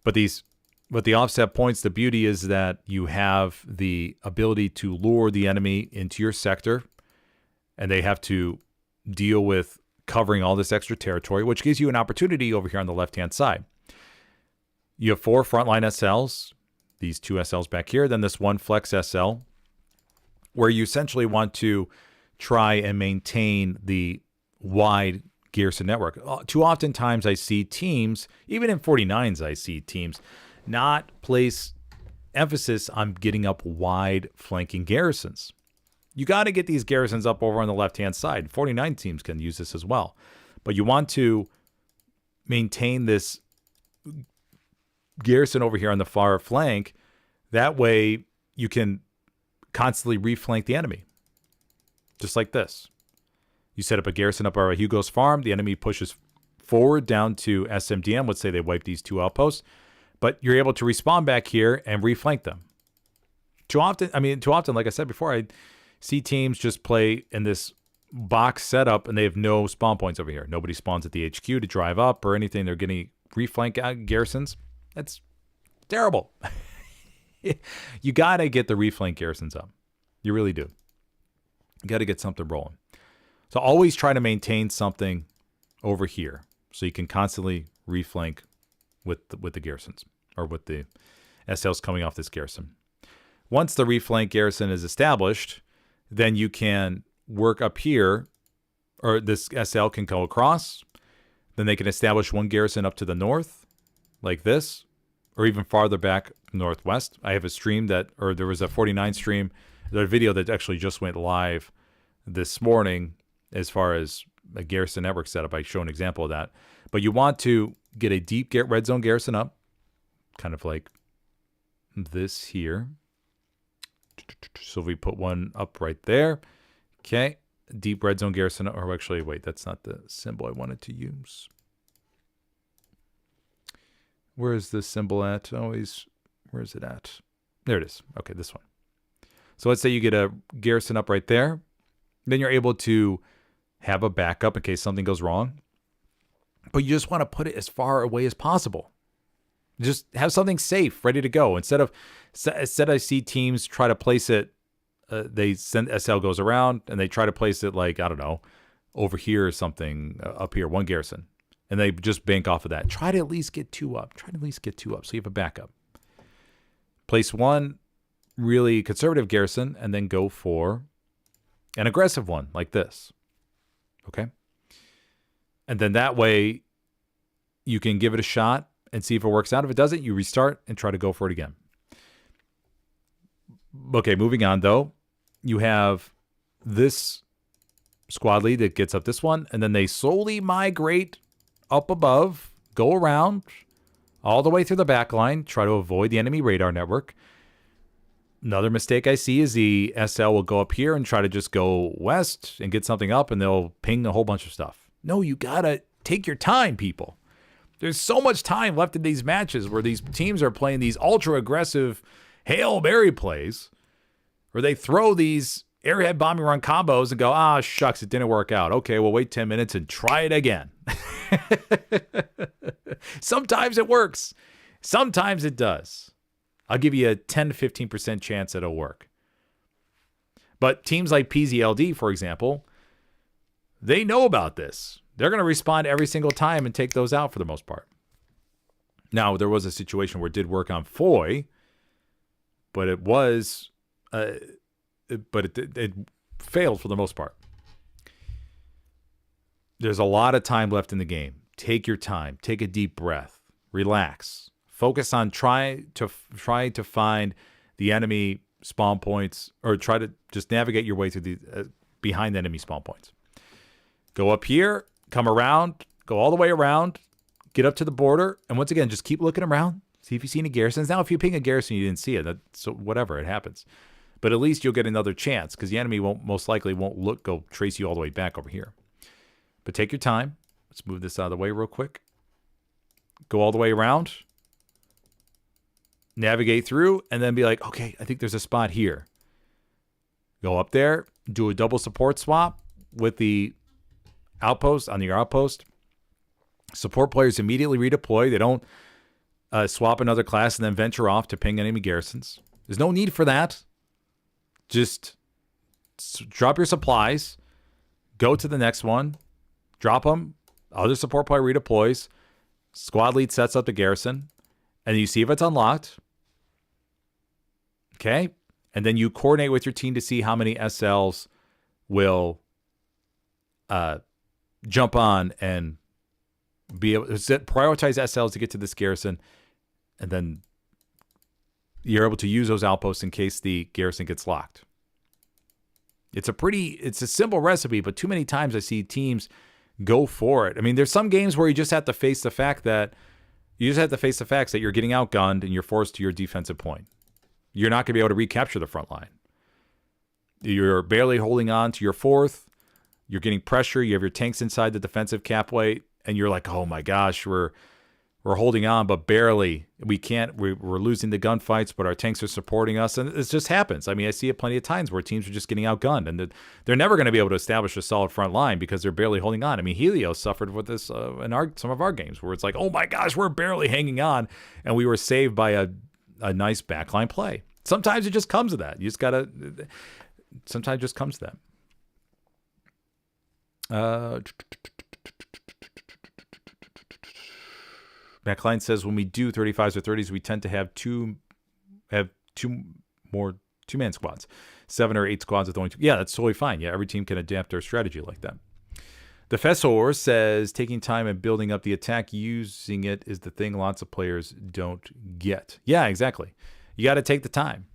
But the offset points, the beauty is that you have the ability to lure the enemy into your sector, and they have to deal with covering all this extra territory, which gives you an opportunity over here on the left-hand side. You have 4 frontline SLs, these 2 SLs back here, then this 1 flex SL, where you essentially want to try and maintain the wide garrison network. Too oftentimes I see teams, even in 49s I see teams, not place emphasis on getting up wide flanking garrisons. You got to get these garrisons up over on the left-hand side. 49 teams can use this as well. But you want to maintain this garrison over here on the far flank. That way you can constantly reflank the enemy. Just like this. You set up a garrison up by Hugo's farm. The enemy pushes forward down to SMDM. Let's say they wipe these 2 outposts. But you're able to respawn back here and reflank them. Too often, like I said before, I see teams just play in this box setup and they have no spawn points over here. Nobody spawns at the HQ to drive up or anything. They're getting reflank garrisons. That's terrible. You got to get the reflank garrisons up. You really do. You got to get something rolling. So always try to maintain something over here so you can constantly reflank with the garrisons or with the SLs coming off this garrison. Once the reflank garrison is established, then you can work up here, or this SL can go across. Then they can establish one garrison up to the north, like this, or even farther back northwest. I have a stream there was a 49 stream, a video that actually just went live this morning as far as a garrison network setup. I show an example of that. But you want to get a deep red zone garrison up, kind of like this here. So we put one up right there. Okay. Deep red zone garrison. Or actually, wait, that's not the symbol I wanted to use. Where is this symbol at? Where is it at? There it is. Okay, this one. So let's say you get a garrison up right there. Then you're able to have a backup in case something goes wrong. But you just want to put it as far away as possible. Just have something safe, ready to go. Instead I see teams try to place it, they send SL goes around and they try to place it like, I don't know, over here or something, up here, one garrison. And they just bank off of that. Try to at least get 2 up. So you have a backup. Place one really conservative garrison and then go for an aggressive one like this. Okay? And then that way you can give it a shot and see if it works out. If it doesn't, you restart and try to go for it again. Okay, moving on though. You have this squad lead that gets up this one, and then they slowly migrate up above, go around all the way through the back line, try to avoid the enemy radar network. Another mistake I see is the SL will go up here and try to just go west and get something up, and they'll ping a whole bunch of stuff. No, you gotta take your time, people. There's so much time left in these matches where these teams are playing these ultra aggressive Hail Mary plays where they throw these airhead bombing run combos and go, shucks, it didn't work out. Okay, we'll wait 10 minutes and try it again. Sometimes it works. Sometimes it does. I'll give you a 10 to 15% chance it'll work. But teams like PZLD, for example, they know about this. They're going to respond every single time and take those out for the most part. Now, there was a situation where it did work on Foy, but it was, it failed for the most part. There's a lot of time left in the game. Take your time. Take a deep breath. Relax. Focus on try to find the enemy spawn points, or try to just navigate your way through the behind the enemy spawn points. Go up here, come around, go all the way around, get up to the border, and once again, just keep looking around. See if you see any garrisons. Now, if you ping a garrison, you didn't see it. So whatever, it happens. But at least you'll get another chance because the enemy most likely won't go trace you all the way back over here. But take your time. Let's move this out of the way real quick. Go all the way around. Navigate through, and then be like, okay, I think there's a spot here. Go up there, do a double support swap with the outpost on your outpost. Support players immediately redeploy. They don't swap another class and then venture off to ping enemy garrisons. There's no need for that. Just drop your supplies, go to the next one, drop them. Other support player redeploys. Squad lead sets up the garrison, and you see if it's unlocked. Okay, and then you coordinate with your team to see how many SLs will jump on and be able to prioritize SLs to get to this garrison, and then you're able to use those outposts in case the garrison gets locked. It's a simple recipe, but too many times I see teams go for it. I mean, there's some games where you just have to face the fact that you're getting outgunned and you're forced to your defensive point. You're not going to be able to recapture the front line. You're barely holding on to your fourth. You're getting pressure. You have your tanks inside the defensive cap weight, and you're like, oh my gosh, we're holding on, but barely. We're losing the gunfights, but our tanks are supporting us, and it just happens. I mean, I see it plenty of times where teams are just getting outgunned, and they're never going to be able to establish a solid front line because they're barely holding on. I mean, Helios suffered with this in some of our games where it's like, oh my gosh, we're barely hanging on, and we were saved by a nice backline play. Sometimes it just comes to that. You just gotta. Sometimes it just comes to that. Backline says when we do 35s or 30s, we tend to have two two-man squads, 7 or 8 squads with only 2. Yeah, that's totally fine. Yeah, every team can adapt their strategy like that. The Fessor says taking time and building up the attack, using it is the thing lots of players don't get. Yeah, exactly. You got to take the time.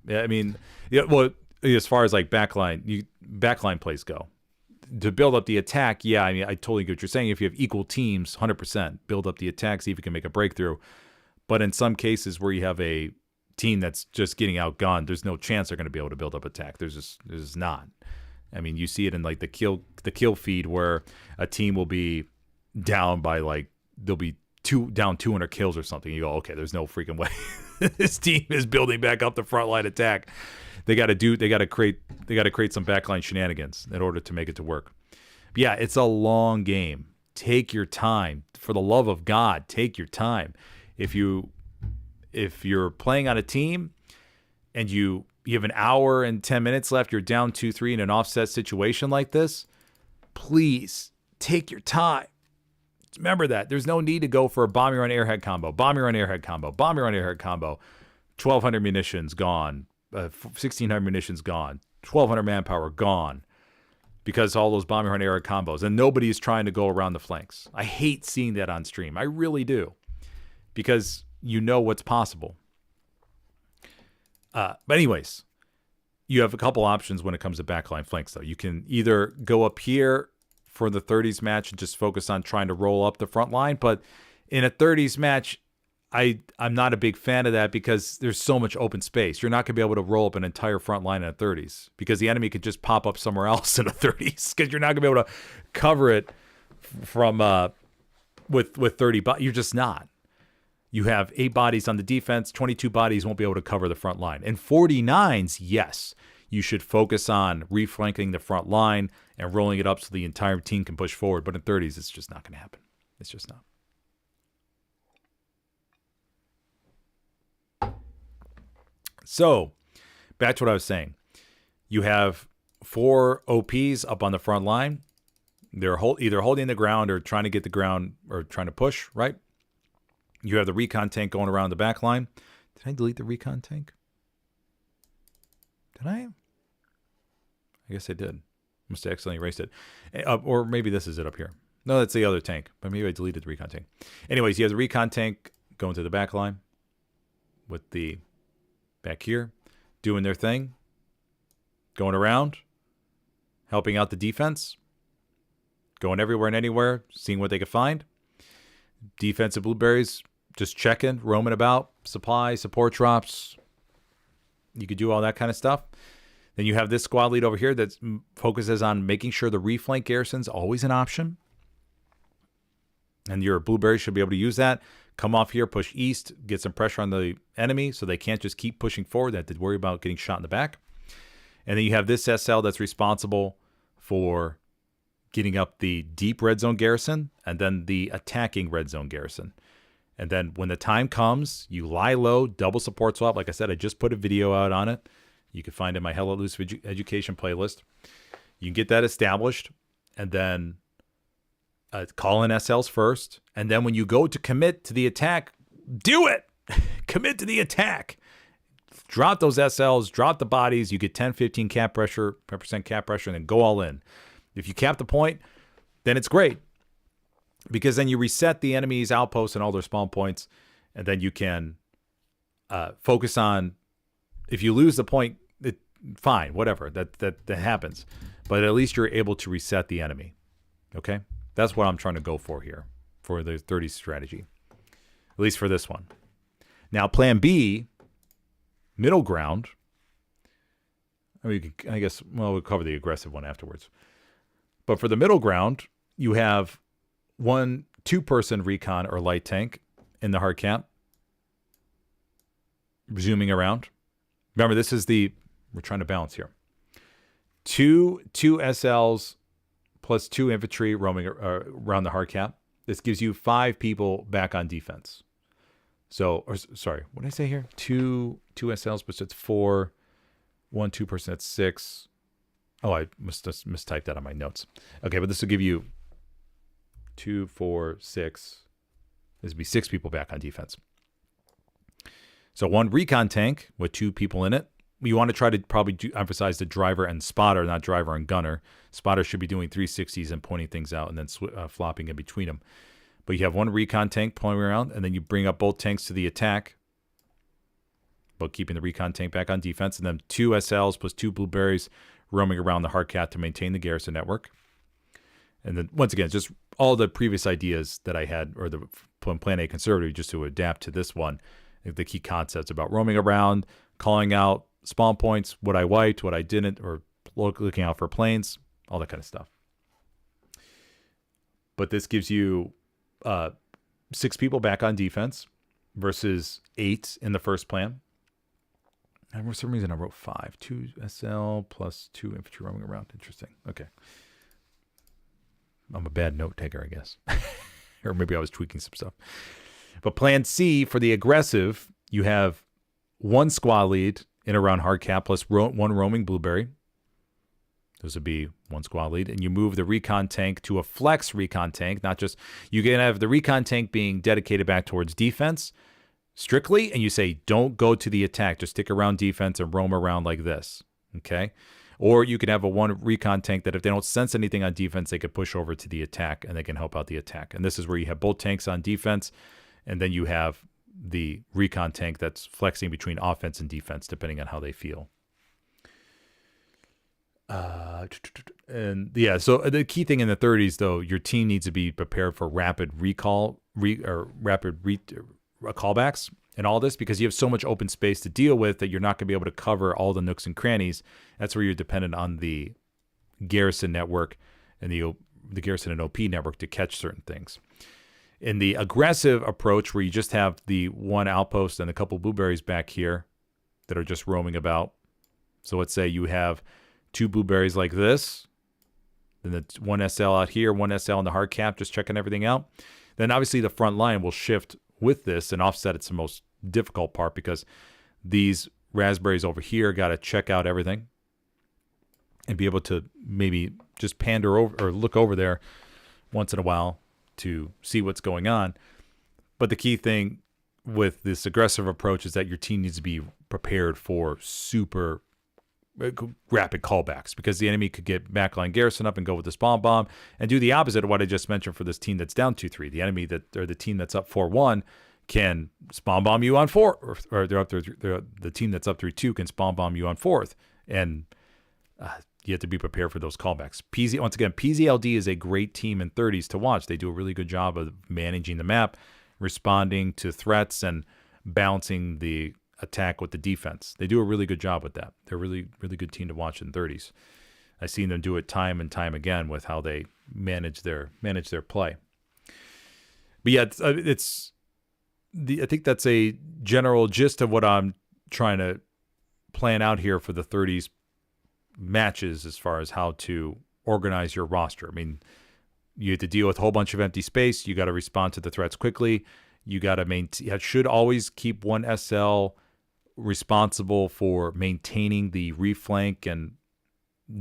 Yeah, I mean, yeah. Well, as far as like backline plays go, to build up the attack, yeah, I mean, I totally get what you're saying. If you have equal teams, 100%, build up the attack, see if you can make a breakthrough. But in some cases where you have a team that's just getting outgunned, there's no chance they're going to be able to build up attack. There's just not. I mean, you see it in like the kill feed where a team will be down by like they'll be down 200 kills or something. You go, okay, there's no freaking way this team is building back up the front line attack. They got to create some backline shenanigans in order to make it to work. But yeah, it's a long game. Take your time. For the love of God, take your time. If you're playing on a team and you have an hour and 10 minutes left, you're down 2-3 in an offset situation like this, please take your time. Remember that. There's no need to go for a bomb run airhead combo, bomb run airhead combo, bomb run airhead combo. 1,200 munitions gone, 1,600 munitions gone, 1,200 manpower gone because all those bomb run airhead combos. And nobody is trying to go around the flanks. I hate seeing that on stream. I really do. Because you know what's possible. But anyways, you have a couple options when it comes to backline flanks, though. You can either go up here for the 30s match and just focus on trying to roll up the front line. But in a 30s match, I'm not a big fan of that because there's so much open space. You're not going to be able to roll up an entire front line in a 30s because the enemy could just pop up somewhere else in a 30s because you're not going to be able to cover it from with 30. But you're just not. You have 8 bodies on the defense, 22 bodies won't be able to cover the front line. And 49s, yes, you should focus on reflanking the front line and rolling it up so the entire team can push forward. But in 30s, it's just not going to happen. It's just not. So, back to what I was saying. You have 4 OPs up on the front line. They're either holding the ground or trying to get the ground or trying to push, right? You have the recon tank going around the back line. Did I delete the recon tank? Did I? I guess I did. Must have accidentally erased it. Or maybe this is it up here. No, that's the other tank. But maybe I deleted the recon tank. Anyways, you have the recon tank going to the back line with the back here doing their thing. Going around. Helping out the defense. Going everywhere and anywhere. Seeing what they can find. Defensive blueberries. Just checking, roaming about, supply, support drops. You could do all that kind of stuff. Then you have this squad lead over here that focuses on making sure the reflank garrison's always an option. And your blueberries should be able to use that. Come off here, push east, get some pressure on the enemy so they can't just keep pushing forward. They have to worry about getting shot in the back. And then you have this SL that's responsible for getting up the deep red zone garrison and then the attacking red zone garrison. And then when the time comes, you lie low, double support swap. Like I said, I just put a video out on it. You can find it in my Hello Loose Education playlist. You can get that established and then call in SLs first. And then when you go to commit to the attack, do it. Commit to the attack. Drop those SLs, drop the bodies. You get 10, 15 cap pressure, 10% cap pressure, and then go all in. If you cap the point, then it's great. Because then you reset the enemy's outposts and all their spawn points, and then you can focus on. If you lose the point, fine, whatever. That happens, but at least you're able to reset the enemy. Okay, That's what I'm trying to go for here for the 30 strategy, at least for this one. Now, plan B, middle ground. I mean, I guess, well, we'll cover the aggressive one afterwards. But for the middle ground, you have 2-person recon or light tank in the hard cap. Zooming around. Remember, this is we're trying to balance here. Two SLs plus 2 infantry roaming around the hard cap. This gives you 5 people back on defense. So, sorry, what did I say here? Two SLs, but it's 4. 1 2-person, that's 6. Oh, I must have mistyped that on my notes. Okay, but this will give you 2, 4, 6. This would be 6 people back on defense. So 1 recon tank with 2 people in it. You want to try to probably emphasize the driver and spotter, not driver and gunner. Spotter should be doing 360s and pointing things out and then flopping in between them. But you have 1 recon tank pulling around, and then you bring up both tanks to the attack, but keeping the recon tank back on defense, and then 2 SLs plus 2 blueberries roaming around the hard cap to maintain the garrison network. And then, once again, just all the previous ideas that I had, or the plan A conservative, just to adapt to this one, the key concepts about roaming around, calling out spawn points, what I wiped, what I didn't, or looking out for planes, all that kind of stuff. But this gives you 6 people back on defense versus 8 in the first plan. And for some reason, I wrote 5. 2 SL plus 2 infantry roaming around. Interesting. Okay. I'm a bad note taker, I guess. Or maybe I was tweaking some stuff. But plan C, for the aggressive, you have 1 squad lead in around hard cap plus 1 roaming blueberry. Those would be 1 squad lead. And you move the recon tank to a flex recon tank. Not just, you can have the recon tank being dedicated back towards defense strictly, and you say, don't go to the attack. Just stick around defense and roam around like this. Okay? Or you can have a 1 recon tank that if they don't sense anything on defense, they could push over to the attack and they can help out the attack. And this is where you have both tanks on defense, and then you have the recon tank that's flexing between offense and defense, depending on how they feel. And yeah, so the key thing in the 30s, though, your team needs to be prepared for rapid callbacks and all this, because you have so much open space to deal with that you're not going to be able to cover all the nooks and crannies. That's where you're dependent on the garrison network and the garrison and OP network to catch certain things. In the aggressive approach, where you just have the 1 outpost and a couple blueberries back here that are just roaming about. So let's say you have 2 blueberries like this, then the 1 SL out here, 1 SL in the hard cap, just checking everything out. Then obviously the front line will shift with this, and offset it's the most difficult part, because these raspberries over here got to check out everything and be able to maybe just pander over or look over there once in a while to see what's going on. But the key thing with this aggressive approach is that your team needs to be prepared for super rapid callbacks, because the enemy could get backline garrison up and go with the spawn bomb and do the opposite of what I just mentioned for this team that's down 2-3. The enemy or the team that's up 4-1 can spawn bomb you on 4, or they're up there. The team that's up 3-2 can spawn bomb you on 4th, and you have to be prepared for those callbacks. Once again, PZLD is a great team in 30s to watch. They do a really good job of managing the map, responding to threats, and balancing the attack with the defense. They do a really good job with that. They're a really, really good team to watch in 30s. I've seen them do it time and time again with how they manage their play. But yeah, I think that's a general gist of what I'm trying to plan out here for the 30s matches, as far as how to organize your roster. I mean, you have to deal with a whole bunch of empty space. You got to respond to the threats quickly. You got to maintain. You should always keep 1 SL responsible for maintaining the reflank and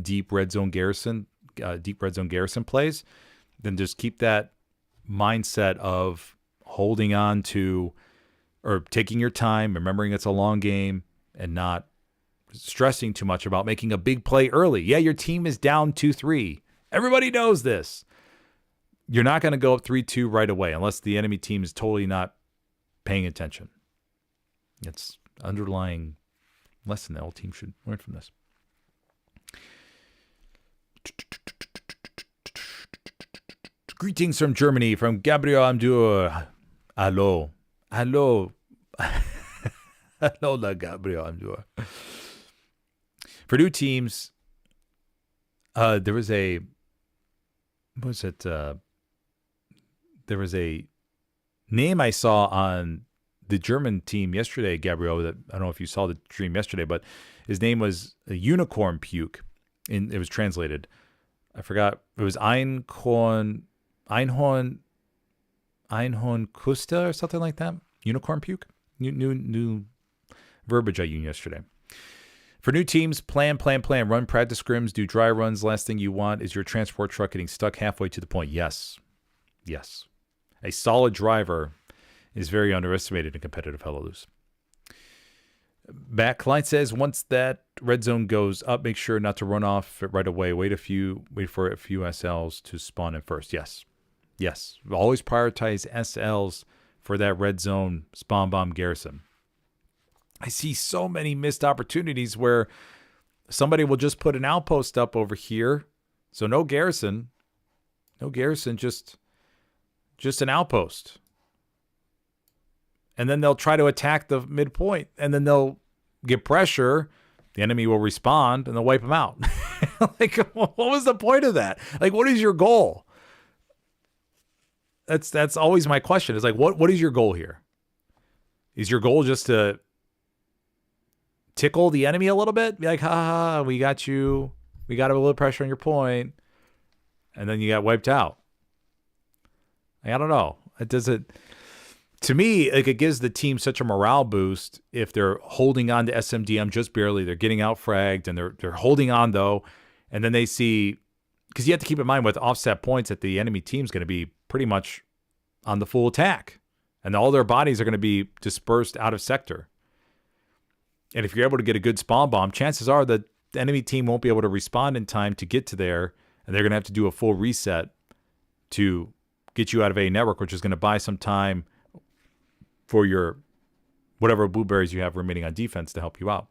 deep red zone garrison plays. Then just keep that mindset of holding on to, or taking your time, remembering it's a long game, and not stressing too much about making a big play early. Yeah, your team is down 2-3. Everybody knows this. You're not going to go up 3-2 right away unless the enemy team is totally not paying attention. It's underlying lesson that all teams should learn from this. Greetings from Germany, from Gabriel Amdur. Hello. Hello. Hello, la Gabriel Amdur. For new teams, there was a... What was it? There was a name I saw on the German team yesterday, Gabriel, that I don't know if you saw the stream yesterday, but his name was a Unicorn Puke. It was translated. I forgot. It was Einhorn Kusta or something like that. Unicorn Puke. New verbiage I used yesterday. For new teams, plan. Run practice scrims, do dry runs. Last thing you want is your transport truck getting stuck halfway to the point. Yes. A solid driver is very underestimated in competitive Helios. Back client says once that red zone goes up, make sure not to run off right away. Wait for a few SLs to spawn in first. Yes. Always prioritize SLs for that red zone spawn bomb garrison. I see so many missed opportunities where somebody will just put an outpost up over here. So no garrison, just an outpost. And then they'll try to attack the midpoint, and then they'll get pressure. The enemy will respond, and they'll wipe them out. Like, what was the point of that? Like, what is your goal? That's always my question. Is like, what is your goal here? Is your goal just to tickle the enemy a little bit? Be like, ha, we got you. We got a little pressure on your point. And then you got wiped out. I don't know. It doesn't... To me, like, it gives the team such a morale boost if they're holding on to SMDM just barely. They're getting out fragged, and they're holding on, though. And then they see... Because you have to keep in mind with offset points that the enemy team's going to be pretty much on the full attack. And all their bodies are going to be dispersed out of sector. And if you're able to get a good spawn bomb, chances are that the enemy team won't be able to respond in time to get to there. And they're going to have to do a full reset to get you out of a network, which is going to buy some time for your whatever blueberries you have remaining on defense to help you out.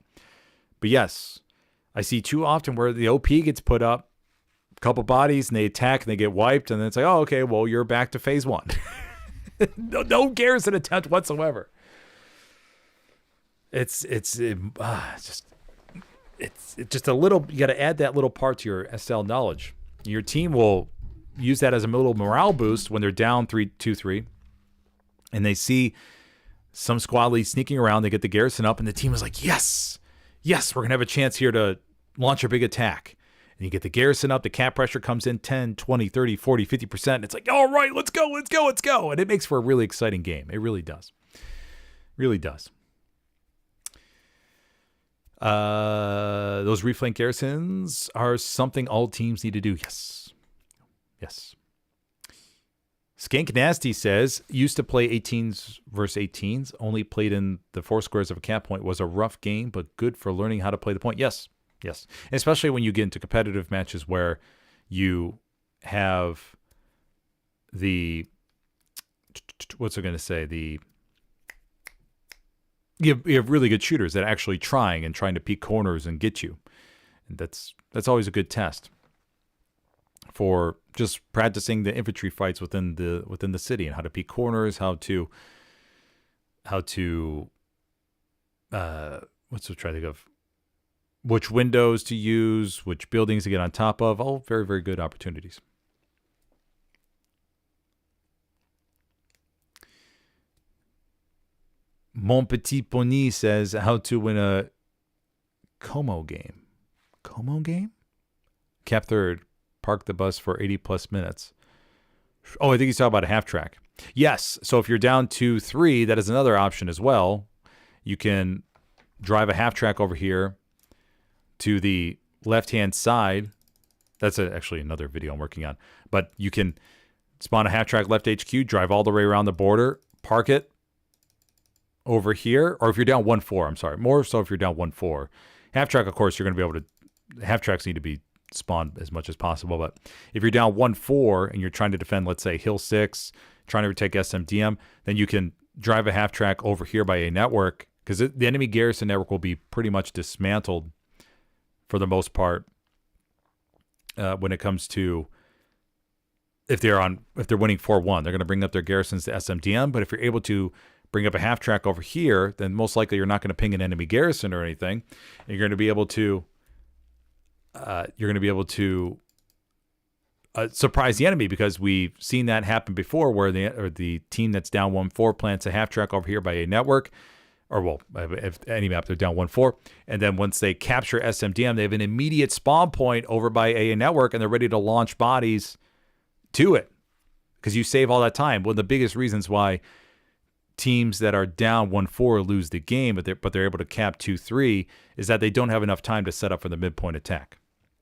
But yes, I see too often where the OP gets put up, a couple bodies, and they attack and they get wiped, and then it's like, oh, okay, well, you're back to phase one. No garrison attempt whatsoever. It's just a little. You got to add that little part to your SL knowledge. Your team will use that as a little morale boost when they're down 3-2-3, and they see some squad leads sneaking around. They get the garrison up, and the team is like, yes, we're gonna have a chance here to launch a big attack. And you get the garrison up, the cap pressure comes in 10, 20, 30, 40, 50%. And it's like, all right, let's go. And it makes for a really exciting game. It really does. Really does. Those reflank garrisons are something all teams need to do. Yes. Skank Nasty says, used to play 18s versus 18s, only played in the 4 squares of a cap point. Was a rough game, but good for learning how to play the point. Yes. Especially when you get into competitive matches where you have the, what's I going to say? You have really good shooters that are actually trying to peek corners and get you. And that's always a good test for just practicing the infantry fights within the city and how to peek corners, what's to try to think of, which windows to use, which buildings to get on top of. All very, very good opportunities. Mon Petit Pony says, how to win a Como game. Como game? Cap third. Park the bus for 80 plus minutes. Oh, I think he's talking about a half track. Yes. So if you're down 2-3, that is another option as well. You can drive a half track over here to the left-hand side. That's actually another video I'm working on. But you can spawn a half track left HQ, drive all the way around the border, park it over here. Or if you're down 1-4, I'm sorry. More so if you're down 1-4. Half track, of course, you're going to be able to... Half tracks need to be spawned as much as possible. But if you're down 1-4 and you're trying to defend, let's say, Hill 6, trying to retake SMDM, then you can drive a half track over here by a network, because the enemy garrison network will be pretty much dismantled for the most part when it comes to if they're winning 4-1, they're going to bring up their garrisons to SMDM. But if you're able to bring up a half track over here, then most likely you're not going to ping an enemy garrison or anything. And you're going to be able to surprise the enemy, because we've seen that happen before, where the team that's down 1-4 plants a half track over here by a network, or well, if any map they're down 1-4, and then once they capture SMDM, they have an immediate spawn point over by a network, and they're ready to launch bodies to it, because you save all that time. One of the biggest reasons why teams that are down 1-4 lose the game, but they're able to cap 2-3, is that they don't have enough time to set up for the midpoint attack.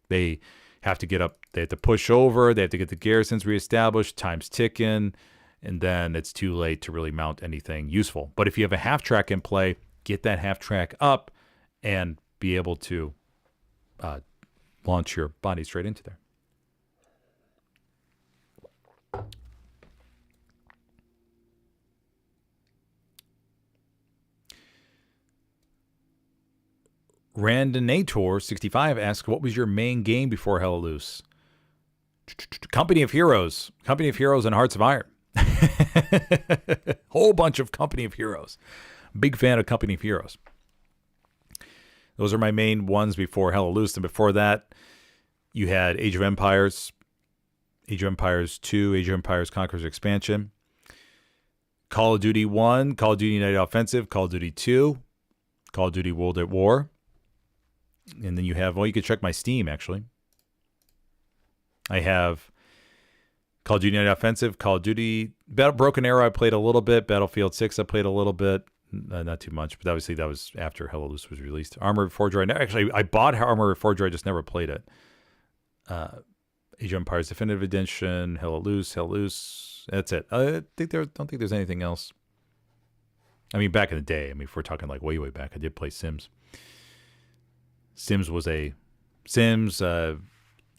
They have to get up, they have to push over, they have to get the garrisons reestablished, time's ticking, and then it's too late to really mount anything useful. But if you have a half track in play, get that half track up and be able to launch your body straight into there. Randinator65 asks, what was your main game before Helios? Company of Heroes and Hearts of Iron. Whole bunch of Company of Heroes. Big fan of Company of Heroes. Those are my main ones before Helios. And before that, you had Age of Empires, Age of Empires 2, Age of Empires Conquerors Expansion, Call of Duty 1, Call of Duty United Offensive, Call of Duty 2, Call of Duty World at War. And then you have, well, you could check my Steam, actually. I have Call of Duty United Offensive, Call of Duty Broken Arrow I played a little bit, Battlefield 6 I played a little bit, not too much, but obviously that was after Helios was released. Armored Forger, actually I bought Armored Forger, I just never played it. Age of Empires Definitive Edition, Helios, that's it. I don't think there's anything else. I mean, back in the day, if we're talking like way back, I did play Sims. Then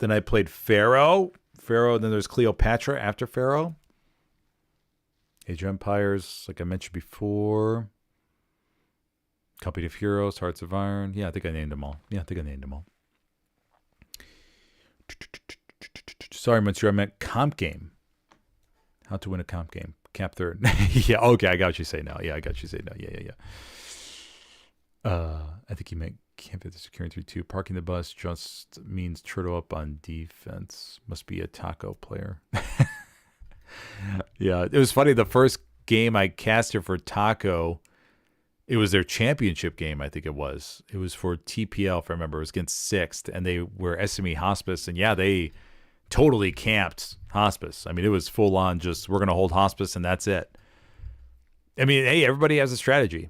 I played Pharaoh, then there's Cleopatra after Pharaoh. Age of Empires, like I mentioned before. Company of Heroes, Hearts of Iron. Yeah, I think I named them all. Sorry, Monsieur, I meant comp game. How to win a comp game. Cap third. Yeah, okay, I got what you say now. Yeah. I think you meant can't fit the security 3-2. Parking the bus just means turtle up on defense. Must be a taco player. Yeah, it was funny. The first game I casted for Taco, it was their championship game, I think it was. It was for TPL, if I remember. It was against 6th, and they were SME Hospice. And yeah, they totally camped Hospice. It was full on just, we're going to hold Hospice, and that's it. Hey, everybody has a strategy.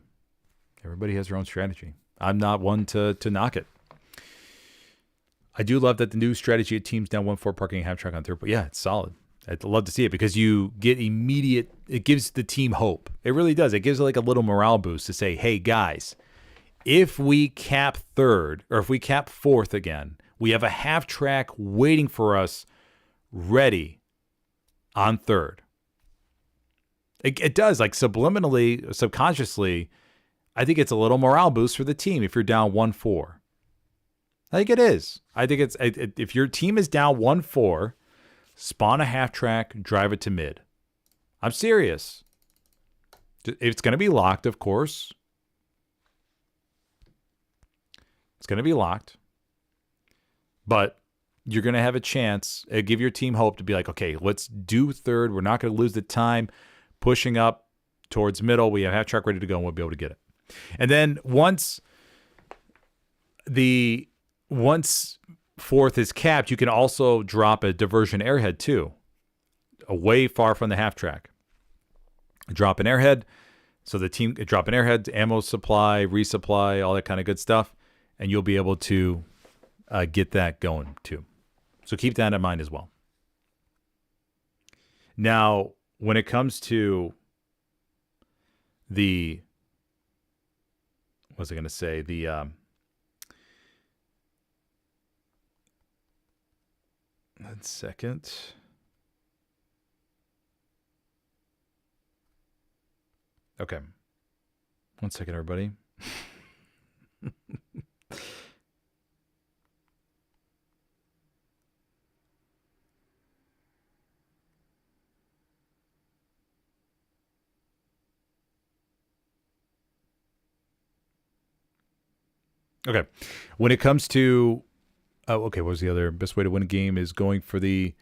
Everybody has their own strategy. I'm not one to knock it. I do love that the new strategy of teams down 1-4 parking half track on third. But yeah, it's solid. I'd love to see it because you get immediate, it gives the team hope. It really does. It gives like a little morale boost to say, hey guys, if we cap third or if we cap fourth again, we have a half track waiting for us ready on third. It does, like subliminally, subconsciously, I think it's a little morale boost for the team if you're down 1-4. I think it is. I think it's, if your team is down 1-4, spawn a half track, drive it to mid. I'm serious. It's going to be locked, of course. It's going to be locked. But you're going to have a chance. Give your team hope to be like, okay, let's do third. We're not going to lose the time. Pushing up towards middle. We have half track ready to go and we'll be able to get it. And then once fourth is capped, you can also drop a diversion airhead too, away far from the half track. Drop an airhead, so the team drop an airhead, ammo supply, resupply, all that kind of good stuff, and you'll be able to get that going too. So keep that in mind as well. Now, when it comes to the, what was I going to say? The one second. Okay. 1 second, everybody. Okay. When it comes to, what was the other best way to win a game is going for the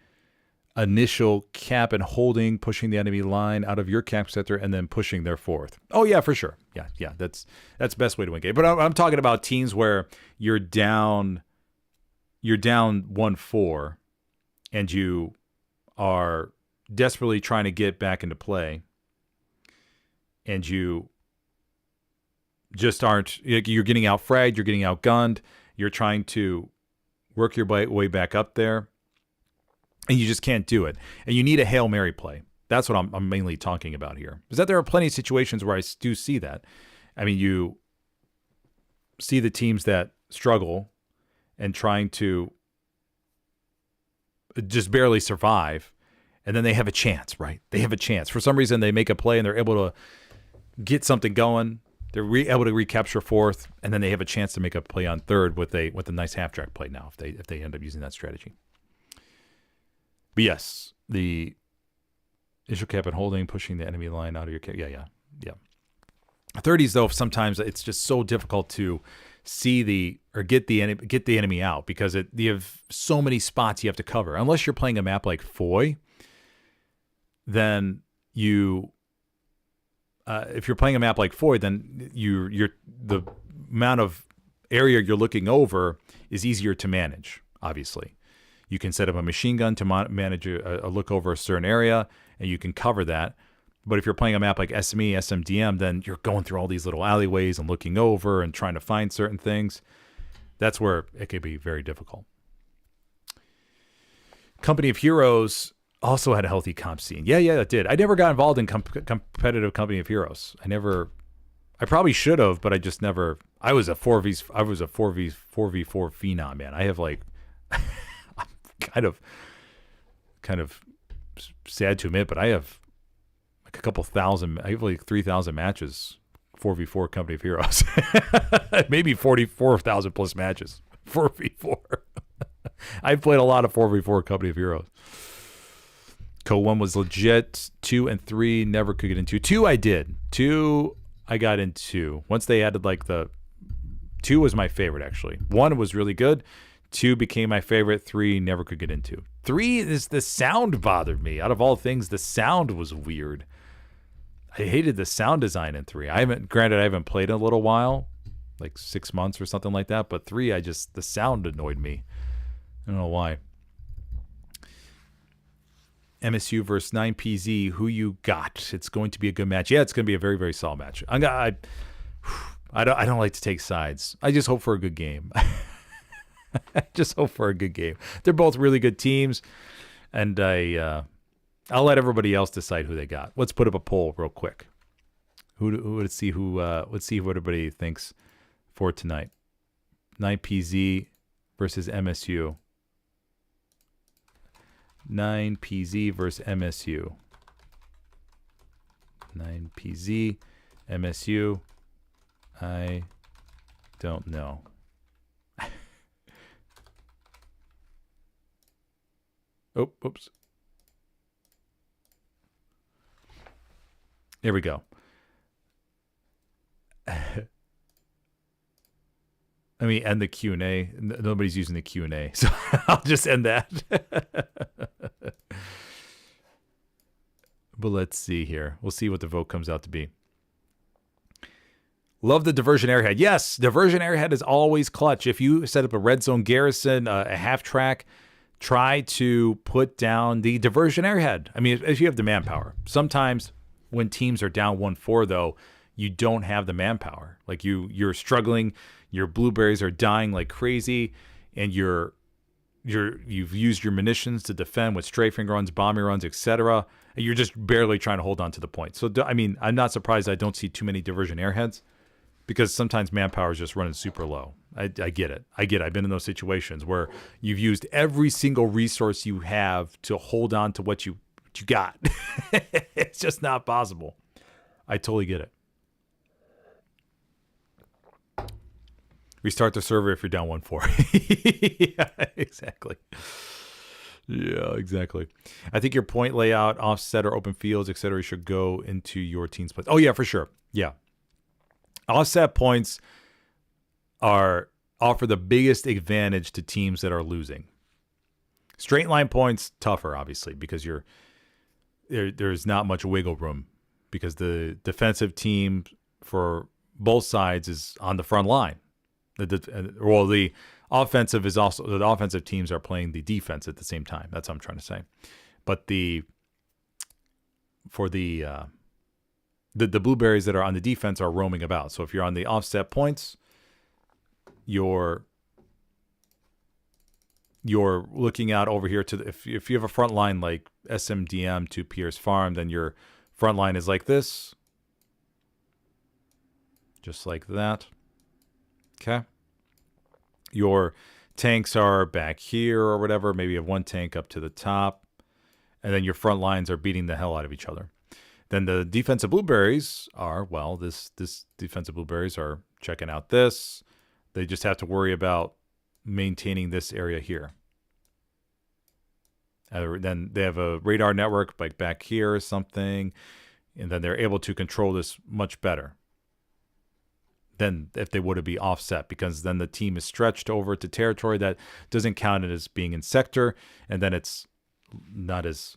initial cap and holding, pushing the enemy line out of your cap center, and then pushing their fourth. Oh yeah, for sure. Yeah. That's the best way to win a game. But I'm talking about teams where you're down 1-4, and you are desperately trying to get back into play, and you just aren't. You're getting out fragged, you're getting outgunned, you're trying to work your way back up there, and you just can't do it. And you need a Hail Mary play. That's what I'm mainly talking about here. Is that there are plenty of situations where I do see that. I mean, you see the teams that struggle and trying to just barely survive, and then they have a chance, right? They have a chance. For some reason, they make a play and they're able to get something going. They're able to recapture fourth, and then they have a chance to make a play on third with a nice half track play now if they end up using that strategy. But yes, the initial cap and holding, pushing the enemy line out of your cap. Yeah. 30s though, sometimes it's just so difficult to see get the enemy out because you have so many spots you have to cover. Unless you're playing a map like Foy, then you. If you're playing a map like Foy, then the amount of area you're looking over is easier to manage. Obviously, you can set up a machine gun to manage a look over a certain area, and you can cover that. But if you're playing a map like SME, SMDM, then you're going through all these little alleyways and looking over and trying to find certain things. That's where it could be very difficult. Company of Heroes also had a healthy comp scene. Yeah, it did. I never got involved in competitive Company of Heroes. I probably should have, but I just never. I was a 4v4 phenom, man. I have like, I'm kind of sad to admit, but I have like a couple thousand. I have like 3,000 matches, 4v4 Company of Heroes, maybe 44,000 plus matches, 4v4. I've played a lot of 4v4 Company of Heroes. Code 1 was legit. 2 and 3 never could get into. 2 I did. 2 I got into. Once they added 2 was my favorite actually. 1 was really good. 2 became my favorite. 3 never could get into. 3 is the sound bothered me. Out of all things, the sound was weird. I hated the sound design in 3. I haven't played in a little while, like 6 months or something like that. But 3, the sound annoyed me. I don't know why. MSU versus 9PZ. Who you got? It's going to be a good match. Yeah, it's going to be a very, very solid match. I don't like to take sides. I just hope for a good game. They're both really good teams, and I'll let everybody else decide who they got. Let's put up a poll real quick. Let's see who everybody thinks for tonight. 9PZ versus MSU. 9PZ versus MSU. 9PZ, MSU. I don't know. Oops. Here we go. Let me end the Q&A. Nobody's using the Q&A, so I'll just end that. But let's see here. We'll see what the vote comes out to be. Love the diversion airhead. Yes, diversion airhead is always clutch. If you set up a red zone garrison, a half track, try to put down the diversion airhead. I mean, if you have the manpower. Sometimes when teams are down 1-4, though, you don't have the manpower. Like you're struggling. Your blueberries are dying like crazy, and you've used your munitions to defend with strafing runs, bombing runs, etc. And you're just barely trying to hold on to the point. So, I mean, I'm not surprised I don't see too many diversion airheads, because sometimes manpower is just running super low. I get it. I've been in those situations where you've used every single resource you have to hold on to what you got. It's just not possible. I totally get it. Restart the server if you're down 1-4. Yeah, exactly. Yeah, exactly. I think your point layout, offset, or open fields, etc., should go into your team's place. Oh, yeah, for sure. Yeah. Offset points offer the biggest advantage to teams that are losing. Straight line points, tougher, obviously, because there's not much wiggle room because the defensive team for both sides is on the front line. The offensive is also, the offensive teams are playing the defense at the same time. That's what I'm trying to say. But the blueberries that are on the defense are roaming about. So if you're on the offset points, you're looking out over here to if you have a front line like SMDM to Pierce Farm, then your front line is like this. Just like that. Okay. Your tanks are back here or whatever. Maybe you have one tank up to the top. And then your front lines are beating the hell out of each other. Then the defensive blueberries are, well, this defensive blueberries are checking out this. They just have to worry about maintaining this area here. Then they have a radar network like back here or something. And then they're able to control this much better than if they would be offset, because then the team is stretched over to territory that doesn't count it as being in sector, and then it's not as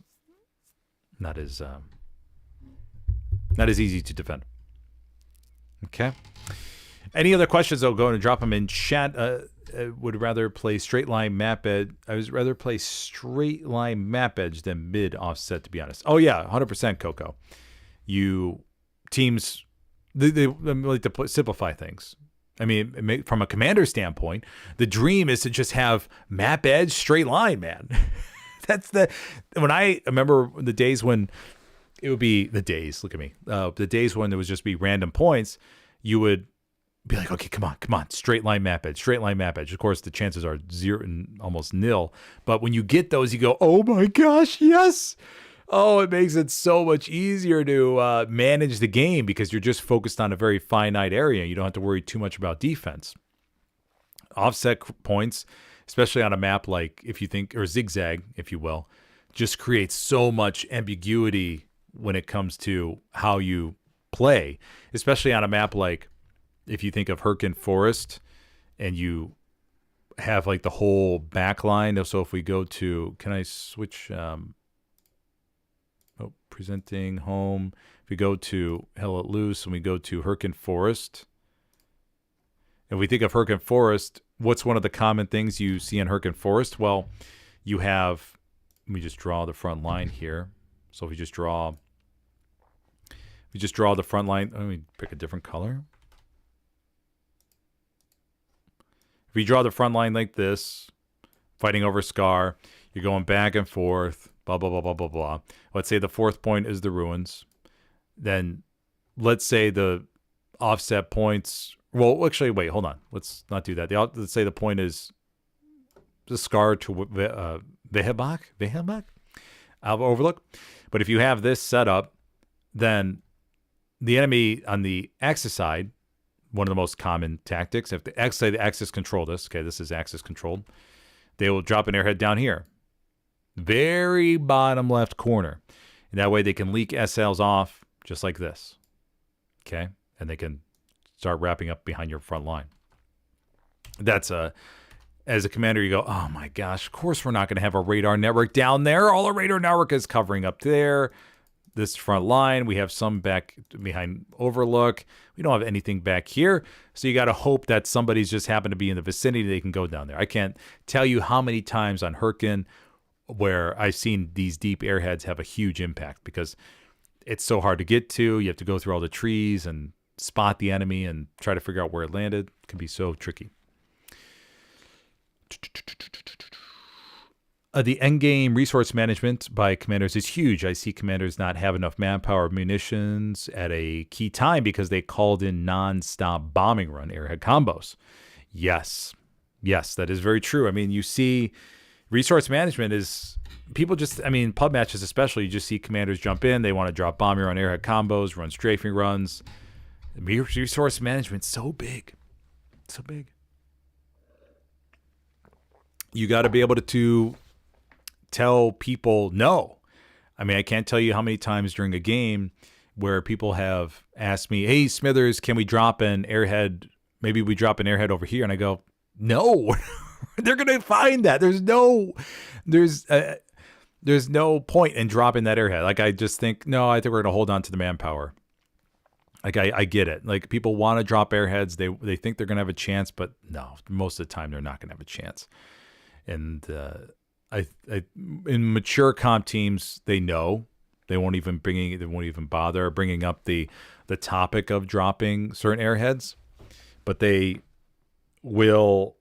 easy to defend. Okay. Any other questions? I'll go and drop them in chat. Would rather play straight line map edge. I would rather play straight line map edge than mid offset, to be honest. Oh yeah, 100% Coco. Teams they like to simplify things. I mean, from a commander standpoint, the dream is to just have map edge straight line, man. That's when I remember the days when it would be the days. Look at me. The days when there would just be random points. You would be like, okay, come on, straight line map edge, straight line map edge. Of course, the chances are 0 and almost nil. But when you get those, you go, oh my gosh, yes. Oh, it makes it so much easier to manage the game because you're just focused on a very finite area. You don't have to worry too much about defense. Offset points, especially on a map like or zigzag, if you will, just creates so much ambiguity when it comes to how you play, especially on a map like if you think of Hurricane Forest and you have like the whole back line. So if we go to, can I switch? Presenting home. If we go to Hell Let Loose and we go to Hurricane Forest, if we think of Hurricane Forest, what's one of the common things you see in Hurricane Forest? Well, you have, let me just draw the front line here. So if we just draw the front line, let me pick a different color. If we draw the front line like this, fighting over Scar, you're going back and forth, blah, blah, blah, blah, blah, blah. Let's say the fourth point is the ruins. Then let's say the offset points. Well, actually, wait, hold on. Let's not do that. Let's say the point is the Scar to Vehebach, Overlook. But if you have this set up, then the enemy on the Axis side, one of the most common tactics, if the Axis control this, okay, this is Axis controlled, they will drop an airhead down here. Very bottom left corner. And that way they can leak SLs off just like this. Okay? And they can start wrapping up behind your front line. That's as a commander, you go, oh my gosh, of course we're not going to have a radar network down there. All our radar network is covering up there. This front line, we have some back behind Overlook. We don't have anything back here. So you got to hope that somebody's just happened to be in the vicinity. They can go down there. I can't tell you how many times on Hurricane where I've seen these deep airheads have a huge impact because it's so hard to get to. You have to go through all the trees and spot the enemy and try to figure out where it landed. It can be so tricky. The endgame resource management by commanders is huge. I see commanders not have enough manpower, munitions at a key time because they called in non-stop bombing run airhead combos. Yes, that is very true. I mean, you see resource management is people just, I mean, pub matches especially, you just see commanders jump in. They want to drop bombing run airhead combos, run strafing runs. Resource management's so big. So big. You got to be able to tell people no. I mean, I can't tell you how many times during a game where people have asked me, hey, Smithers, can we drop an airhead maybe we drop an airhead over here. And I go, no, they're going to find that. There's no point in dropping that airhead. Like, I just think, no, I think we're going to hold on to the manpower. Like, I get it. Like, people want to drop airheads. They think they're going to have a chance, but no, most of the time they're not going to have a chance. And in mature comp teams, they know. They won't even bother bringing up the topic of dropping certain airheads, but they will.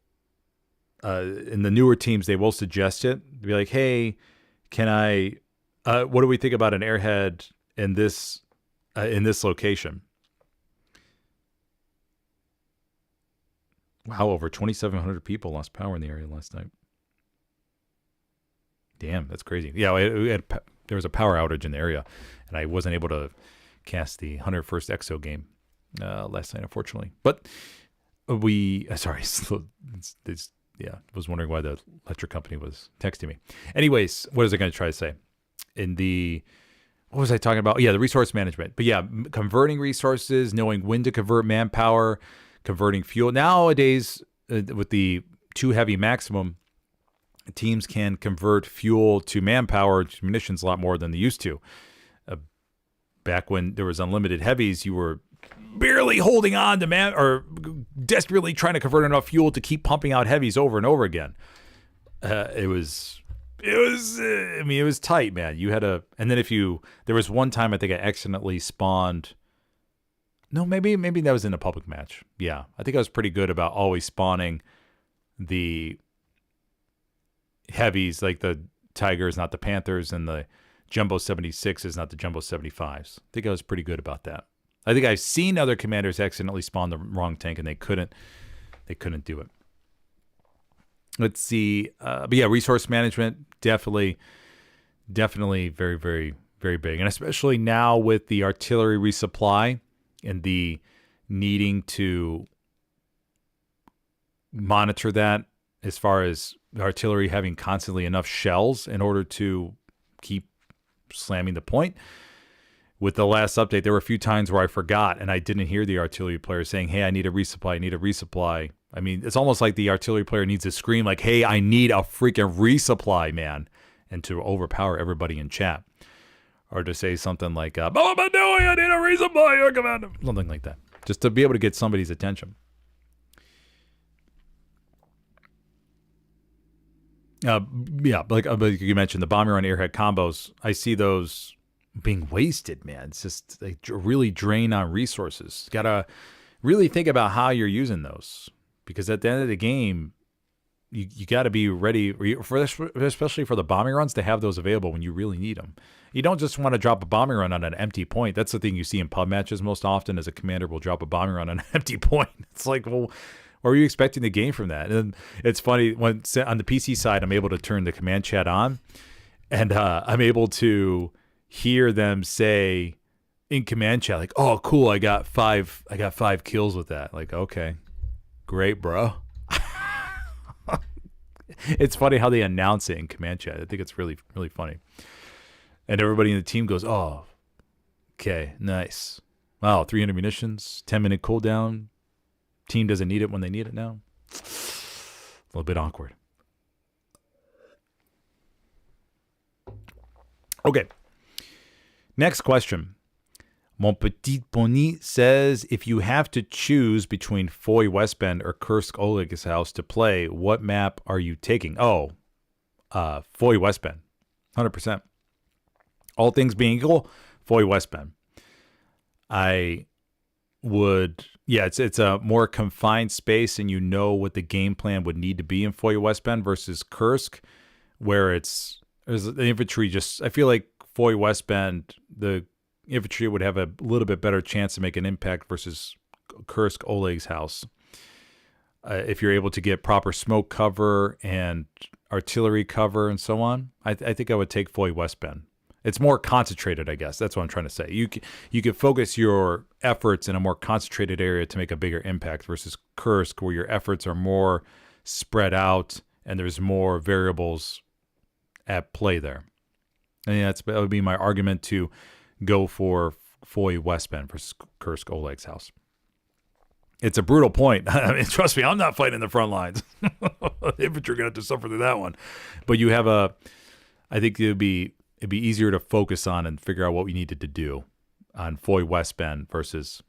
In the newer teams, they will suggest it. They'll be like, "Hey, can I? What do we think about an airhead in this location?" Wow, over 2,700 people lost power in the area last night. Damn, that's crazy. Yeah, there was a power outage in the area, and I wasn't able to cast the 101st EXO game last night, unfortunately. But was wondering why the electric company was texting me. Anyways, what was I going to try to say? What was I talking about? Yeah, the resource management. But yeah, converting resources, knowing when to convert manpower, converting fuel. Nowadays, with the 2 heavy maximum, teams can convert fuel to manpower, to munitions a lot more than they used to. Back when there was unlimited heavies, you were barely holding on to or desperately trying to convert enough fuel to keep pumping out heavies over and over again. It was tight, man. You had and then there was one time I think I accidentally spawned. No, maybe that was in a public match. Yeah, I think I was pretty good about always spawning the heavies, like the Tigers, not the Panthers, and the Jumbo 76s, not the Jumbo 75s. I think I was pretty good about that. I think I've seen other commanders accidentally spawn the wrong tank, and they couldn't do it. Let's see. But yeah, resource management, definitely very, very, very big. And especially now with the artillery resupply and the needing to monitor that, as far as the artillery having constantly enough shells in order to keep slamming the point. With the last update, there were a few times where I forgot and I didn't hear the artillery player saying, "Hey, I need a resupply. I mean, it's almost like the artillery player needs to scream like, "Hey, I need a freaking resupply, man," and to overpower everybody in chat. Or to say something like, "What am I doing? I need a resupply, your commander." Something like that. Just to be able to get somebody's attention. Like you mentioned, the bomber on airhead combos. I see those being wasted, man. It's just they really drain on resources. Got to really think about how you're using those, because at the end of the game, you got to be ready especially for the bombing runs, to have those available when you really need them. You don't just want to drop a bombing run on an empty point. That's the thing you see in pub matches most often, as a commander will drop a bombing run on an empty point. It's like, well, what were you expecting to gain from that? And it's funny, when on the PC side, I'm able to turn the command chat on, and I'm able to hear them say in command chat, like, "Oh, cool, I got five kills with that." Like, okay, great, bro. It's funny how they announce it in command chat. I think it's really, really funny. And everybody in the team goes, "Oh, okay, nice. Wow, 300 munitions, 10-minute cooldown. Team doesn't need it when they need it now." A little bit awkward. Okay. Next question. Mon Petit Pony says, if you have to choose between Foy West Bend or Kursk Oleg's house to play, what map are you taking? Foy West Bend. 100%. All things being equal, Foy West Bend. It's a more confined space, and you know what the game plan would need to be in Foy West Bend versus Kursk, where there's the infantry. I feel like Foy West Bend, the infantry would have a little bit better chance to make an impact versus Kursk Oleg's house. If you're able to get proper smoke cover and artillery cover and so on, I think I would take Foy West Bend. It's more concentrated, I guess. That's what I'm trying to say. You can focus your efforts in a more concentrated area to make a bigger impact versus Kursk, where your efforts are more spread out and there's more variables at play there. And that would be my argument to go for Foy West Bend versus Kursk Oleg's house. it's a brutal point. I mean, trust me, I'm not fighting the front lines. The infantry are going to have to suffer through that one. But you have I think it'd be easier to focus on and figure out what we needed to do on Foy West Bend versus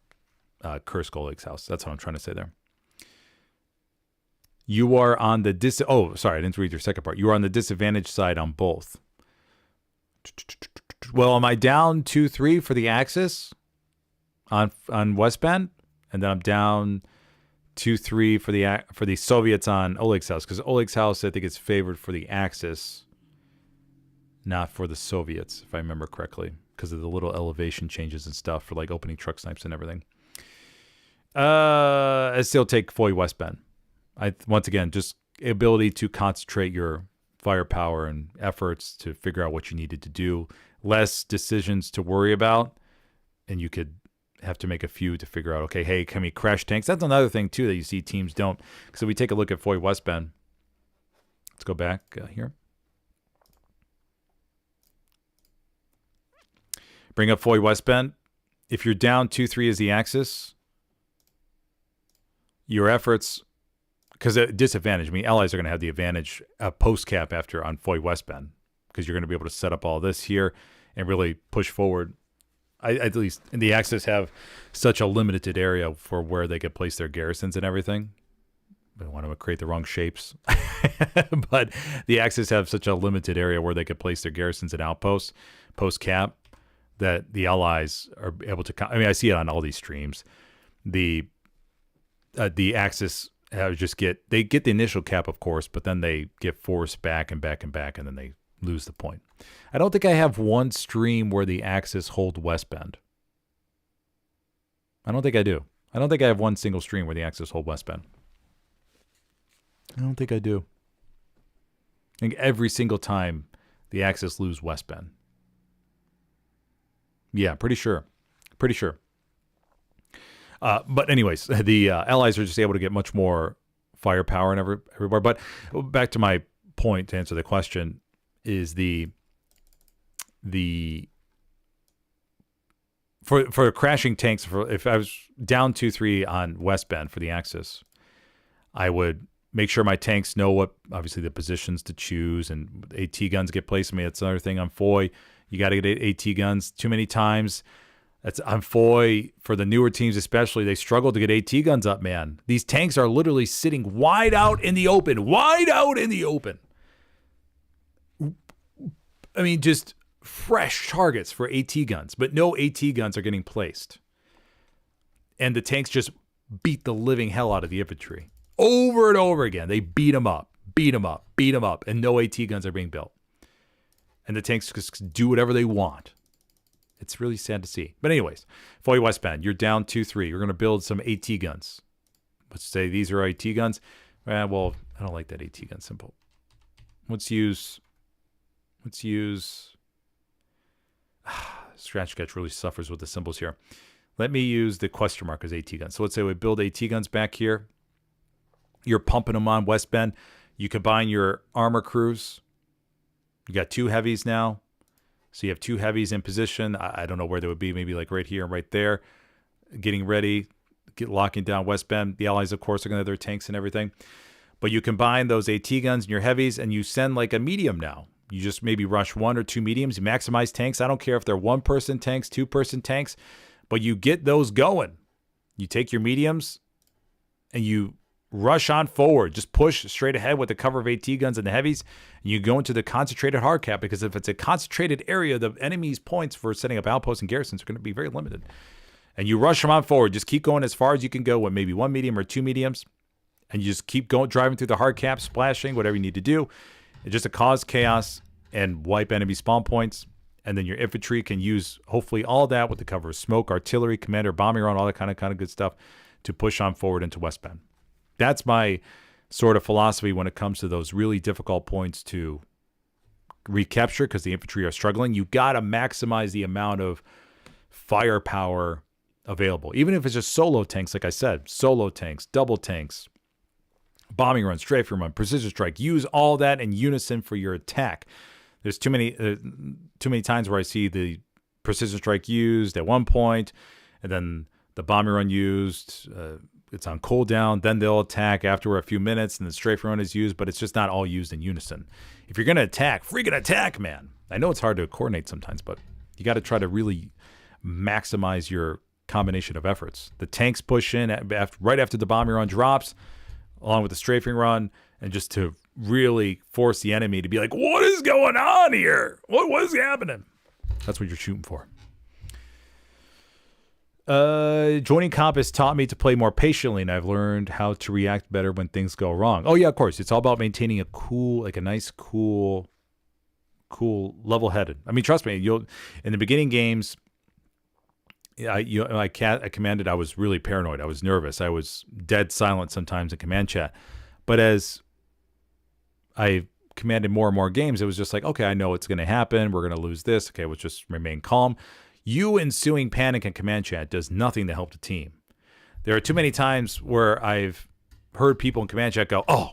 Kursk Oleg's house. That's what I'm trying to say there. You are on the oh, sorry, I didn't read your second part. You are on the disadvantage side on both. Well, am I down 2-3 for the Axis on West Bend? And then I'm down 2-3 for the Soviets on Oleg's house, because Oleg's house, I think, is favored for the Axis, not for the Soviets, if I remember correctly, because of the little elevation changes and stuff for like opening truck snipes and everything. I still take Foy West Bend. Once again, just ability to concentrate your firepower and efforts to figure out what you needed to do. Less decisions to worry about, and you could have to make a few to figure out, okay, hey, can we crash tanks? That's another thing, too, that you see teams don't. So we take a look at Foy West Bend. Let's go back here. Bring up Foy West Bend. If you're down 2-3 as the Axis, your efforts, because at disadvantage, I mean, allies are going to have the advantage post-cap after on Foy West Bend, because you're going to be able to set up all this here and really push forward. At least in the Axis have such a limited area for where they could place their garrisons and everything. I don't want to create the wrong shapes. But the Axis have such a limited area where they could place their garrisons and outposts post-cap that the allies are able to... I mean, I see it on all these streams. The Axis they get the initial cap, of course, but then they get forced back and back and back, and then they lose the point. I don't think I have one stream where the Axis hold West Bend. I don't think I do. I don't think I have one single stream where the Axis hold West Bend. I don't think I do. I think every single time the Axis lose West Bend. Yeah, pretty sure. Pretty sure. But anyways, the allies are just able to get much more firepower and everywhere. But back to my point to answer the question is for crashing tanks, if I was down 2-3 on West Bend for the Axis, I would make sure my tanks know what, obviously, the positions to choose, and AT guns get placed. I mean, that's another thing on Foy. You got to get AT guns too many times. That's on Foy, for the newer teams especially, they struggle to get AT guns up, man. These tanks are literally sitting wide out in the open. Wide out in the open. I mean, just fresh targets for AT guns, but no AT guns are getting placed. And the tanks just beat the living hell out of the infantry. Over and over again, they beat them up, and no AT guns are being built. And the tanks just do whatever they want. It's really sad to see. But anyways, Foy West Bend, you're down 2-3. You're going to build some AT guns. Let's say these are AT guns. Well, I don't like that AT gun symbol. Let's use Scratch Sketch really suffers with the symbols here. Let me use the question mark as AT guns. So let's say we build AT guns back here. You're pumping them on West Bend. You combine your armor crews. You got 2 heavies now. So you have 2 heavies in position. I don't know where they would be. Maybe like right here and right there. Getting ready. Locking down West Bend. The allies, of course, are going to have their tanks and everything. But you combine those AT guns and your heavies, and you send like a medium now. You just maybe rush 1 or 2 mediums. You maximize tanks. I don't care if they're 1-person tanks, 2-person tanks. But you get those going. You take your mediums and you rush on forward. Just push straight ahead with the cover of AT guns and the heavies. And you go into the concentrated hard cap, because if it's a concentrated area, the enemy's points for setting up outposts and garrisons are going to be very limited. And you rush them on forward. Just keep going as far as you can go with maybe 1 medium or 2 mediums. And you just keep going, driving through the hard cap, splashing, whatever you need to do. It's just to cause chaos and wipe enemy spawn points. And then your infantry can use, hopefully, all that with the cover of smoke, artillery, commander, bombing run, all that kind of good stuff to push on forward into West Bend. That's my sort of philosophy when it comes to those really difficult points to recapture, because the infantry are struggling. You got to maximize the amount of firepower available. Even if it's just solo tanks, like I said, solo tanks, double tanks, bombing run, strafing run, precision strike. Use all that in unison for your attack. There's too many times where I see the precision strike used at one point, and then the bombing run used it's on cooldown. Then they'll attack after a few minutes, and the strafe run is used, but it's just not all used in unison. If you're going to attack, freaking attack, man. I know it's hard to coordinate sometimes, but you got to try to really maximize your combination of efforts. The tanks push in right after the bombing run drops, along with the strafing run, and just to really force the enemy to be like, what is going on here? What is happening? That's what you're shooting for. Joining comp has taught me to play more patiently, and I've learned how to react better when things go wrong. Oh yeah, of course. It's all about maintaining a cool, like a nice, cool, level-headed. I mean, trust me, in the beginning games, I commanded, I was really paranoid. I was nervous. I was dead silent sometimes in command chat. But as I commanded more and more games, it was just like, okay, I know what's going to happen. We're going to lose this. Okay, let's just remain calm. You ensuing panic in command chat does nothing to help the team. There are too many times where I've heard people in command chat go, oh,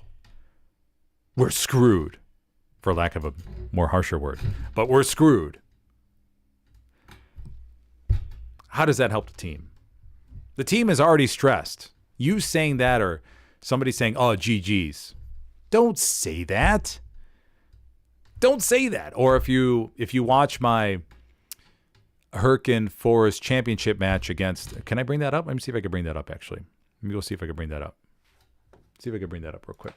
we're screwed, for lack of a more harsher word. But we're screwed. How does that help the team? The team is already stressed. You saying that, or somebody saying, oh, GG's. Don't say that. Don't say that. Or if you watch my Hurricane Forest championship match against, can I bring that up? Let me see if I can bring that up, actually. Let me go see if I can bring that up. See if I can bring that up real quick.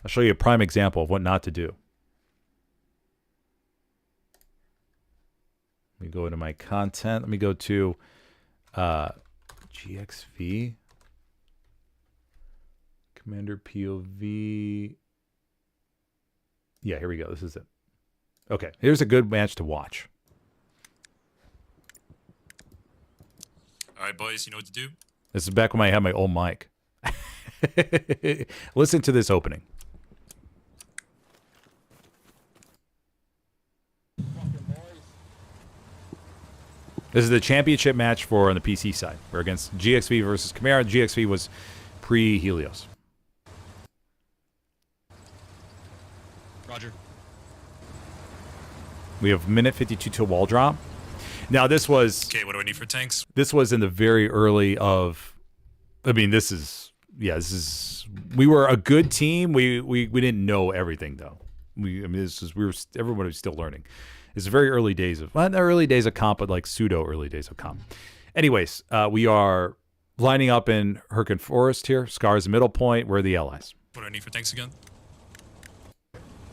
I'll show you a prime example of what not to do. Let me go into my content. Let me go to GXV. Commander POV. Yeah, here we go. This is it. Okay, here's a good match to watch. All right, boys, you know what to do? This is back when I had my old mic. Listen to this opening. This is the championship match for on the PC side. We're against GXV versus Chimera. GXV was pre-Helios. Roger. We have minute 52 to wall drop. Now this was... Okay, what do I need for tanks? This was in the very early of... I mean, this is... Yeah, this is... We were a good team. We didn't know everything, though. Everybody was still learning. It's the very early days of... Not the early days of comp, but like pseudo early days of comp. Anyways, we are lining up in Hurricane Forest here. Scar's the middle point. We're the allies. What do I need for tanks again?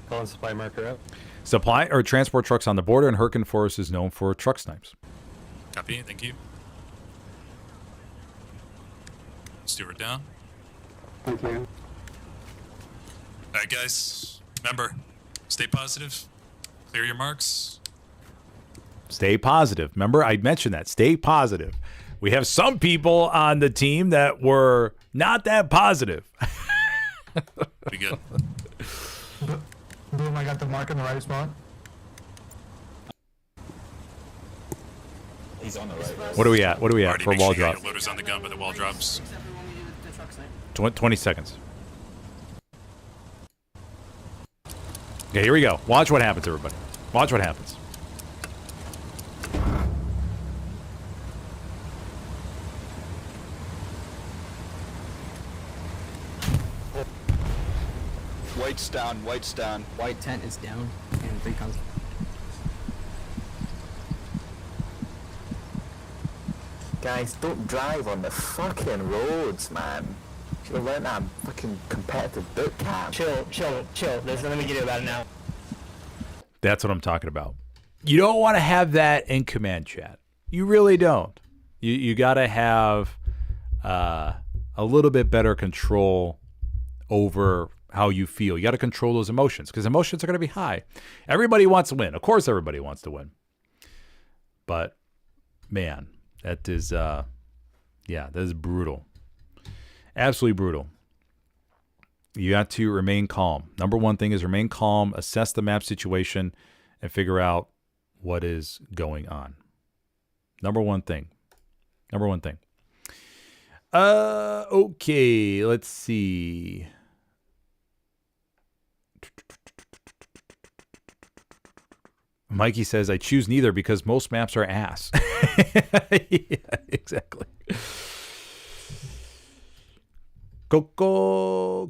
Calling supply marker up. Supply or transport trucks on the border, and Hurricane Forest is known for truck snipes. Copy, thank you. Steward down. Thank you. All right, guys. Remember, stay positive. Clear your marks. Stay positive. Remember, I mentioned that. Stay positive. We have some people on the team that were not that positive. Be good. Boom, I got the mark in the right spot. He's on the right. What are we at? What are we at Already for make wall sure you got drop? your loaders on the gun by the wall drops. 20 seconds. Okay, here we go. Watch what happens, everybody. Watch what happens. White's down, white's down. White tent is down, and 3 comes. Guys, don't drive on the fucking roads, man. Should have learned that fucking competitive boot camp. Chill. There's nothing we can do about it now. That's what I'm talking about. You don't want to have that in command chat. You really don't. You got to have a little bit better control over how you feel. You got to control those emotions, because emotions are going to be high. Everybody wants to win. Of course, everybody wants to win. But man, that is, that is brutal. Absolutely brutal. You got to remain calm. Number one thing is remain calm, assess the map situation, and figure out what is going on. Number one thing. Okay, let's see. Mikey says, I choose neither because most maps are ass. Yeah, exactly. Coco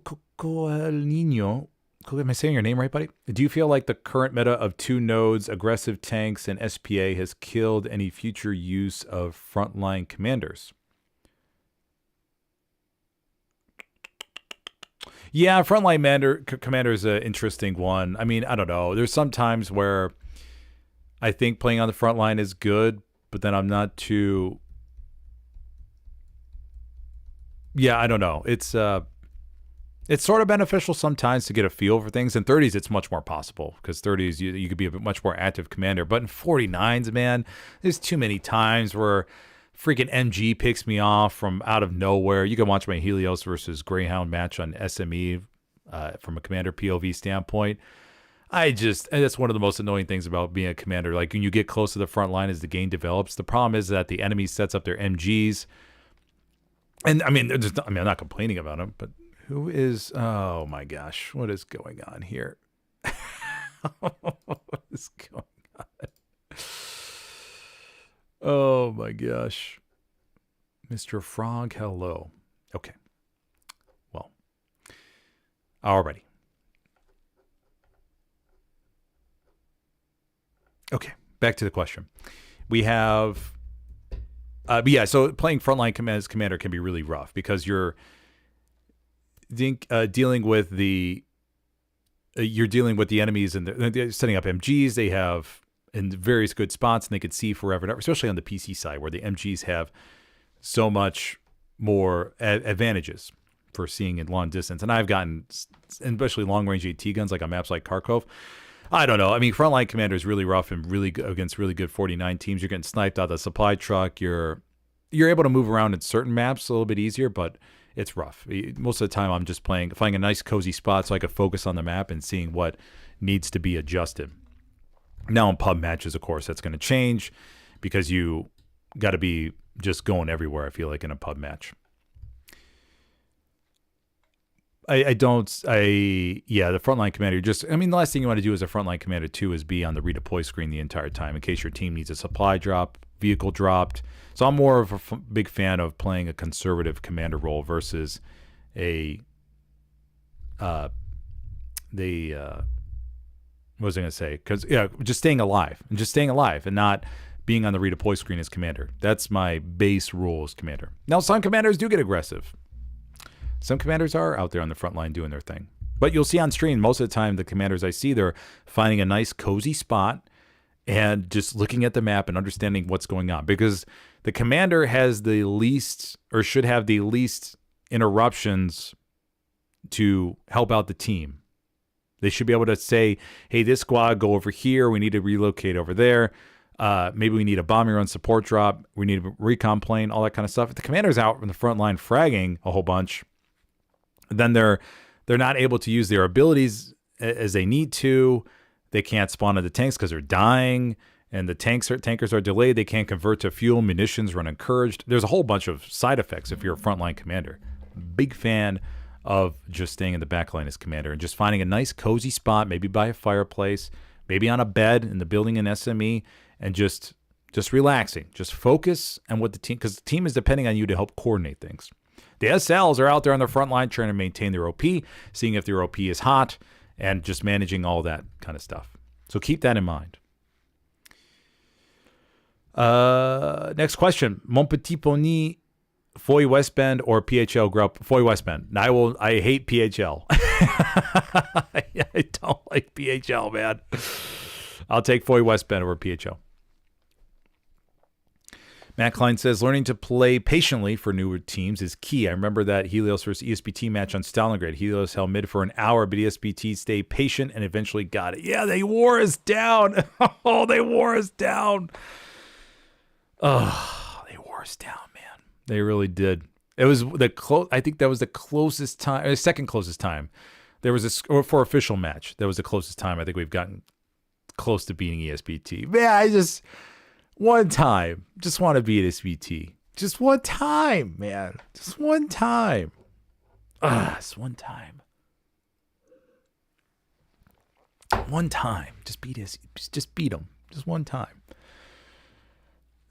El Nino. Am I saying your name right, buddy? Do you feel like the current meta of 2 nodes, aggressive tanks, and SPA has killed any future use of frontline commanders? Yeah, frontline commander is an interesting one. I mean, I don't know. There's some times where I think playing on the front line is good, but then I'm not too... Yeah, I don't know. It's sort of beneficial sometimes to get a feel for things. In 30s, it's much more possible because 30s, you could be a much more active commander. But in 49s, man, there's too many times where freaking MG picks me off from out of nowhere. You can watch my Helios versus Greyhound match on SME from a commander POV standpoint. And that's one of the most annoying things about being a commander. Like when you get close to the front line as the game develops, the problem is that the enemy sets up their MGs. And I mean, I'm not complaining about them, but who is, oh my gosh, what is going on here? What is going on? Oh my gosh. Mr. Frog, hello. Okay. Well, alrighty. Okay, back to the question. We have, so playing frontline commander can be really rough because you're dealing with the enemies and they're setting up MGs. They have in various good spots and they can see forever and ever, especially on the PC side where the MGs have so much more advantages for seeing in long distance. And I've gotten, especially long range AT guns like on maps like Kharkov. I don't know. I mean, frontline commander is really rough and really good against really good 49 teams. You're getting sniped out of the supply truck. You're able to move around in certain maps a little bit easier, but it's rough. Most of the time I'm just finding a nice cozy spot so I can focus on the map and seeing what needs to be adjusted. Now in pub matches, of course, that's going to change because you got to be just going everywhere, I feel like, in a pub match. The frontline commander, the last thing you want to do as a frontline commander too is be on the redeploy screen the entire time in case your team needs a supply drop, vehicle dropped. So I'm more of a big fan of playing a conservative commander role versus what was I going to say? Just staying alive and not being on the redeploy screen as commander. That's my base rule as commander. Now, some commanders do get aggressive. Some commanders are out there on the front line doing their thing. But you'll see on stream, most of the time, the commanders I see, they're finding a nice cozy spot and just looking at the map and understanding what's going on. Because the commander has the least, or should have the least, interruptions to help out the team. They should be able to say, hey, this squad, go over here. We need to relocate over there. Maybe we need a bombing run support drop. We need a recon plane, all that kind of stuff. If the commander's out from the front line fragging a whole bunch, then they're not able to use their abilities as they need to. They can't spawn into tanks because they're dying, and the tankers are delayed. They can't convert to fuel, munitions, run encouraged. There's a whole bunch of side effects if you're a frontline commander. Big fan of just staying in the back line as commander and just finding a nice cozy spot, maybe by a fireplace, maybe on a bed in the building in SME, and just relaxing. Just focus on what the team, because the team is depending on you to help coordinate things. The SLs are out there on the front line trying to maintain their OP, seeing if their OP is hot, and just managing all that kind of stuff. So keep that in mind. Next question. Mon petit pony, Foy Westbend or PHL Grub? Foy Westbend. I hate PHL. I don't like PHL, man. I'll take Foy Westbend over PHL. Matt Klein says, learning to play patiently for newer teams is key. I remember that Helios versus ESPT match on Stalingrad. Helios held mid for an hour, but ESPT stayed patient and eventually got it. Yeah, they wore us down. Oh, they wore us down. Oh, they wore us down, man. They really did. It was I think that was the closest time, second closest time. There was or for official match, that was the closest time I think we've gotten close to beating ESPT. Man, one time, just want to beat SVT. Just one time, man. Just one time. Just one time. One time. Just beat them. Just one time.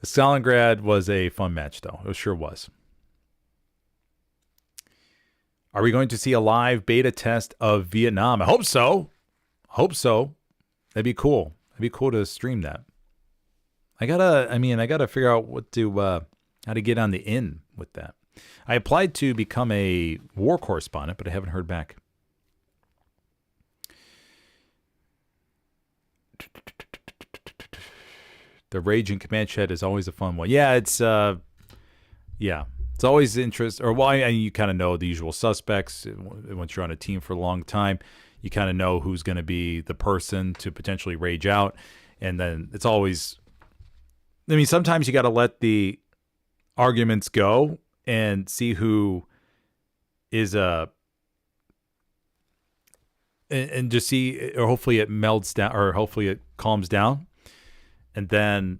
The Stalingrad was a fun match, though. It sure was. Are we going to see a live beta test of Vietnam? I hope so. Hope so. That'd be cool. It'd be cool to stream that. I gotta figure out how to get on the in with that. I applied to become a war correspondent, but I haven't heard back. The Rage in Command Shed is always a fun one. Yeah, it's always interest. Or well, you kind of know the usual suspects. Once you're on a team for a long time, you kind of know who's going to be the person to potentially rage out, and then it's always. I mean, sometimes you got to let the arguments go and see who is and just see, or hopefully it melts down, or hopefully it calms down, and then,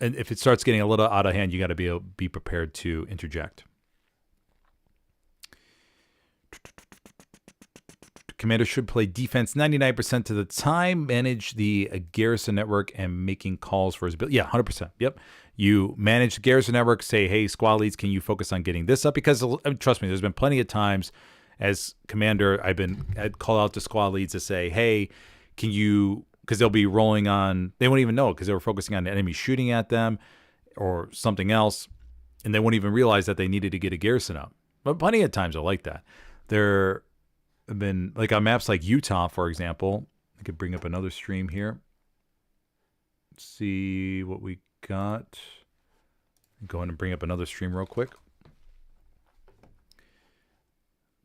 and if it starts getting a little out of hand, you got to be prepared to interject. Commander should play defense 99% of the time, manage the garrison network, and making calls for his ability. Yeah, 100%. Yep. You manage the garrison network, say, hey, squad leads, can you focus on getting this up? Because trust me, there's been plenty of times as commander, I'd call out to squad leads to say, hey, can you, because they'll be rolling on, they won't even know because they were focusing on the enemy shooting at them or something else, and they won't even realize that they needed to get a garrison up. But plenty of times are like that. There have been, like on maps like Utah, for example, I could bring up another stream here. Let's see what we got. Go ahead and bring up another stream real quick.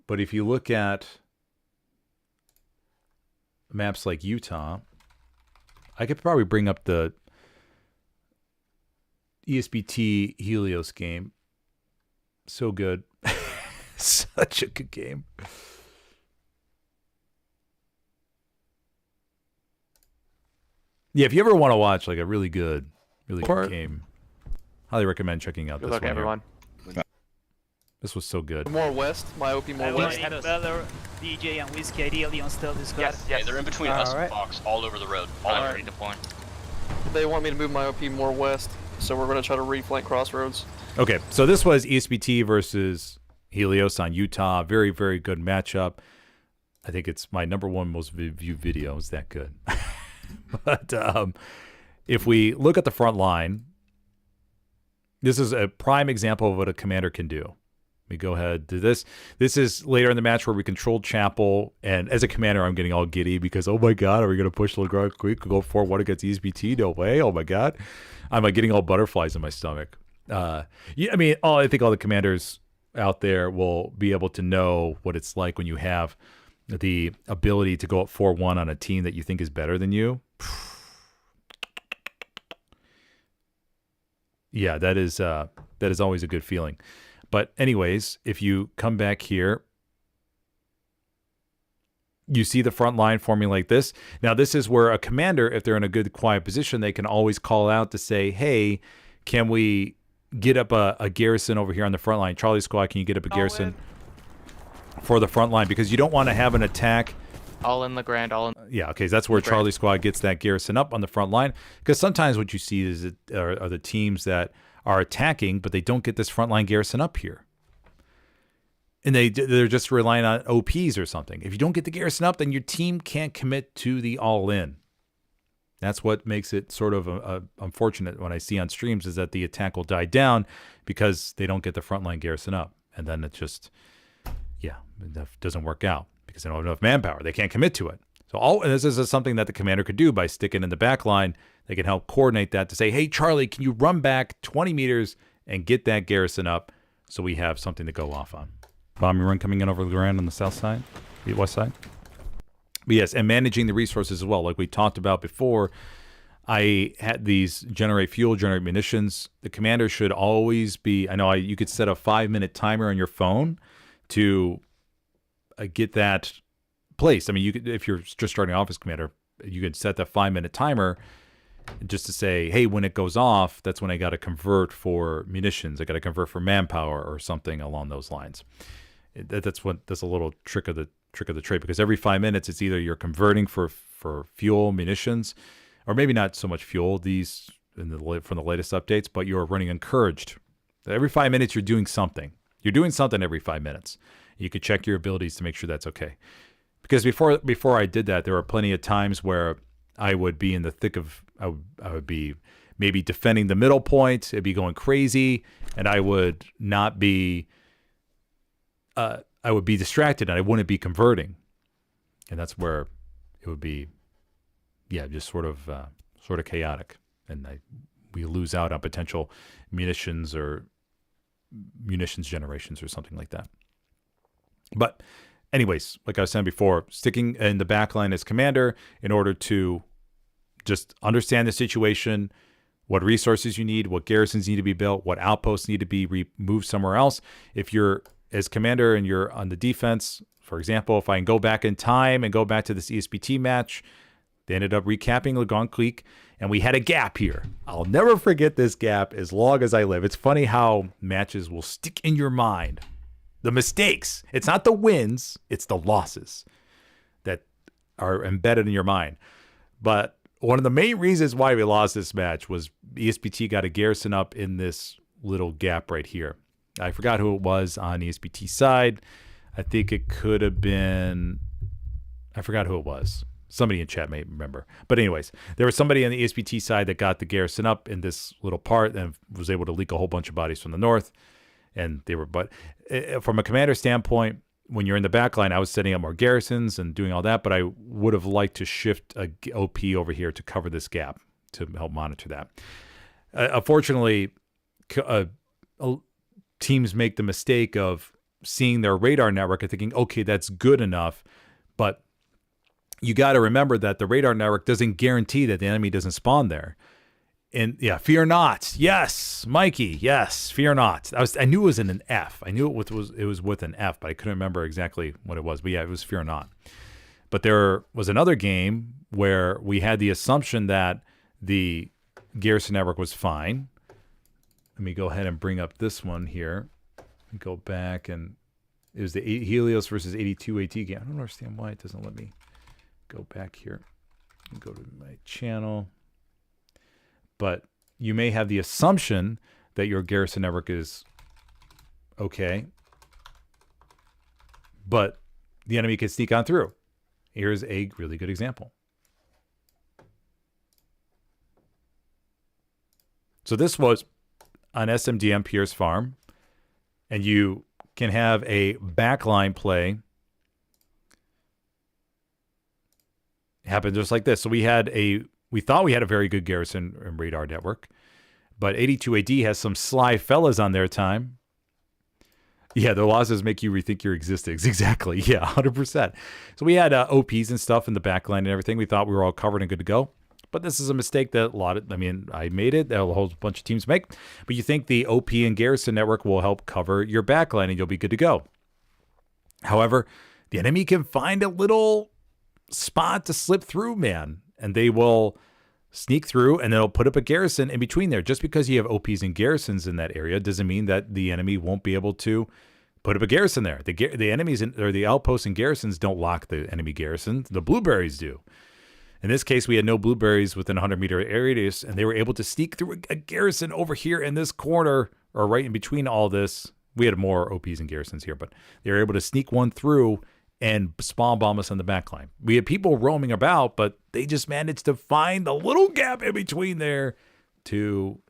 But if you look at maps like Utah, I could probably bring up the ESBT Helios game. So good. Such a good game. Yeah, if you ever want to watch like a really good game, highly recommend checking out Good this luck, one everyone. here. This was so good. More west, myopia more west. Beller, DJ, and Whiskey ideally on stealth is Yes, they're in between us and Fox, all over the road, all ready to point. They want me to move myopia more west, so we're going to try to reflank Crossroads. Okay, so this was ESBT versus Helios on Utah. Very, very good matchup. I think it's my #1 most viewed video. It's that good. But if we look at the front line, this is a prime example of what a commander can do. We go ahead to this. This is later in the match where we controlled Chapel, and as a commander, I'm getting all giddy because, oh my god, are we going to push Legrand quick? Go 4-1 against ESBT? No way. Oh my god. I'm like getting all butterflies in my stomach. I think all the commanders out there will be able to know what it's like when you have the ability to go up 4-1 on a team that you think is better than you. Yeah, that is always a good feeling. But anyways, if you come back here, you see the front line forming like this. Now, this is where a commander, if they're in a good quiet position, they can always call out to say, hey, can we get up a garrison over here on the front line? Charlie Squad, can you get up a garrison for the front line? Because you don't want to have an attack. All in Legrand, all in. Yeah, okay, that's where Charlie Squad gets that garrison up on the front line. Because sometimes what you see is are the teams that are attacking, but they don't get this front line garrison up here. And they're just relying on OPs or something. If you don't get the garrison up, then your team can't commit to the all-in. That's what makes it sort of unfortunate when I see on streams is that the attack will die down because they don't get the frontline garrison up. And then it just, it doesn't work out because they don't have enough manpower. They can't commit to it. So this is something that the commander could do by sticking in the back line. They can help coordinate that to say, hey, Charlie, can you run back 20 meters and get that garrison up so we have something to go off on. Bombing run coming in over the ground on the south side, the west side. But yes, and managing the resources as well. Like we talked about before, I had these generate fuel, generate munitions. The commander should always be, you could set a 5-minute timer on your phone to get that placed. I mean, you could, if you're just starting off as commander, you could set that 5-minute timer just to say, hey, when it goes off, that's when I got to convert for munitions. I got to convert for manpower or something along those lines. That's a little trick of the trade, because every 5 minutes it's either you're converting for fuel, munitions, or maybe not so much fuel these from the latest updates, but you're running encouraged. Every 5 minutes you're doing something. You're doing something every 5 minutes. You could check your abilities to make sure that's okay. Because before I did that, there were plenty of times where I would be in the thick of, I would be maybe defending the middle point. It'd be going crazy, and I would not be, I would be distracted, and I wouldn't be converting. And that's where it would be, just sort of chaotic. And we lose out on potential munitions generations or something like that. But anyways, like I was saying before, sticking in the back line as commander in order to just understand the situation, what resources you need, what garrisons need to be built, what outposts need to be moved somewhere else. If you're as commander and you're on the defense, for example, if I can go back in time and go back to this ESPT match, they ended up recapping Lagon Creek, and we had a gap here. I'll never forget this gap as long as I live. It's funny how matches will stick in your mind. The mistakes. It's not the wins, it's the losses that are embedded in your mind. But one of the main reasons why we lost this match was ESPT got a garrison up in this little gap right here. I forgot who it was on ESPT side. I think it could have been, I forgot who it was. Somebody in chat may remember. But anyways, there was somebody on the ESPT side that got the garrison up in this little part and was able to leak a whole bunch of bodies from the north. And they were, but from a commander standpoint, when you're in the back line, I was setting up more garrisons and doing all that, but I would have liked to shift a OP over here to cover this gap to help monitor that. Unfortunately, teams make the mistake of seeing their radar network and thinking, okay, that's good enough. But you got to remember that the radar network doesn't guarantee that the enemy doesn't spawn there. And yeah, fear not. Yes, Mikey. Yes, fear not. I knew it was in an F. I knew it was with an F, but I couldn't remember exactly what it was. But yeah, it was fear not. But there was another game where we had the assumption that the garrison network was fine. Let me go ahead and bring up this one here. Go back, and it was the Helios versus 82 AT game. I don't understand why it doesn't let me go back here and go to my channel. But you may have the assumption that your garrison network is okay, but the enemy can sneak on through. Here's a really good example. So this was on SMDM Pierce Farm, and you can have a backline play happen just like this. So we thought we had a very good garrison and radar network, but 82 AD has some sly fellas on their time. Yeah, the losses make you rethink your existence. Exactly. Yeah, 100%. So we had OPs and stuff in the backline and everything. We thought we were all covered and good to go. But this is a mistake that I made it. A whole bunch of teams make. But you think the OP and garrison network will help cover your backline and you'll be good to go. However, the enemy can find a little spot to slip through, man. And they will sneak through and they'll put up a garrison in between there. Just because you have OPs and garrisons in that area doesn't mean that the enemy won't be able to put up a garrison there. The enemies or the outposts and garrisons don't lock the enemy garrison. The blueberries do. In this case, we had no blueberries within a 100-meter radius, and they were able to sneak through a garrison over here in this corner, or right in between all this. We had more OPs and garrisons here, but they were able to sneak one through and spawn bomb us on the back line. We had people roaming about, but they just managed to find a little gap in between there to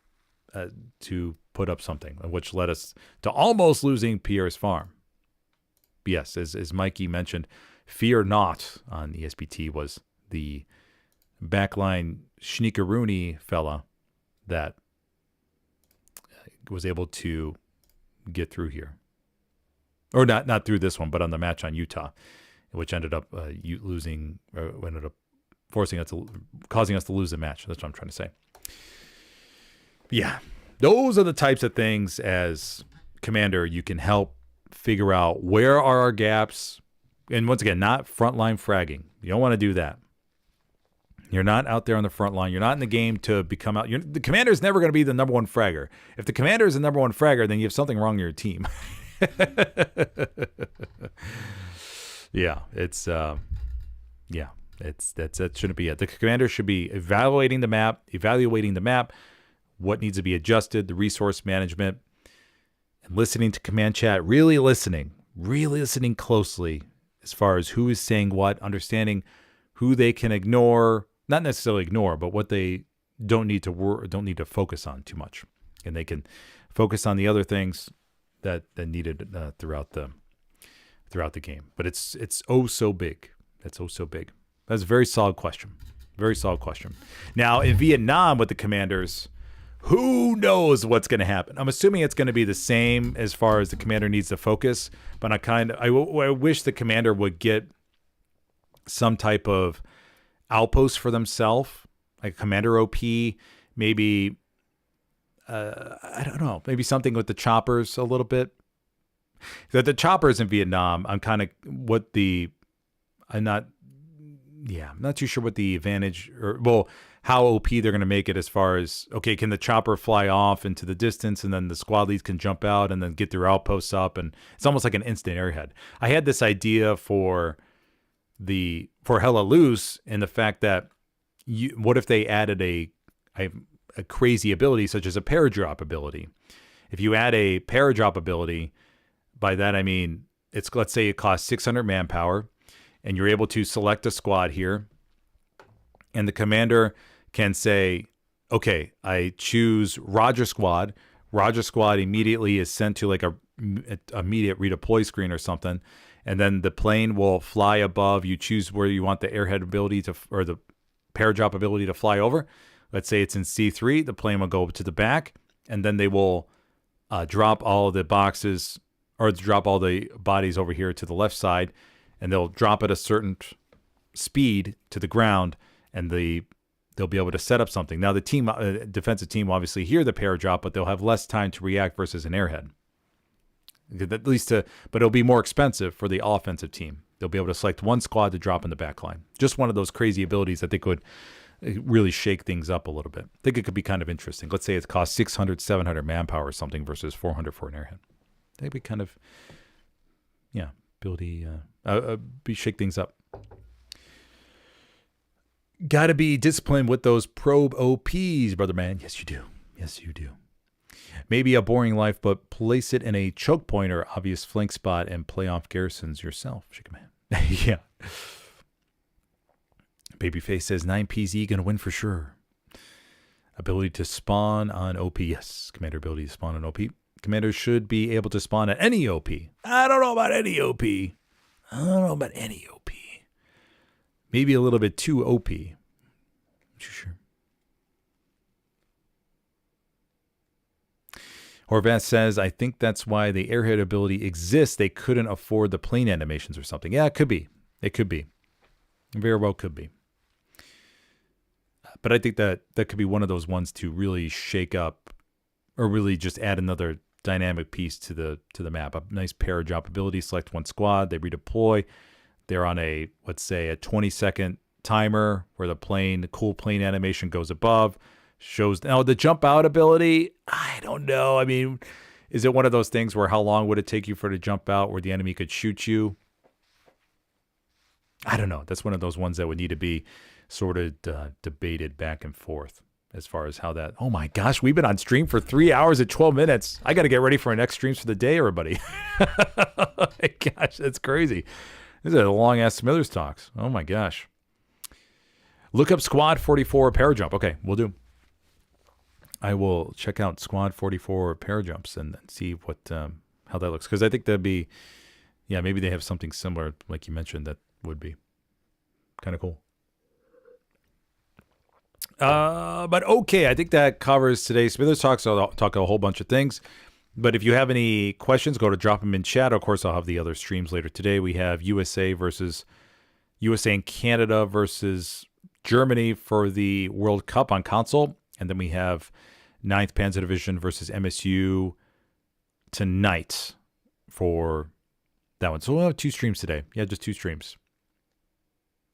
put up something, which led us to almost losing Pierre's Farm. But yes, as Mikey mentioned, fear not on ESPT was the backline Schneekeroony fella that was able to get through here. Or not through this one, but on the match on Utah, which ended up losing, or ended up causing us to lose the match. That's what I'm trying to say. Yeah, those are the types of things as commander you can help figure out where are our gaps. And once again, not frontline fragging. You don't want to do that. You're not out there on the front line. You're not in the game to become out. The commander is never going to be the number one fragger. If the commander is the number one fragger, then you have something wrong in your team. Yeah, that shouldn't be it. The commander should be evaluating the map, what needs to be adjusted, the resource management, and listening to command chat, really listening really listening closely as far as who is saying what, understanding who they can ignore, not necessarily ignore, but what they don't need to focus on too much, and they can focus on the other things that needed throughout the game. But it's oh so big. It's oh so big. That's a very solid question. Very solid question. Now in Vietnam with the commanders, who knows what's going to happen? I'm assuming it's going to be the same as far as the commander needs to focus, but I wish the commander would get some type of outpost for themselves, like commander OP, maybe, I don't know, maybe something with the choppers a little bit. The choppers in Vietnam, I'm not too sure what the advantage how OP they're going to make it as far as, okay, can the chopper fly off into the distance and then the squad leads can jump out and then get their outposts up, and it's almost like an instant airhead. I had this idea for Hella Loose, and the fact that what if they added a crazy ability such as a paradrop ability? If you add a paradrop ability, by that I mean let's say it costs 600 manpower, and you're able to select a squad here, and the commander can say, okay, I choose Roger Squad. Roger Squad immediately is sent to like a immediate redeploy screen or something, and then the plane will fly above. You choose where you want the airhead ability or the paradrop ability to fly over. Let's say it's in C3. The plane will go to the back, and then they will drop all the boxes, or drop all the bodies over here to the left side, and they'll drop at a certain speed to the ground, and they'll be able to set up something. Now, the team, defensive team, will obviously hear the paradrop, but they'll have less time to react versus an airhead. But it'll be more expensive for the offensive team. They'll be able to select one squad to drop in the back line. Just one of those crazy abilities that they could really shake things up a little bit. I think it could be kind of interesting. Let's say it costs 600, 700 manpower or something versus 400 for an airhead. That'd be kind of, shake things up. Got to be disciplined with those probe OPs, brother man. Yes, you do. Yes, you do. Maybe a boring life, but place it in a choke point or obvious flank spot and play off garrisons yourself. Shake a man. Yeah. Babyface says 9PZ going to win for sure. Ability to spawn on OP. Yes. Commander ability to spawn on OP. Commander should be able to spawn at any OP. I don't know about any OP. Maybe a little bit too OP. Sure. Horvath says, I think that's why the airhead ability exists. They couldn't afford the plane animations or something. Yeah, it could be. It could be. It very well could be. But I think that could be one of those ones to really shake up, or really just add another dynamic piece to the map. A nice paradrop ability. Select one squad. They redeploy. They're on let's say a 20-second timer where the cool plane animation goes above. Shows now the jump out ability. I don't know. I mean, is it one of those things where how long would it take you for it to jump out where the enemy could shoot you? I don't know. That's one of those ones that would need to be sort of debated back and forth as far as how that. Oh my gosh, we've been on stream for 3 hours and 12 minutes. I got to get ready for our next streams for the day, everybody. Oh my gosh, that's crazy. This is a long ass Smithers talks. Oh my gosh. Look up Squad 44 paradrop. Okay, we'll do. I will check out Squad 44 paradrops and see what how that looks, because I think that'd be, maybe they have something similar like you mentioned that would be kind of cool. But okay, I think that covers today's Smithers Talks. I'll talk a whole bunch of things. But if you have any questions, go to drop them in chat. Of course, I'll have the other streams later today. We have USA and Canada versus Germany for the World Cup on console. And then we have 9th Panzer Division versus MSU tonight for that one. So we'll have 2 streams today. Yeah, just 2 streams.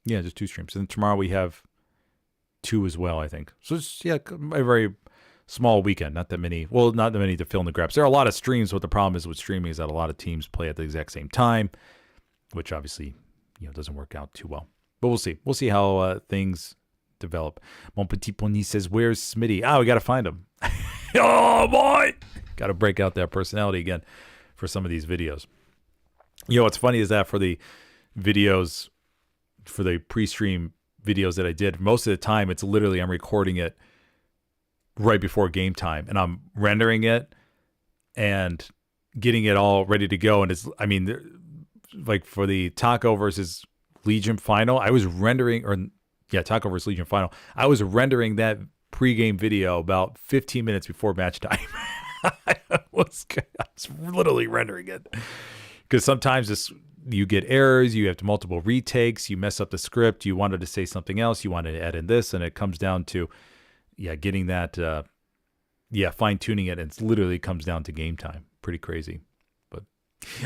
Yeah, just 2 streams. And then tomorrow we have 2 as well, I think. So it's, a very small weekend. Not that many to fill in the gaps. There are a lot of streams. What the problem is with streaming is that a lot of teams play at the exact same time, which obviously, doesn't work out too well. But we'll see. We'll see how things develop. Mon Petit Pony says, where's Smitty? We got to find him. Oh, boy. Got to break out that personality again for some of these videos. You know, what's funny is that for the videos, for the pre-stream videos that I did, most of the time it's literally I'm recording it right before game time and I'm rendering it and getting it all ready to go. And it's, I mean, like for the Taco versus Legion final, I was rendering, or yeah, Taco versus Legion final, I was rendering that pre-game video about 15 minutes before match time. I was literally rendering it because sometimes you get errors, you have multiple retakes, you mess up the script, you wanted to say something else, you wanted to add in this, and it comes down to, getting that, fine-tuning it, and it literally comes down to game time. Pretty crazy. But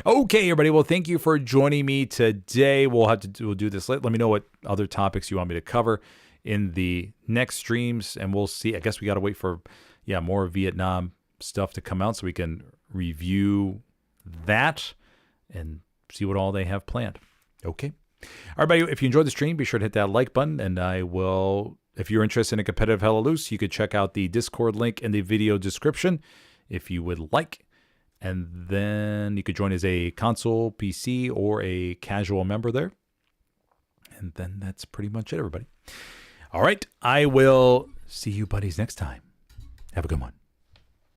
okay, everybody, well, thank you for joining me today. We'll do this. Let me know what other topics you want me to cover in the next streams, and we'll see. I guess we got to wait for, more Vietnam stuff to come out so we can review that and see what all they have planned. Okay. All right, everybody, if you enjoyed the stream, be sure to hit that like button, and I will, if you're interested in a competitive Hella Loose, you could check out the Discord link in the video description if you would like, and then you could join as a console, PC, or a casual member there, and then that's pretty much it, everybody. All right, I will see you buddies next time. Have a good one.